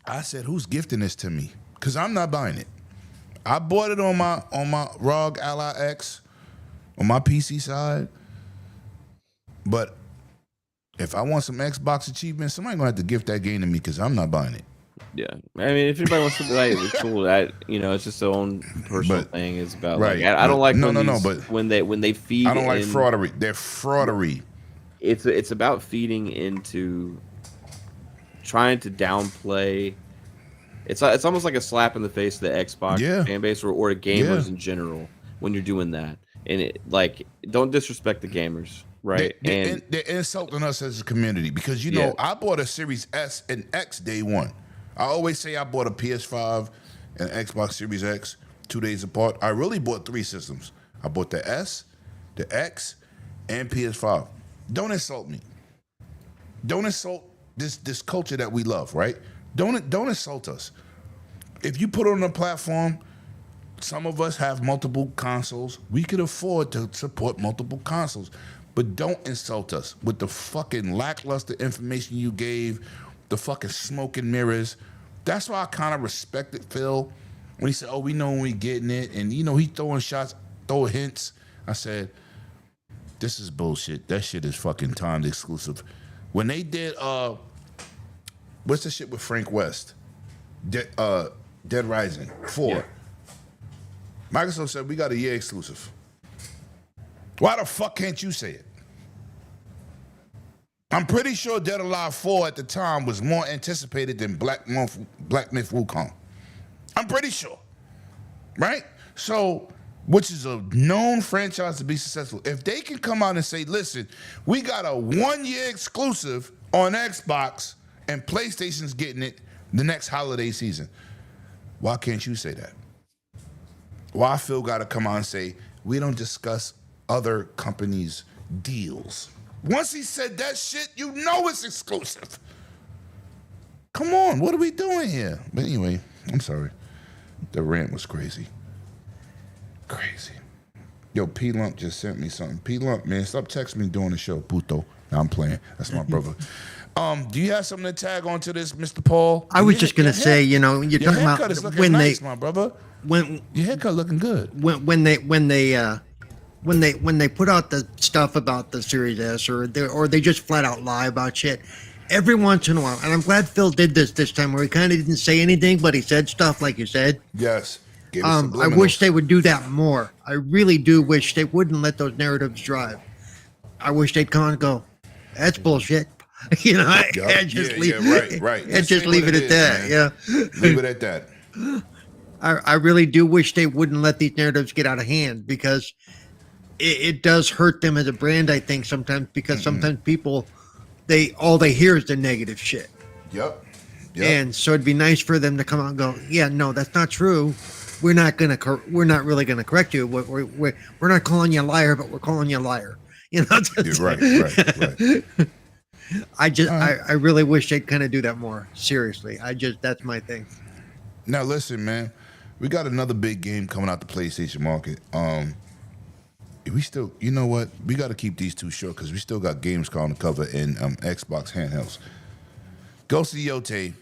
I said, who's gifting this to me? Because I'm not buying it. I bought it on my ROG Ally X on my PC side, but if I want some Xbox achievements, somebody's gonna have to gift that game to me because I'm not buying it. Yeah, I mean, if anybody wants to be like, it's cool. It's just their own personal thing. It's about right. I don't like but when they feed. I don't like fraudery. They're fraudery. It's about feeding into trying to downplay. It's almost like a slap in the face to the Xbox fan base or gamers in general when you're doing that. And it don't disrespect the gamers, right? They're insulting us as a community because I bought a Series S and X day one. I always say I bought a PS5 and Xbox Series X 2 days apart. I really bought 3 systems. I bought the S, the X, and PS5. Don't insult me. Don't insult this culture that we love, right? Don't insult us. If you put it on a platform, some of us have multiple consoles. We could afford to support multiple consoles. But don't insult us with the fucking lackluster information you gave, the fucking smoke and mirrors. That's why I kind of respected Phil when he said, oh, we know when we getting it. And, he throwing shots, throwing hints. I said, this is bullshit. That shit is fucking timed exclusive. When they did, what's the shit with Frank West? Dead Rising 4. Yeah. Microsoft said, we got a year exclusive. Why the fuck can't you say it? I'm pretty sure Dead or Alive 4 at the time was more anticipated than Black Myth Wukong. I'm pretty sure. Right? So which is a known franchise to be successful, if they can come out and say, listen, we got a 1-year exclusive on Xbox and PlayStation's getting it the next holiday season, why can't you say that? Why Phil got to come out and say, we don't discuss other companies' deals? Once he said that shit, you know it's exclusive. Come on, what are we doing here? But anyway, I'm sorry. The rant was crazy. Crazy. Yo, P Lump just sent me something. P Lump, man, stop texting me during the show, puto. Now I'm playing. That's my brother. Do you have something to tag on to this, Mr. Paul? I was just gonna say, you know, you're your talking haircut about is looking when nice, they my brother. when Your haircut looking good. when they put out the stuff about the Series S, or they just flat out lie about shit every once in a while. And I'm glad Phil did this time, where he kind of didn't say anything, but he said stuff like you said. Yes. I wish they would do that more. I really do wish they wouldn't let those narratives drive. I wish they'd come and go, that's bullshit. You know, and just leave, right. And just leave it at that. Yeah. Leave it at that. I really do wish they wouldn't let these narratives get out of hand, because it does hurt them as a brand, I think, sometimes, because sometimes people, all they hear is the negative shit. Yep. And so it'd be nice for them to come out and go, yeah, no, that's not true. We're not really gonna correct you. We're not calling you a liar, but we're calling you a liar. You know. Right. I really wish they'd kind of do that more. Seriously, that's my thing. Now listen, man, we got another big game coming out the PlayStation market. We still, you know what? We got to keep these two short because we still got Gamescom to cover in Xbox handhelds. Ghost of Yote,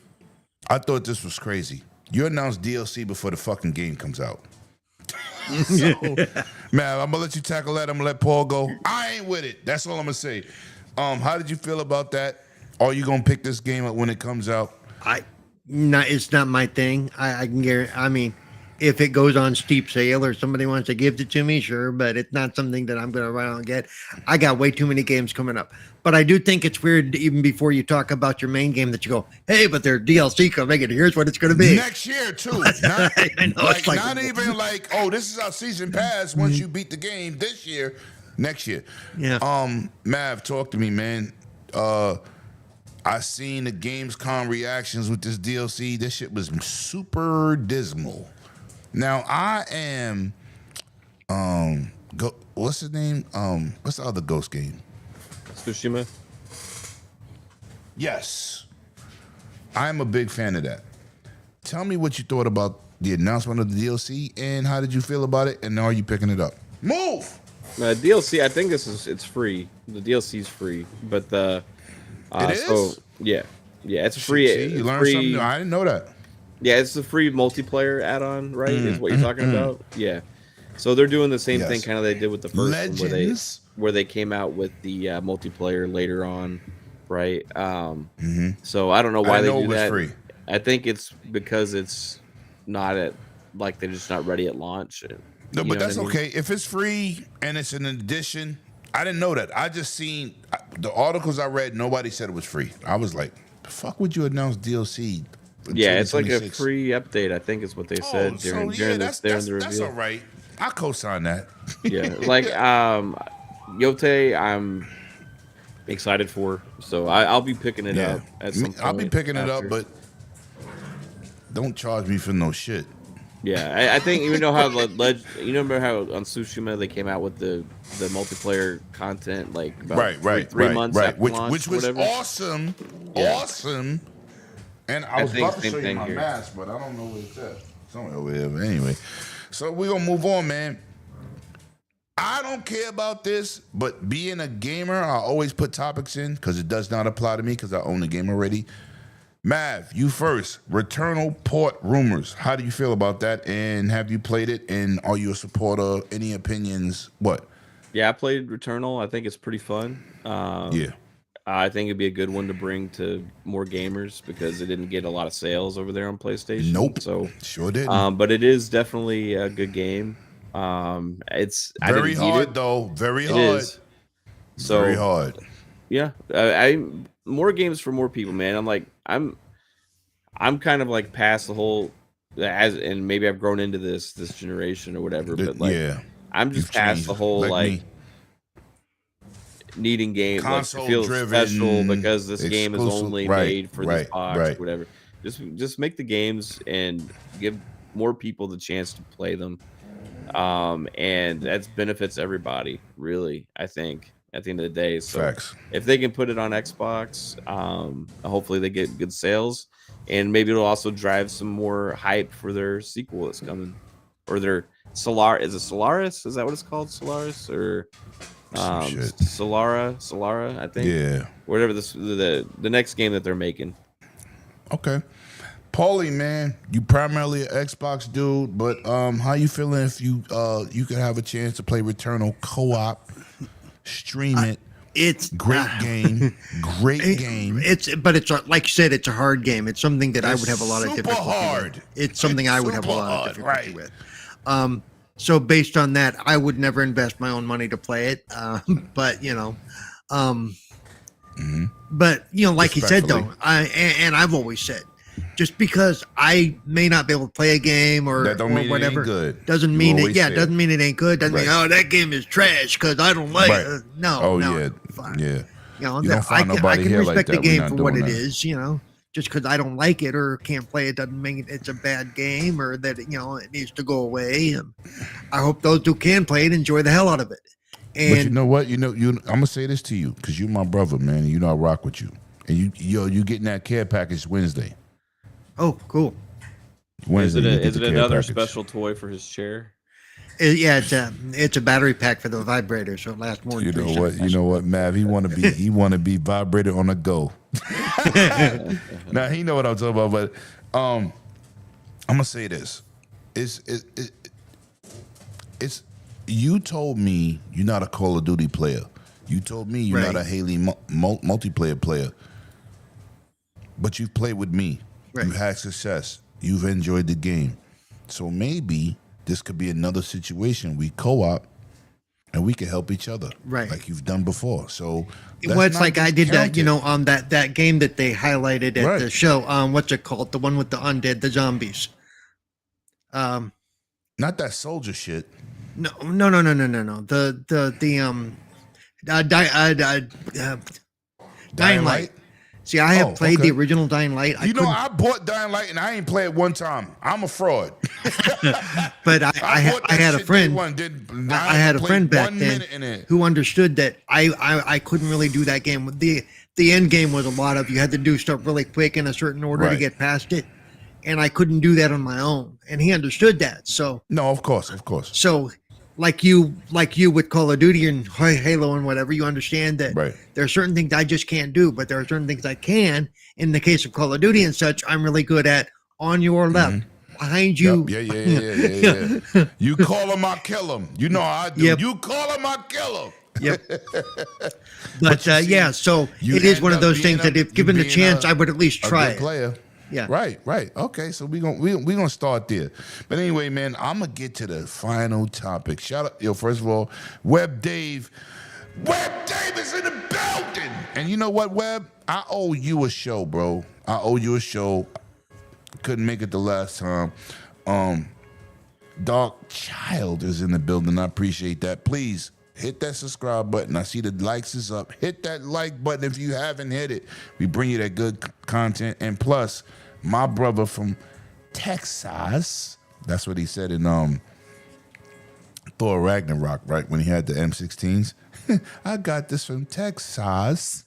I thought this was crazy. You announced DLC before the fucking game comes out. So, man, I'm gonna let you tackle that. I'm gonna let Paul go. I ain't with it. That's all I'm gonna say. How did you feel about that? Are you gonna pick this game up when it comes out? It's not my thing. I can guarantee. I mean, if it goes on steep sale or somebody wants to give it to me, sure, but it's not something that I'm going to run out and get. I got way too many games coming up. But I do think it's weird, even before you talk about your main game, that you go, hey, but their DLC coming, and here's what it's going to be. Next year, too. Not, I know, not even like, oh, this is our season pass once you beat the game this year. Next year. Yeah. Mav, talk to me, man. I seen the Gamescom reactions with this DLC. This shit was super dismal. Now I am, what's his name? What's the other Ghost game? Tsushima. Yes, I'm a big fan of that. Tell me what you thought about the announcement of the DLC and how did you feel about it? And are you picking it up? Move. DLC. I think it's free. The DLC is free, but the it is. So yeah, it's free. See, you learned something new. I didn't know that. Yeah, it's the free multiplayer add-on, right? Is what you're talking about? Yeah. So they're doing the same thing kind of they did with the first one, where they came out with the multiplayer later on, right? So I don't know why they do that. Free. I think it's because it's not they're just not ready at launch. No, but that's okay. If it's free and it's an addition, I didn't know that. I just seen the articles I read. Nobody said it was free. I was like, the fuck would you announce DLC? Yeah, it's like a free update, I think is what they said during the review. That's all right. I co-sign that. Yeah, like Yote, I'm excited for, so I'll be picking it up at some point. I'll be picking it up, but don't charge me for no shit. Yeah, I think you know how you remember how on Tsushima they came out with the multiplayer content like about three months after launch, which was awesome, awesome. And I was about to show you my mask, but I don't know where it's at. Somewhere over there. But anyway, so we're going to move on, man. I don't care about this, but being a gamer, I always put topics in because it does not apply to me because I own the game already. Mav, you first. Returnal port rumors. How do you feel about that? And have you played it? And are you a supporter? Any opinions? What? Yeah, I played Returnal. I think it's pretty fun. Yeah. I think it'd be a good one to bring to more gamers because it didn't get a lot of sales over there on PlayStation. Nope. So sure didn't. But it is definitely a good game. It's very hard though. Very hard. It is. So very hard. Yeah. I more games for more people, man. I'm kind of like past the whole and maybe I've grown into this generation or whatever, but like I'm just You've past changed, the whole like me. needing game like to Console feel driven, special because this game is exclusive, only right, made for this box or whatever. Just make the games and give more people the chance to play them. And that benefits everybody, really, I think, at the end of the day. So Facts. if they can put it on Xbox, hopefully they get good sales, and maybe it'll also drive some more hype for their sequel that's coming, or their Is it Solaris? Is that what it's called? Solaris or Solara, I think. Yeah. Whatever the next game that they're making. Okay. Paulie, man, you primarily an Xbox dude, but how you feeling if you could have a chance to play Returnal co-op, stream it? It's great game, great game. It's like you said, it's a hard game. It's something that I would have a lot of difficulty hard. with. It's something I would have a lot of difficulty with. So based on that, I would never invest my own money to play it. But you know, but you know, like you said though, I've always said, just because I may not be able to play a game or whatever, doesn't mean it. Yeah, doesn't mean it ain't good. Doesn't mean that game is trash because I don't like it. No, fine. Yeah. You know, I can respect the game for what it is. You know, just because I don't like it or can't play it doesn't mean it's a bad game or that it needs to go away. And I hope those who can play it enjoy the hell out of it. And but you know what? I'm gonna say this to you because you're my brother, man. And you know I rock with you, and you getting that care package Wednesday. Oh, cool. Wednesday, is it another special toy for his chair? It's a battery pack for the vibrator, so it lasts more. You know what, Mav? He want to be vibrated on the go. Now he know what I'm talking about, but I'm gonna say this: it's you told me you're not a Call of Duty player. You told me you're not a Halo multiplayer player, but you've played with me. Right. You had success. You've enjoyed the game. So maybe this could be another situation. We co-op and we can help each other. Right. Like you've done before. So it's like I did that, on that game that they highlighted at the show. What's it called? The one with the undead, the zombies. Not that soldier shit. No. Dying Light. See, I have played the original Dying Light. I bought Dying Light and I ain't played one time. I'm a fraud. But I had a friend. I had a friend back then who understood that I couldn't really do that game. The end game was a lot of you had to do stuff really quick in a certain order to get past it, and I couldn't do that on my own. And he understood that. So no, of course. So. Like you with Call of Duty and Halo and whatever, you understand that there are certain things I just can't do, but there are certain things I can. In the case of Call of Duty and such, I'm really good at on your left, behind you. Yeah. You call them, I kill them. You know how I do. Yep. You call them, I kill them. Yep. But so it is one of those things that if given the chance, I would at least try it. Player. Yeah. Right. Okay, so we gonna start there. But anyway, man, I'm gonna get to the final topic. Shout out, first of all, Web Dave. Web Dave is in the building. And you know what, Web? I owe you a show, bro. I owe you a show. Couldn't make it the last time. Dark Child is in the building. I appreciate that. Please hit that subscribe button. I see the likes is up. Hit that like button if you haven't hit it. We bring you that good content. And plus, my brother from Texas, that's what he said in Thor Ragnarok, right? When he had the M16s. I got this from Texas.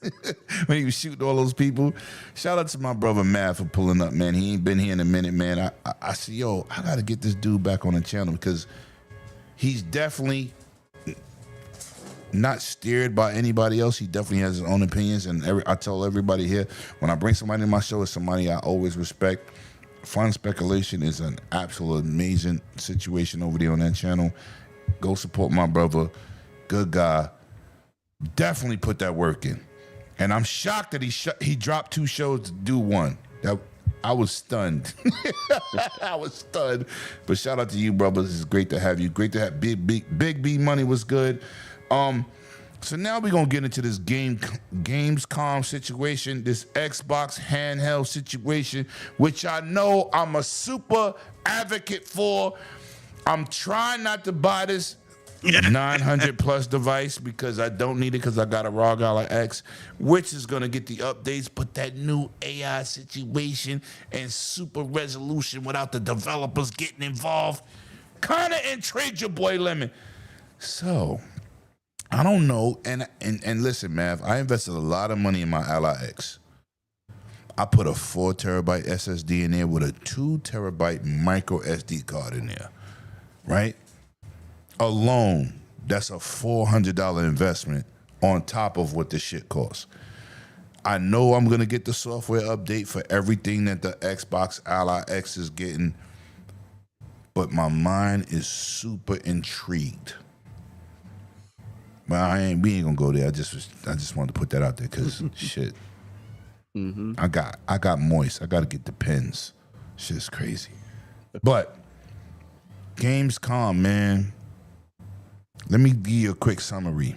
When he was shooting all those people. Shout out to my brother Matt for pulling up, man. He ain't been here in a minute, man. I see, I got to get this dude back on the channel because he's definitely not steered by anybody else. He definitely has his own opinions, and I tell everybody here, when I bring somebody to my show, it's somebody I always respect. Fun Speculation is an absolute amazing situation over there on that channel. Go support my brother. Good guy. Definitely put that work in. And I'm shocked that he dropped 2 shows to do one. I was stunned. I was stunned. But shout out to you, brothers. It's great to have you. Great to have Big B Money was good. So now we're gonna get into this Gamescom situation, this Xbox handheld situation, which I know I'm a super advocate for. I'm trying not to buy this 900 plus device because I don't need it because I got a ROG Ally X, which is gonna get the updates, but that new AI situation and super resolution without the developers getting involved kind of intrigued your boy Lemon. So I don't know, and listen, Mav, I invested a lot of money in my Ally X. I put a 4 terabyte SSD in there with a 2 terabyte micro SD card in there, right? Alone, that's a $400 investment on top of what this shit costs. I know I'm gonna get the software update for everything that the Xbox Ally X is getting, but my mind is super intrigued. But we ain't gonna go there. I just wanted to put that out there because shit. I got moist. I gotta get the pens. Shit's crazy. But Gamescom, man. Let me give you a quick summary.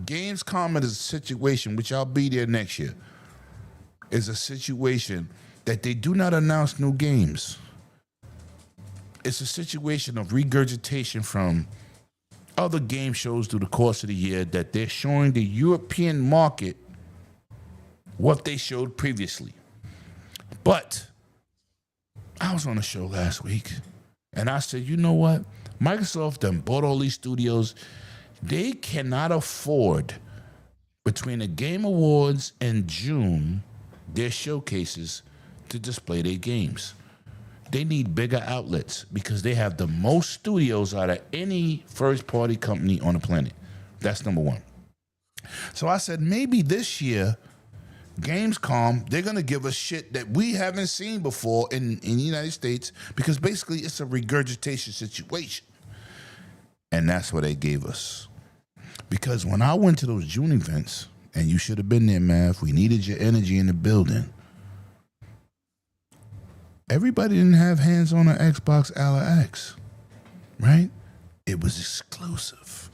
Gamescom is a situation, which I'll be there next year, is a situation that they do not announce new games. It's a situation of regurgitation from other game shows through the course of the year that they're showing the European market what they showed previously. But I was on a show last week and I said, you know what? Microsoft done bought all these studios. They cannot afford, between the Game Awards and June, their showcases, to display their games. They need bigger outlets because they have the most studios out of any first-party company on the planet. That's number one. So I said, maybe this year, Gamescom, they're going to give us shit that we haven't seen before in the United States because basically it's a regurgitation situation. And that's what they gave us. Because when I went to those June events, and you should have been there, Mav, we needed your energy in the building. Everybody didn't have hands on an Xbox Ally X, right? It was exclusive.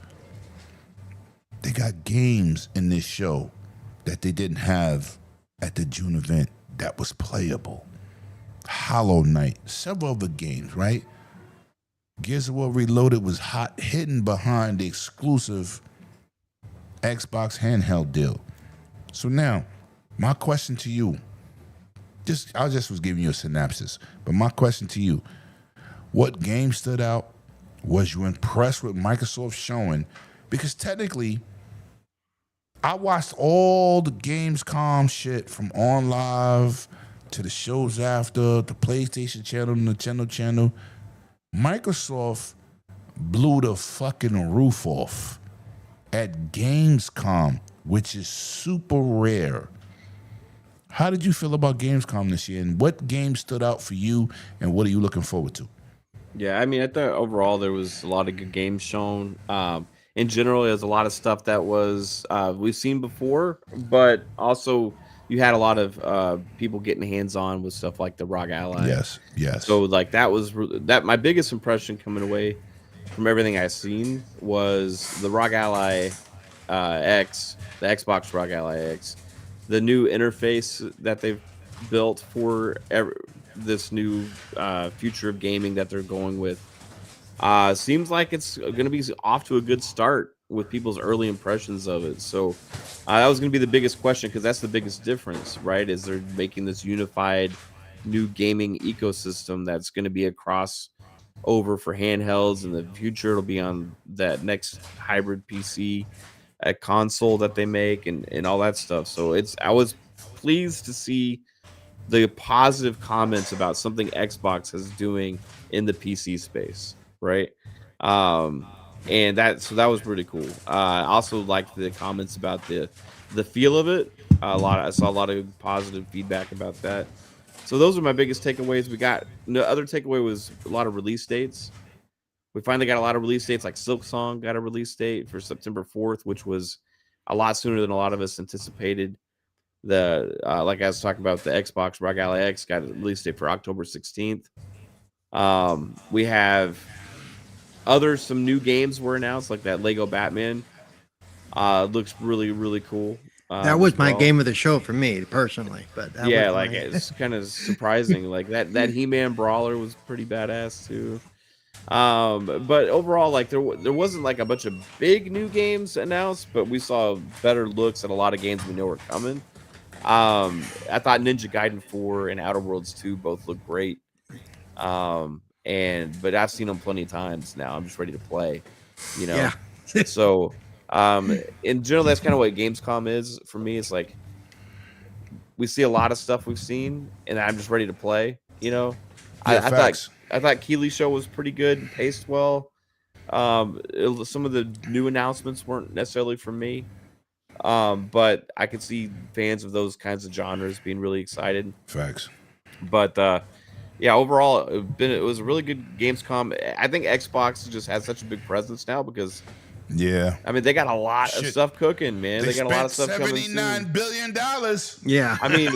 They got games in this show that they didn't have at the June event that was playable. Hollow Knight, several other games, right? Gears of War Reloaded was hidden behind the exclusive Xbox handheld deal. So now, my question to you, I just was giving you a synopsis, but my question to you, what game stood out? Was you impressed with Microsoft showing? Because technically, I watched all the Gamescom shit from On Live to the shows after, the PlayStation channel, Nintendo channel. Microsoft blew the fucking roof off at Gamescom, which is super rare. How did you feel about Gamescom this year, and what games stood out for you, and what are you looking forward to? Yeah, I mean, I thought overall there was a lot of good games shown. In general, there's a lot of stuff that was we've seen before, but also you had a lot of people getting hands-on with stuff like the ROG Ally. Yes. So like that was that my biggest impression coming away from everything I've seen was the ROG Ally X, the Xbox ROG Ally X, the new interface that they've built for this new future of gaming that they're going with. Seems like it's going to be off to a good start with people's early impressions of it. So that was going to be the biggest question, because that's the biggest difference, right? Is they're making this unified new gaming ecosystem that's going to be across over for handhelds. In the future, it'll be on that next hybrid PC console that they make and all that stuff. So I was pleased to see the positive comments about something Xbox is doing in the PC space, right? And that was really cool. I also liked the comments about the feel of it. I saw a lot of positive feedback about that. So those are my biggest takeaways. We got the other takeaway was a lot of release dates. We finally got a lot of release dates, like Silksong got a release date for September 4th, which was a lot sooner than a lot of us anticipated. Like I was talking about, the Xbox ROG Ally X got a release date for October 16th. We have some new games were announced, like that Lego Batman. Looks really, really cool. That was as my well. game of the show for me personally, but that Yeah, was like my, it's kind of surprising. Like that He-Man brawler was pretty badass too. But overall, like there wasn't like a bunch of big new games announced, but we saw better looks at a lot of games we know are coming. I thought Ninja Gaiden 4 and Outer Worlds 2 both look great. But I've seen them plenty of times now. I'm just ready to play, you know. yeah. So, in general, that's kind of what Gamescom is for me. It's like we see a lot of stuff we've seen, and I'm just ready to play. You know, Yeah, facts. I thought Keeley's show was pretty good, paced well. Some of the new announcements weren't necessarily for me, but I could see fans of those kinds of genres being really excited. Facts. But yeah, overall, it was a really good Gamescom. I think Xbox just has such a big presence now because Yeah. I mean they got a lot of Shit. stuff cooking, man. They got a lot of stuff coming $79 soon. billion. Yeah. I mean,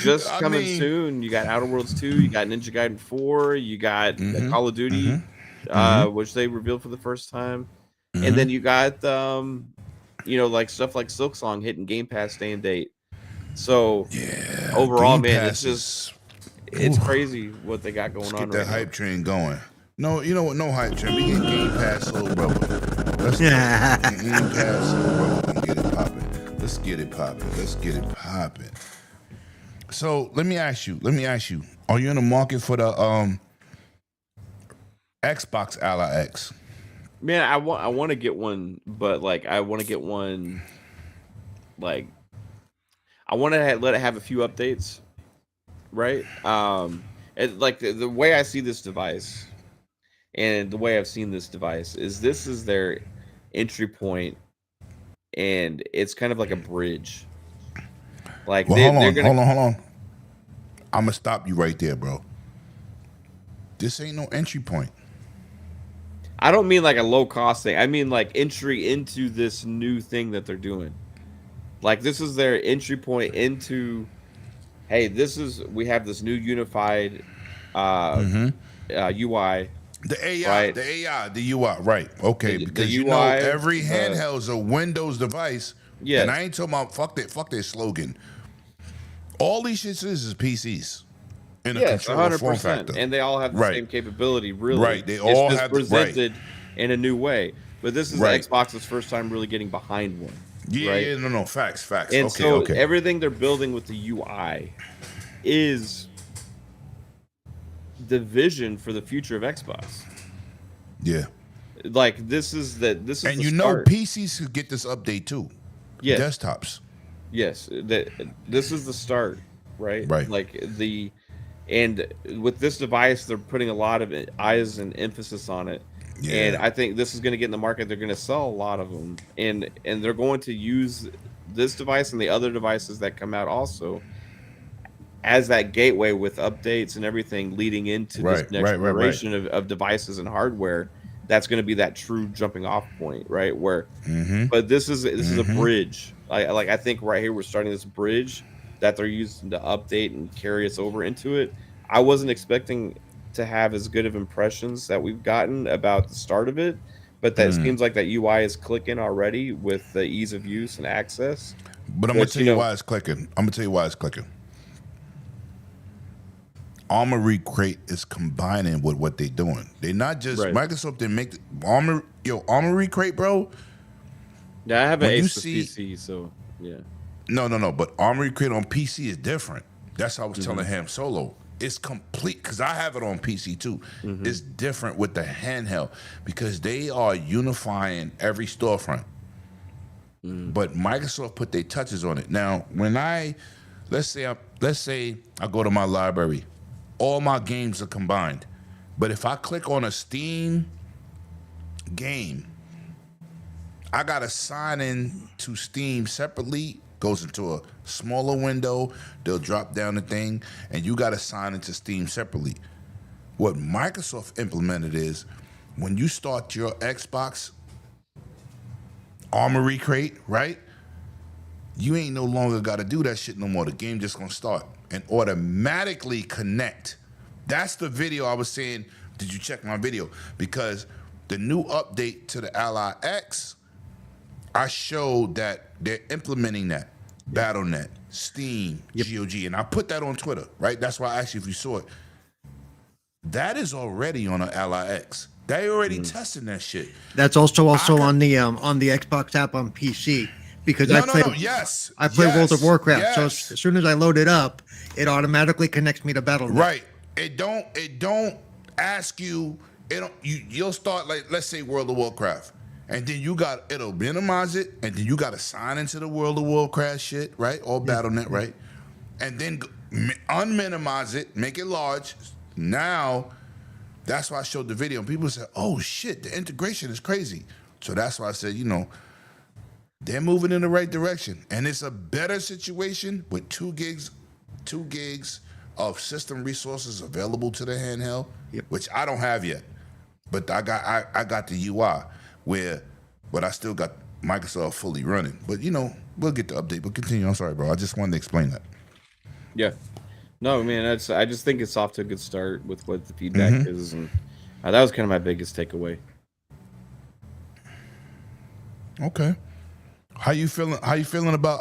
just I coming mean- soon. You got Outer Worlds 2, you got Ninja Gaiden 4, you got Call of Duty, which they revealed for the first time, and then you got like stuff like Silksong hitting Game Pass day and date. So Yeah. overall, Game man, Pass it's crazy what they got going Let's on get that right hype train going. No, you know what? No hype train. We get Game Pass, little brother. Let's get Game Pass, little brother. And get it popping. Let's get it popping. Let's get it popping. So let me ask you. Are you in the market for the Xbox Ally X? Man, I want to get one, but like I want to get one. Like I want to let it have a few updates, right? And like the way I see this device, and the way I've seen this device is this is their entry point, and it's kind of like a bridge. Like Well, they're gonna. hold on. I'm gonna stop you right there, bro. This ain't no entry point. I don't mean like a low cost thing. I mean like entry into this new thing that they're doing. Like this is their entry point into, hey, we have this new unified UI. The AI, Right. the UI, right? Okay, The because UI, every handheld's a Windows device. Yes. And I ain't talking about fuck their slogan. All these shits is PCs in a Yes, controller form 100%. factor. And they all have the Right. same capability, really. Right, they It's all just have presented in a new way. But this is Right. Xbox's first time really getting behind one. Yeah, right? yeah, no, facts. And so everything they're building with the UI is the vision for the future of Xbox. Yeah. Like this is And the you start. know PCs could get this update too. Yes. Desktops. Yes, this is the start, right? Right. Like and with this device, they're putting a lot of eyes and emphasis on it. Yeah. And I think this is going to get in the market. They're going to sell a lot of them, and they're going to use this device and the other devices that come out also as that gateway with updates and everything leading into this next generation of devices and hardware. That's going to be that true jumping off point, right? Where, but this is a bridge. I think right here we're starting this bridge that they're using to update and carry us over into it. I wasn't expecting to have as good of impressions that we've gotten about the start of it, but that seems like that UI is clicking already with the ease of use and access. But I'm gonna tell you why it's clicking. Armory Crate is combining with what they're doing. They're not just Microsoft didn't make Armory Crate, bro. Yeah, I have an When you Asus see- PC, so yeah. No. But Armory Crate on PC is different. That's how I was telling him solo. It's complete because I have it on PC too. It's different with the handheld because they are unifying every storefront. But Microsoft put their touches on it. Now, when let's say I go to my library, all my games are combined. But if I click on a Steam game, I gotta sign in to Steam separately. Goes into a smaller window. They'll drop down the thing, and you gotta sign into Steam separately. What Microsoft implemented is when you start your Xbox Armory Crate, right? You ain't no longer gotta do that shit no more. The game just gonna start and automatically connect. That's the video I was saying. Did you check my video? Because the new update to the Ally X I showed that they're implementing that BattleNet, Steam, GOG, and I put that on Twitter, right? That's why I asked you if you saw it. That is already on an Ally X. They already testing that shit. That's also on the Xbox app on PC because I play World of Warcraft. Yes. So as soon as I load it up, it automatically connects me to BattleNet. Right. It don't ask you. You'll start like, let's say World of Warcraft, and then it'll minimize it, and then you got to sign into the World of Warcraft shit, right? Or BattleNet, right? And then unminimize it, make it large. Now, that's why I showed the video, and people said, "Oh shit, the integration is crazy." So that's why I said, they're moving in the right direction, and it's a better situation with 2 gigs of system resources available to the handheld, which I don't have yet. But I got the UI but I still got Microsoft fully running. But we'll get the update. But continue. I'm sorry, bro. I just wanted to explain that. Yeah. No, man. I just think it's off to a good start with what the feedback is, and that was kind of my biggest takeaway. Okay. How you feeling about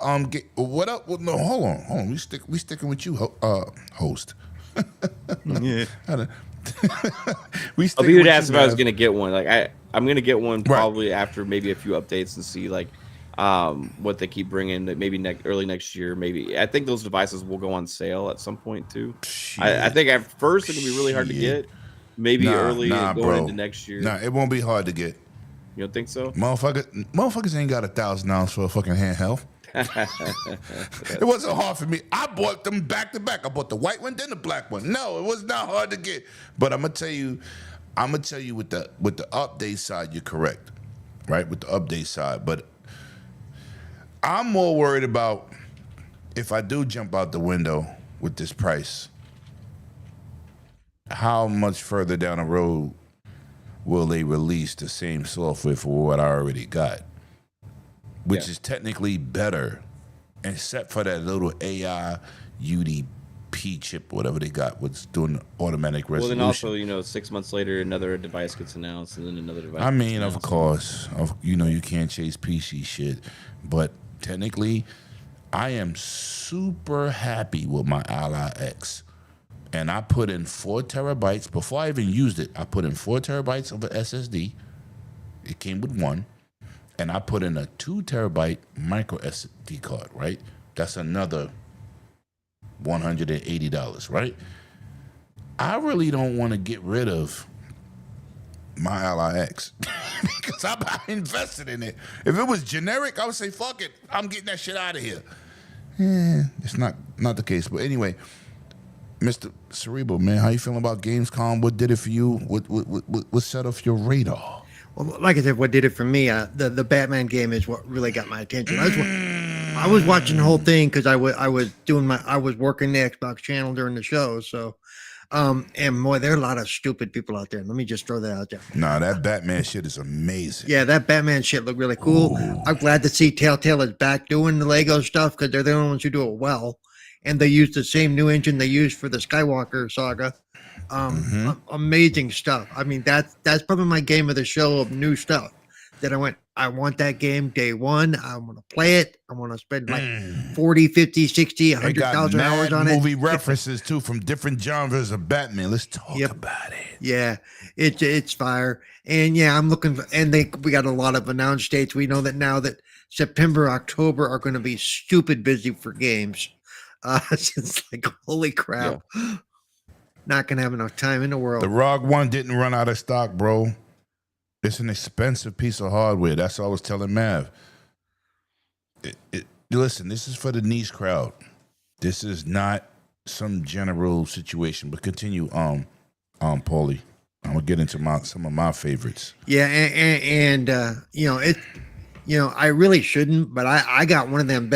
what up? Well, no, hold on. We sticking with you, host. Yeah. You would ask if I was gonna get one. Like I'm gonna get one probably after maybe a few updates and see like what they keep bringing. That maybe early next year. Maybe I think those devices will go on sale at some point too. I think at first it can be really hard to get. Maybe early going into next year. Nah, it won't be hard to get. You don't think so? Motherfuckers ain't got $1,000 for a fucking handheld. It wasn't hard for me. I bought them back to back. I bought the white one, then the black one. No, it was not hard to get. But I'm gonna tell you with the update side, you're correct, right? With the update side, but I'm more worried about if I do jump out the window with this price, how much further down the road will they release the same software for what I already got? Which is technically better, except for that little AI UDP chip, whatever they got, what's doing the automatic resolution. Well, then also, 6 months later, another device gets announced, and then another device. I mean, of course, you can't chase PC shit, but technically, I am super happy with my Ally X. And I put in 4 terabytes. Before I even used it, I put in 4 terabytes of an SSD. It came with 1. And I put in a 2 terabyte micro SD card, right? That's another $180, right? I really don't want to get rid of my Ally X because I invested in it. If it was generic, I would say, fuck it. I'm getting that shit out of here. It's not the case. But anyway, Mr. Cerebral, man, how you feeling about Gamescom? What did it for you? What set off your radar? Well, like I said, what did it for me? The Batman game is what really got my attention. I was watching the whole thing because I was working the Xbox channel during the show. So, and boy, there are a lot of stupid people out there. Let me just throw that out there. Nah, that Batman shit is amazing. Yeah, that Batman shit looked really cool. Ooh. I'm glad to see Telltale is back doing the Lego stuff because they're the only ones who do it well. And they used the same new engine they used for the Skywalker saga. Amazing stuff. I mean, that's probably my game of the show of new stuff that I want that game day one. I want to play it. I want to spend like 40, 50, 60, 100,000 hours on it. Movie references too from different genres of Batman. Let's talk about it. Yeah, it's fire. And yeah, I'm looking for, and we got a lot of announced dates. We know that now that September, October are going to be stupid busy for games. It's like, holy crap. Yeah. Not going to have enough time in the world. The ROG One didn't run out of stock, bro. It's an expensive piece of hardware. That's what I was telling Mav. Listen, this is for the niche crowd. This is not some general situation. But continue, Paulie. I'm gonna get into some of my favorites. Yeah, and I really shouldn't, but I got one of them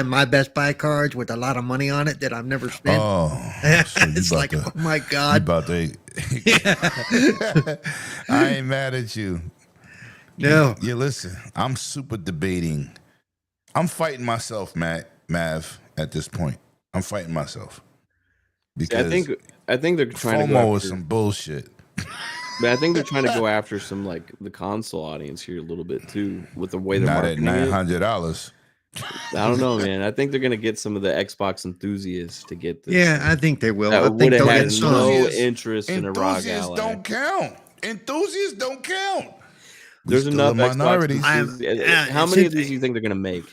my Best Buy cards with a lot of money on it that I've never spent. Oh, so it's like, oh my God. About to, I ain't mad at you. No. Yeah, listen, I'm super debating. I'm fighting myself, Mav, at this point. I'm fighting myself. Because I think they're trying to go FOMO is some bullshit. But I think they're trying to go after some like the console audience here a little bit too with the way they're Not at marketing it. $900. I don't know, man. I think they're gonna get some of the Xbox enthusiasts to get this. Yeah, I think they will. I That think would have they'll had get some. no Enthusiasts- interest in a ROG Enthusiasts Ally. don't count. Enthusiasts don't count. There's Still enough a Xbox minority. enthusiasts. How it's many in- of these do you think they're gonna make?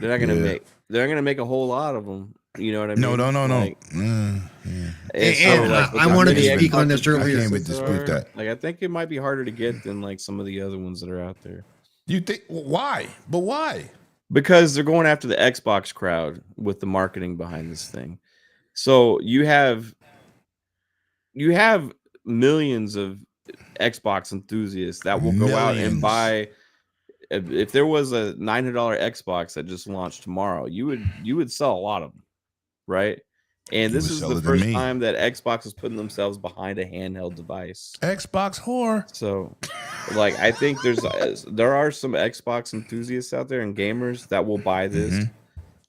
They're not gonna Yeah. make. They're gonna make a whole lot of them. You know what I mean? No. Like, Yeah. it's And so, like, I with wanted how to many speak on Xbox this earlier. I can't enthusiasts dispute are, that. Like, I think it might be harder to get than like some of the other ones that are out there. You think why? But why? Because they're going after the Xbox crowd with the marketing behind this thing. So you have millions of Xbox enthusiasts that will go out and Millions. buy. If there was a $900 Xbox that just launched tomorrow, you would sell a lot of them, right? And You this would is sell the it to first me. time that Xbox is putting themselves behind a handheld device. Xbox whore. So, like, I think there are some Xbox enthusiasts out there and gamers that will buy this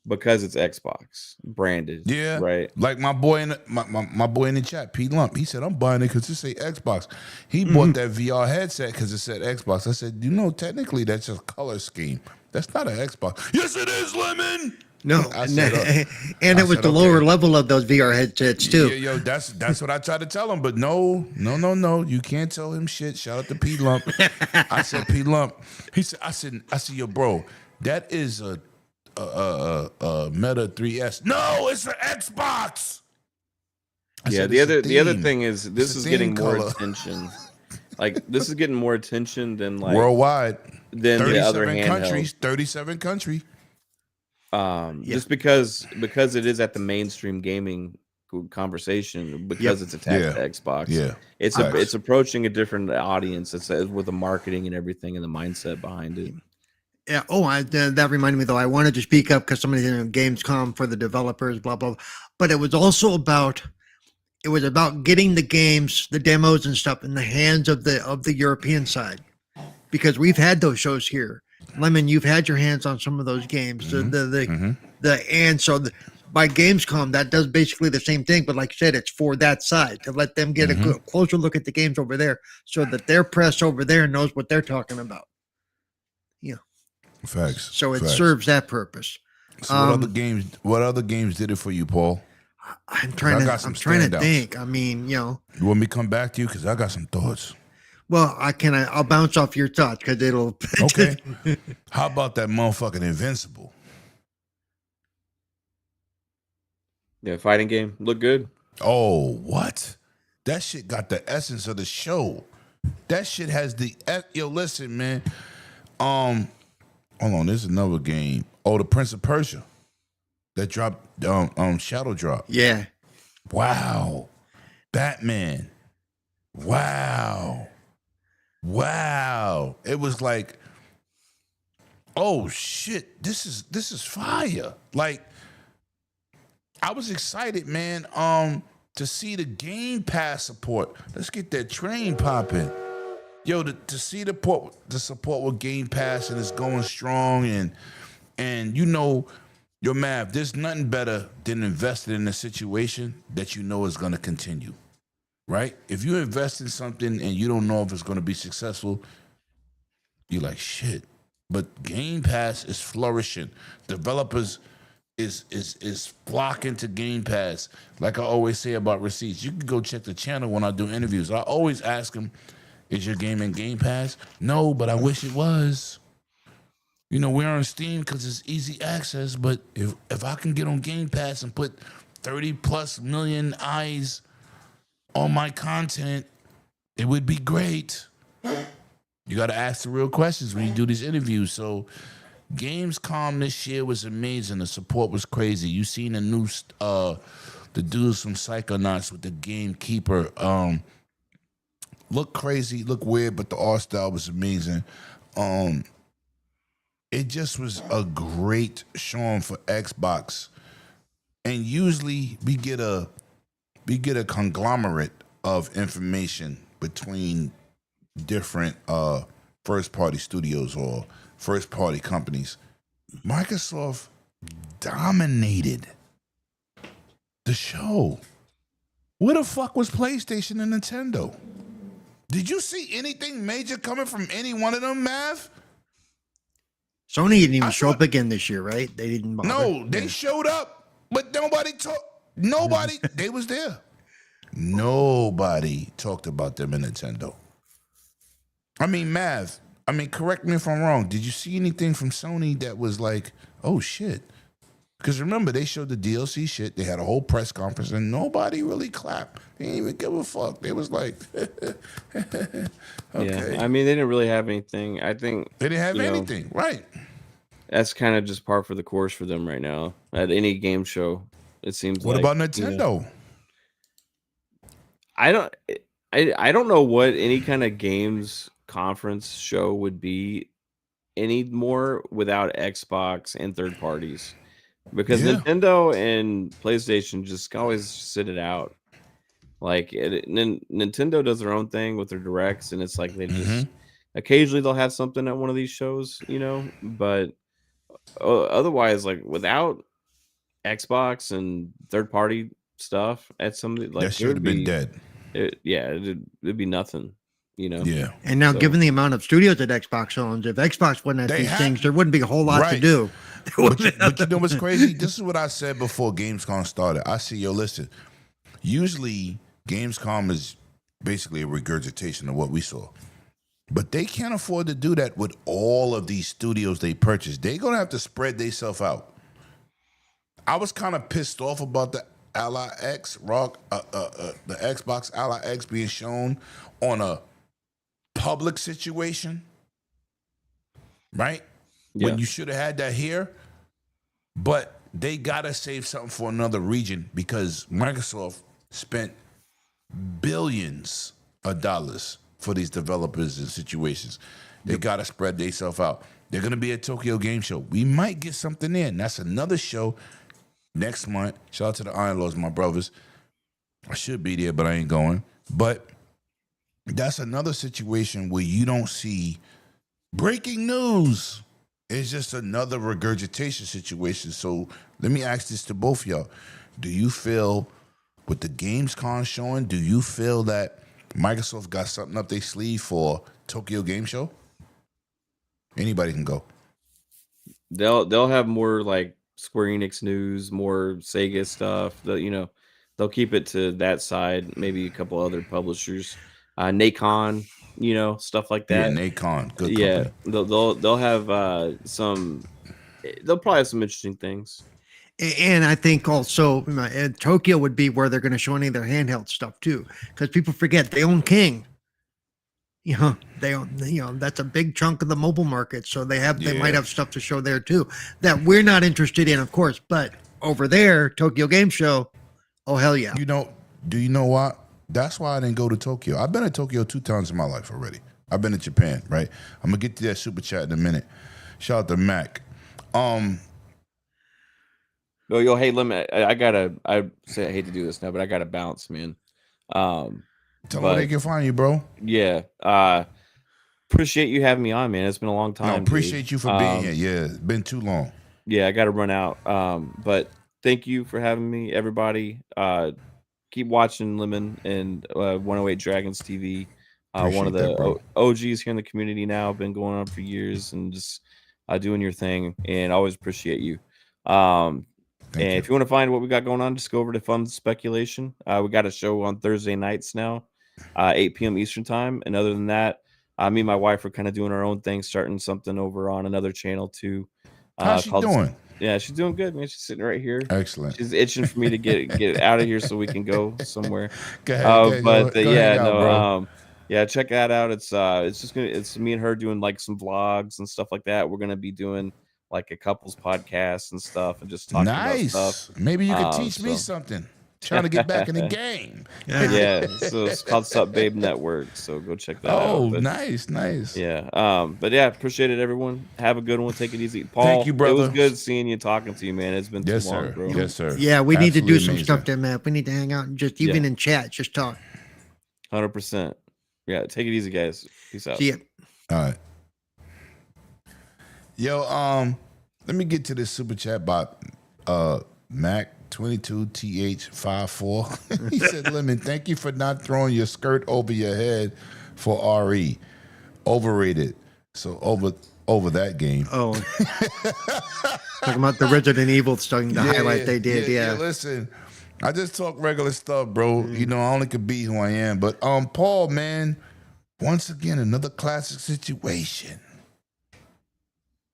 because it's Xbox branded. Yeah, right. Like my boy in my boy in the chat, Pete Lump. He said, "I'm buying it because it say Xbox." He bought that VR headset because it said Xbox. I said, "You know, technically that's just color scheme. That's not an Xbox." Yes, it is, Lemon. No, I said, and I it was said, the lower okay. level of those VR headsets too. Yeah, yo, that's what I tried to tell him, but no, you can't tell him shit. Shout out to Pete Lump. I said, Pete Lump. He said, I said, yo, bro, that is a Meta 3S. No, it's an Xbox. I Yeah, said, the "It's a other theme. thing is this It's a is getting theme more color." attention. Like this is getting more attention than like Worldwide, than the other 37 handheld. countries, 37 countries. Just because it is at the mainstream gaming conversation because it's attached to Xbox. Yeah. It's approaching a different audience. It's with the marketing and everything and the mindset behind it. Yeah. Oh, that reminded me though. I wanted to speak up because somebody did Gamescom for the developers, blah blah. But it was also about getting the games, the demos and stuff in the hands of the European side, because we've had those shows here. Lemon, you've had your hands on some of those games. By Gamescom, that does basically the same thing, but like you said, it's for that side to let them get a closer look at the games over there, so that their press over there knows what they're talking about. Yeah. Facts. So it Facts. serves that purpose. So what other games did it for you, Paul? I'm trying to think. I mean, You want me to come back to you because I got some thoughts. Well, I'll bounce off your thoughts because it'll. Okay. How about that motherfucking Invincible? Yeah, fighting game look good. Oh, what? That shit got the essence of the show. That shit has the yo. Listen, man. Hold on. There's another game. Oh, the Prince of Persia that dropped. Shadow Drop. Yeah. Wow. Batman. Wow. It was like, oh shit, this is fire. Like, I was excited, man, to see the Game Pass support. Let's get that train popping. Yo, to see the support with Game Pass, and it's going strong, and you know, your math, there's nothing better than investing in a situation that you know is gonna continue. Right? If you invest in something and you don't know if it's going to be successful, you're like, shit. But Game Pass is flourishing. Developers is flocking to Game Pass. Like I always say about receipts, you can go check the channel when I do interviews. I always ask them, is your game in Game Pass? No, but I wish it was. You know, we're on Steam because it's easy access, but if I can get on Game Pass and put 30 plus million eyes on my content, it would be great. You got to ask the real questions when you do these interviews. So Gamescom this year was amazing. The support was crazy. You seen the new the dudes from Psychonauts with the Gamekeeper. Look crazy, look weird, but the art style was amazing. It just was a great showing for Xbox. And usually we get a conglomerate of information between different first-party studios or first-party companies. Microsoft dominated the show. Where the fuck was PlayStation and Nintendo? Did you see anything major coming from any one of them, Mav? Sony didn't even I show thought- up again this year, right? They didn't bother. No, they Yeah. showed up, but nobody talked. Nobody, they was there. Nobody talked about them in Nintendo. I mean, Mav, correct me if I'm wrong. Did you see anything from Sony that was like, oh shit? Because remember, they showed the DLC shit. They had a whole press conference and nobody really clapped. They didn't even give a fuck. They was like, okay. Yeah, I mean, they didn't really have anything. I think They didn't have you know, anything, right? that's kind of just par for the course for them right now. At any game show, it seems What like. about you Nintendo? know, I don't know what any kind of games conference show would be anymore without Xbox and third parties, because Yeah. Nintendo and PlayStation just always sit it out. Like Nintendo does their own thing with their directs, and it's like they just occasionally they'll have something at one of these shows, but otherwise, like without Xbox and third party stuff at some like That it should would have been be dead. it'd be nothing, Yeah. And now, So- given the amount of studios that Xbox owns, if Xbox wasn't at They these have- things, there wouldn't be a whole lot to Right. do. But you know what's crazy? This is what I said before Gamescom started. I see, listen, usually Gamescom is basically a regurgitation of what we saw. But they can't afford to do that with all of these studios they purchased. They're going to have to spread themselves out. I was kind of pissed off about the Ally X, the Xbox Ally X being shown on a public situation, right? Yeah. When you should have had that here. But they got to save something for another region because Microsoft spent billions of dollars for these developers and situations. They got to spread themselves out. They're going to be at Tokyo Game Show. We might get something in. That's another show next month. Shout out to the Iron Lords, my brothers. I should be there, but I ain't going. But that's another situation where you don't see breaking news. It's just another regurgitation situation. So let me ask this to both of y'all. Do you feel, with the Gamescom showing, do you feel that Microsoft got something up their sleeve for Tokyo Game Show? Anybody can go. They'll have more like Square Enix news, more Sega stuff. They'll keep it to that side. Maybe a couple other publishers, Nacon, stuff like that. Yeah, Nacon, good Yeah, company. they'll have some. They'll probably have some interesting things. And I think also Tokyo would be where they're going to show any of their handheld stuff too, because people forget they own King. They own. That's a big chunk of the mobile market, so they might have stuff to show there too that we're not interested in, of course. But over there, Tokyo Game Show, oh hell yeah! Do you know what? That's why I didn't go to Tokyo. I've been to Tokyo 2 times in my life already. I've been to Japan, right? I'm gonna get to that super chat in a minute. Shout out to Mac. Yo, hey, let me. I say I hate to do this now, but I gotta bounce, man. Tell them where they can find you, bro. Yeah. Appreciate you having me on, man. It's been a long time. No, dude. appreciate you for being here. Yeah, it's been too long. Yeah, I got to run out. But thank you for having me, everybody. Keep watching Lemon and 108 Dragons TV. One of Appreciate the that, bro. OGs here in the community now. Been going on for years and just doing your thing. And I always appreciate you. Thank you. If you want to find what we got going on, just go over to Fun Speculation. We got a show on Thursday nights now, 8 p.m. Eastern time. And other than that, me and my wife are kind of doing our own thing, starting something over on another channel too. How's she doing? Yeah, she's doing good, man. She's sitting right here. Excellent. She's itching for me to get out of here so we can go somewhere. Go ahead, But go yeah, hang out, no, bro. yeah, check that out. It's it's me and her doing like some vlogs and stuff like that. We're gonna be doing like a couples podcast and stuff and just talking about Nice. stuff. Maybe you could teach me so- something. Trying to get back in the game. Yeah, so it's called Sup Babe Network. So go check that out. Oh, But, nice. yeah. But yeah, appreciate it, everyone. Have a good one. Take it easy. Paul, Thank you, It brother. was good seeing you, talking to you, man. It's been Yes, too long, sir. bro. Yes, sir. Yeah, we need to do Absolutely some amazing. stuff there, man. We need to hang out and just even Yeah. in chat, just talk. 100%. Yeah, take it easy, guys. Peace out. See ya. All right. Yo, let me get to this super chat by Mac 22TH54. He said, Lemon, thank you for not throwing your skirt over your head for RE. Overrated. So over that game. Oh, talking about the Resident Evil starting the highlight they did. Yeah. Listen, I just talk regular stuff, bro. You know, I only could be who I am. But Paul, man, once again, another classic situation.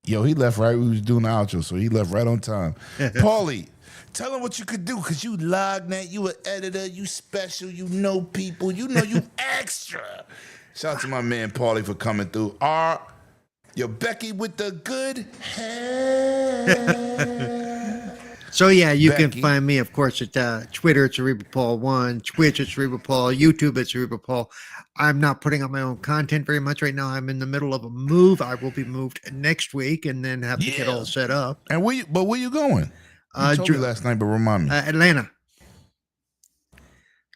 Yo, he left right. We was doing the outro, so he left right on time. Paulie, tell him what you could do, because you Lognet, you an editor, you special, you know people, you know you extra. Shout out to my man Paulie for coming through. Yo, Becky with the good hair. So yeah, you Becky. can find me, of course, at Twitter at CerebralPaul1, Twitch at CerebralPaul, YouTube at CerebralPaul. I'm not putting up my own content very much right now. I'm in the middle of a move. I will be moved next week and then have to get all set up. And where you going? You told me last night, but remind me. Atlanta.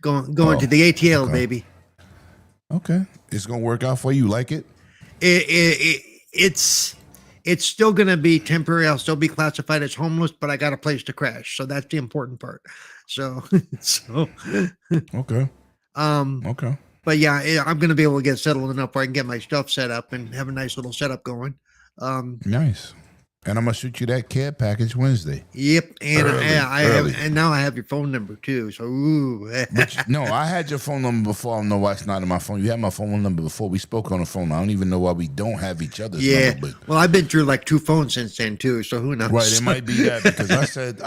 Going to the ATL, okay. baby. Okay, it's gonna work out for you. You like it? It's still gonna be temporary. I'll still be classified as homeless, but I got a place to crash, so that's the important part. So Okay. Okay. But yeah, I'm gonna be able to get settled enough where I can get my stuff set up and have a nice little setup going. Nice. And I'm gonna shoot you that care package Wednesday. Yep, and Early. and now I have your phone number too. So No, I had your phone number before. I don't know why it's not in my phone. You had my phone number before. We spoke on the phone. I don't even know why we don't have each other's number. But well, I've been through like 2 phones since then too. So who knows? right, it might be that, because I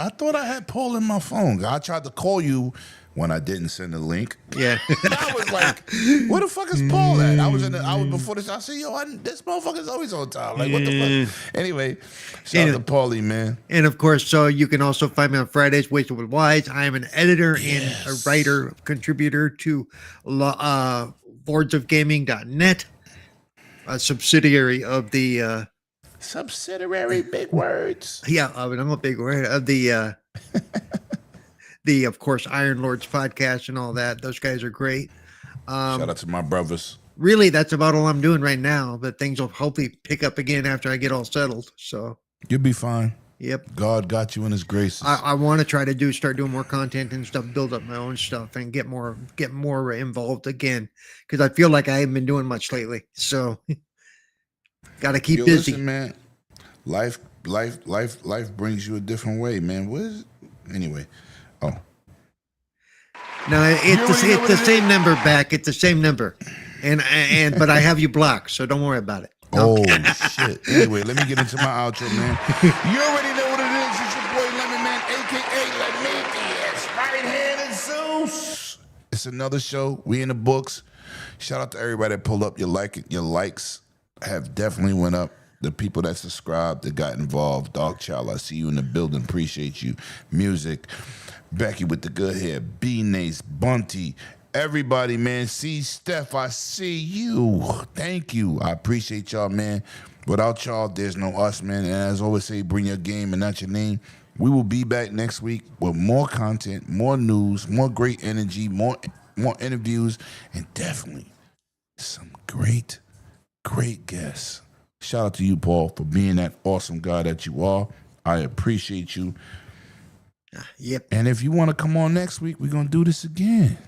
thought I had Paul in my phone. I tried to call you when I didn't send the link. Yeah. I was like, where the fuck is Paul at? I was before this. I said, this motherfucker's always on time. Like, what the fuck? Anyway, shout out to Paulie, man. And of course, so you can also find me on Fridays, Wasted with Wise. I am an editor and a writer, contributor to lordsofgaming.net, a subsidiary of the Subsidiary, big words. yeah, I mean, I'm a big word of the of course, Iron Lords podcast and all that. Those guys are great. Shout out to my brothers. Really, that's about all I'm doing right now. But things will hopefully pick up again after I get all settled. So You'll be fine. Yep. God got you in his graces. I want to try to start doing more content and stuff, build up my own stuff, and get more involved again, because I feel like I haven't been doing much lately. So got to keep busy. Listen, man. Life brings you a different way, man. Anyway? Oh, no, it's the same number back. It's the same number, and but I have you blocked, so don't worry about it. Oh, shit. Anyway, let me get into my outro, man. You already know what it is. It's your boy Lemon Man, a.k.a. Lemitius, right-handed Zeus. It's another show. We in the books. Shout out to everybody that pulled up. Your likes have definitely went up. The people that subscribed, that got involved. Dog Child, I see you in the building. Appreciate you. Music. Becky with the good hair. B-Nace, Bunty. Everybody, man. See, Steph, I see you. Thank you. I appreciate y'all, man. Without y'all, there's no us, man. And as I always say, bring your game and not your name. We will be back next week with more content, more news, more great energy, more interviews, and definitely some great guests. Shout out to you, Paul, for being that awesome guy that you are. I appreciate you. Yep. And if you want to come on next week, we're going to do this again.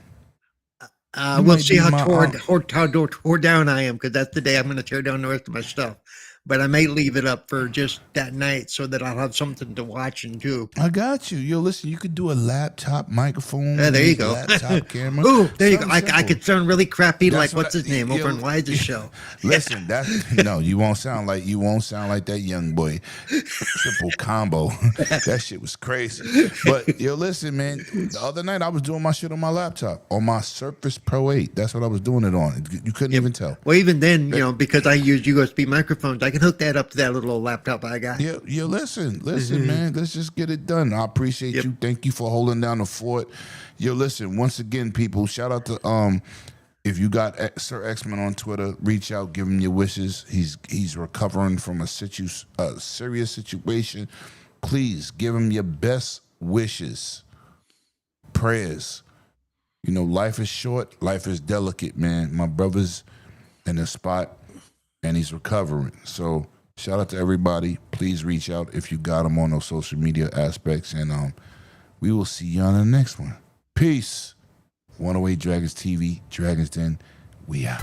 We'll see how tore down I am, because that's the day I'm going to tear down the rest of my stuff. But I may leave it up for just that night so that I'll have something to watch and do. I got you. Yo, listen, you could do a laptop microphone. Yeah, there you go. Laptop camera. Ooh, there you go. Something I could sound really crappy, That's like what's his name over in Wise's show. Listen, no, you won't sound like that young boy. Triple combo. That shit was crazy. But yo, listen, man. The other night I was doing my shit on my laptop, on my Surface Pro 8. That's what I was doing it on. You couldn't even tell. Well, even then, because I use USB microphones, I can hook that up to that little old laptop I got. Yeah, listen, man. Let's just get it done. I appreciate you. Thank you for holding down the fort. Yo, listen, once again, people, shout out to if you got Sir X-Men on Twitter, reach out, give him your wishes. He's recovering from a serious situation. Please give him your best wishes, prayers. Life is short, life is delicate, man. My brother's in a spot, and he's recovering. So shout out to everybody. Please reach out if you got him on those social media aspects. And We will see you on the next one. Peace. 108 Dragons TV, Dragons Den. We out.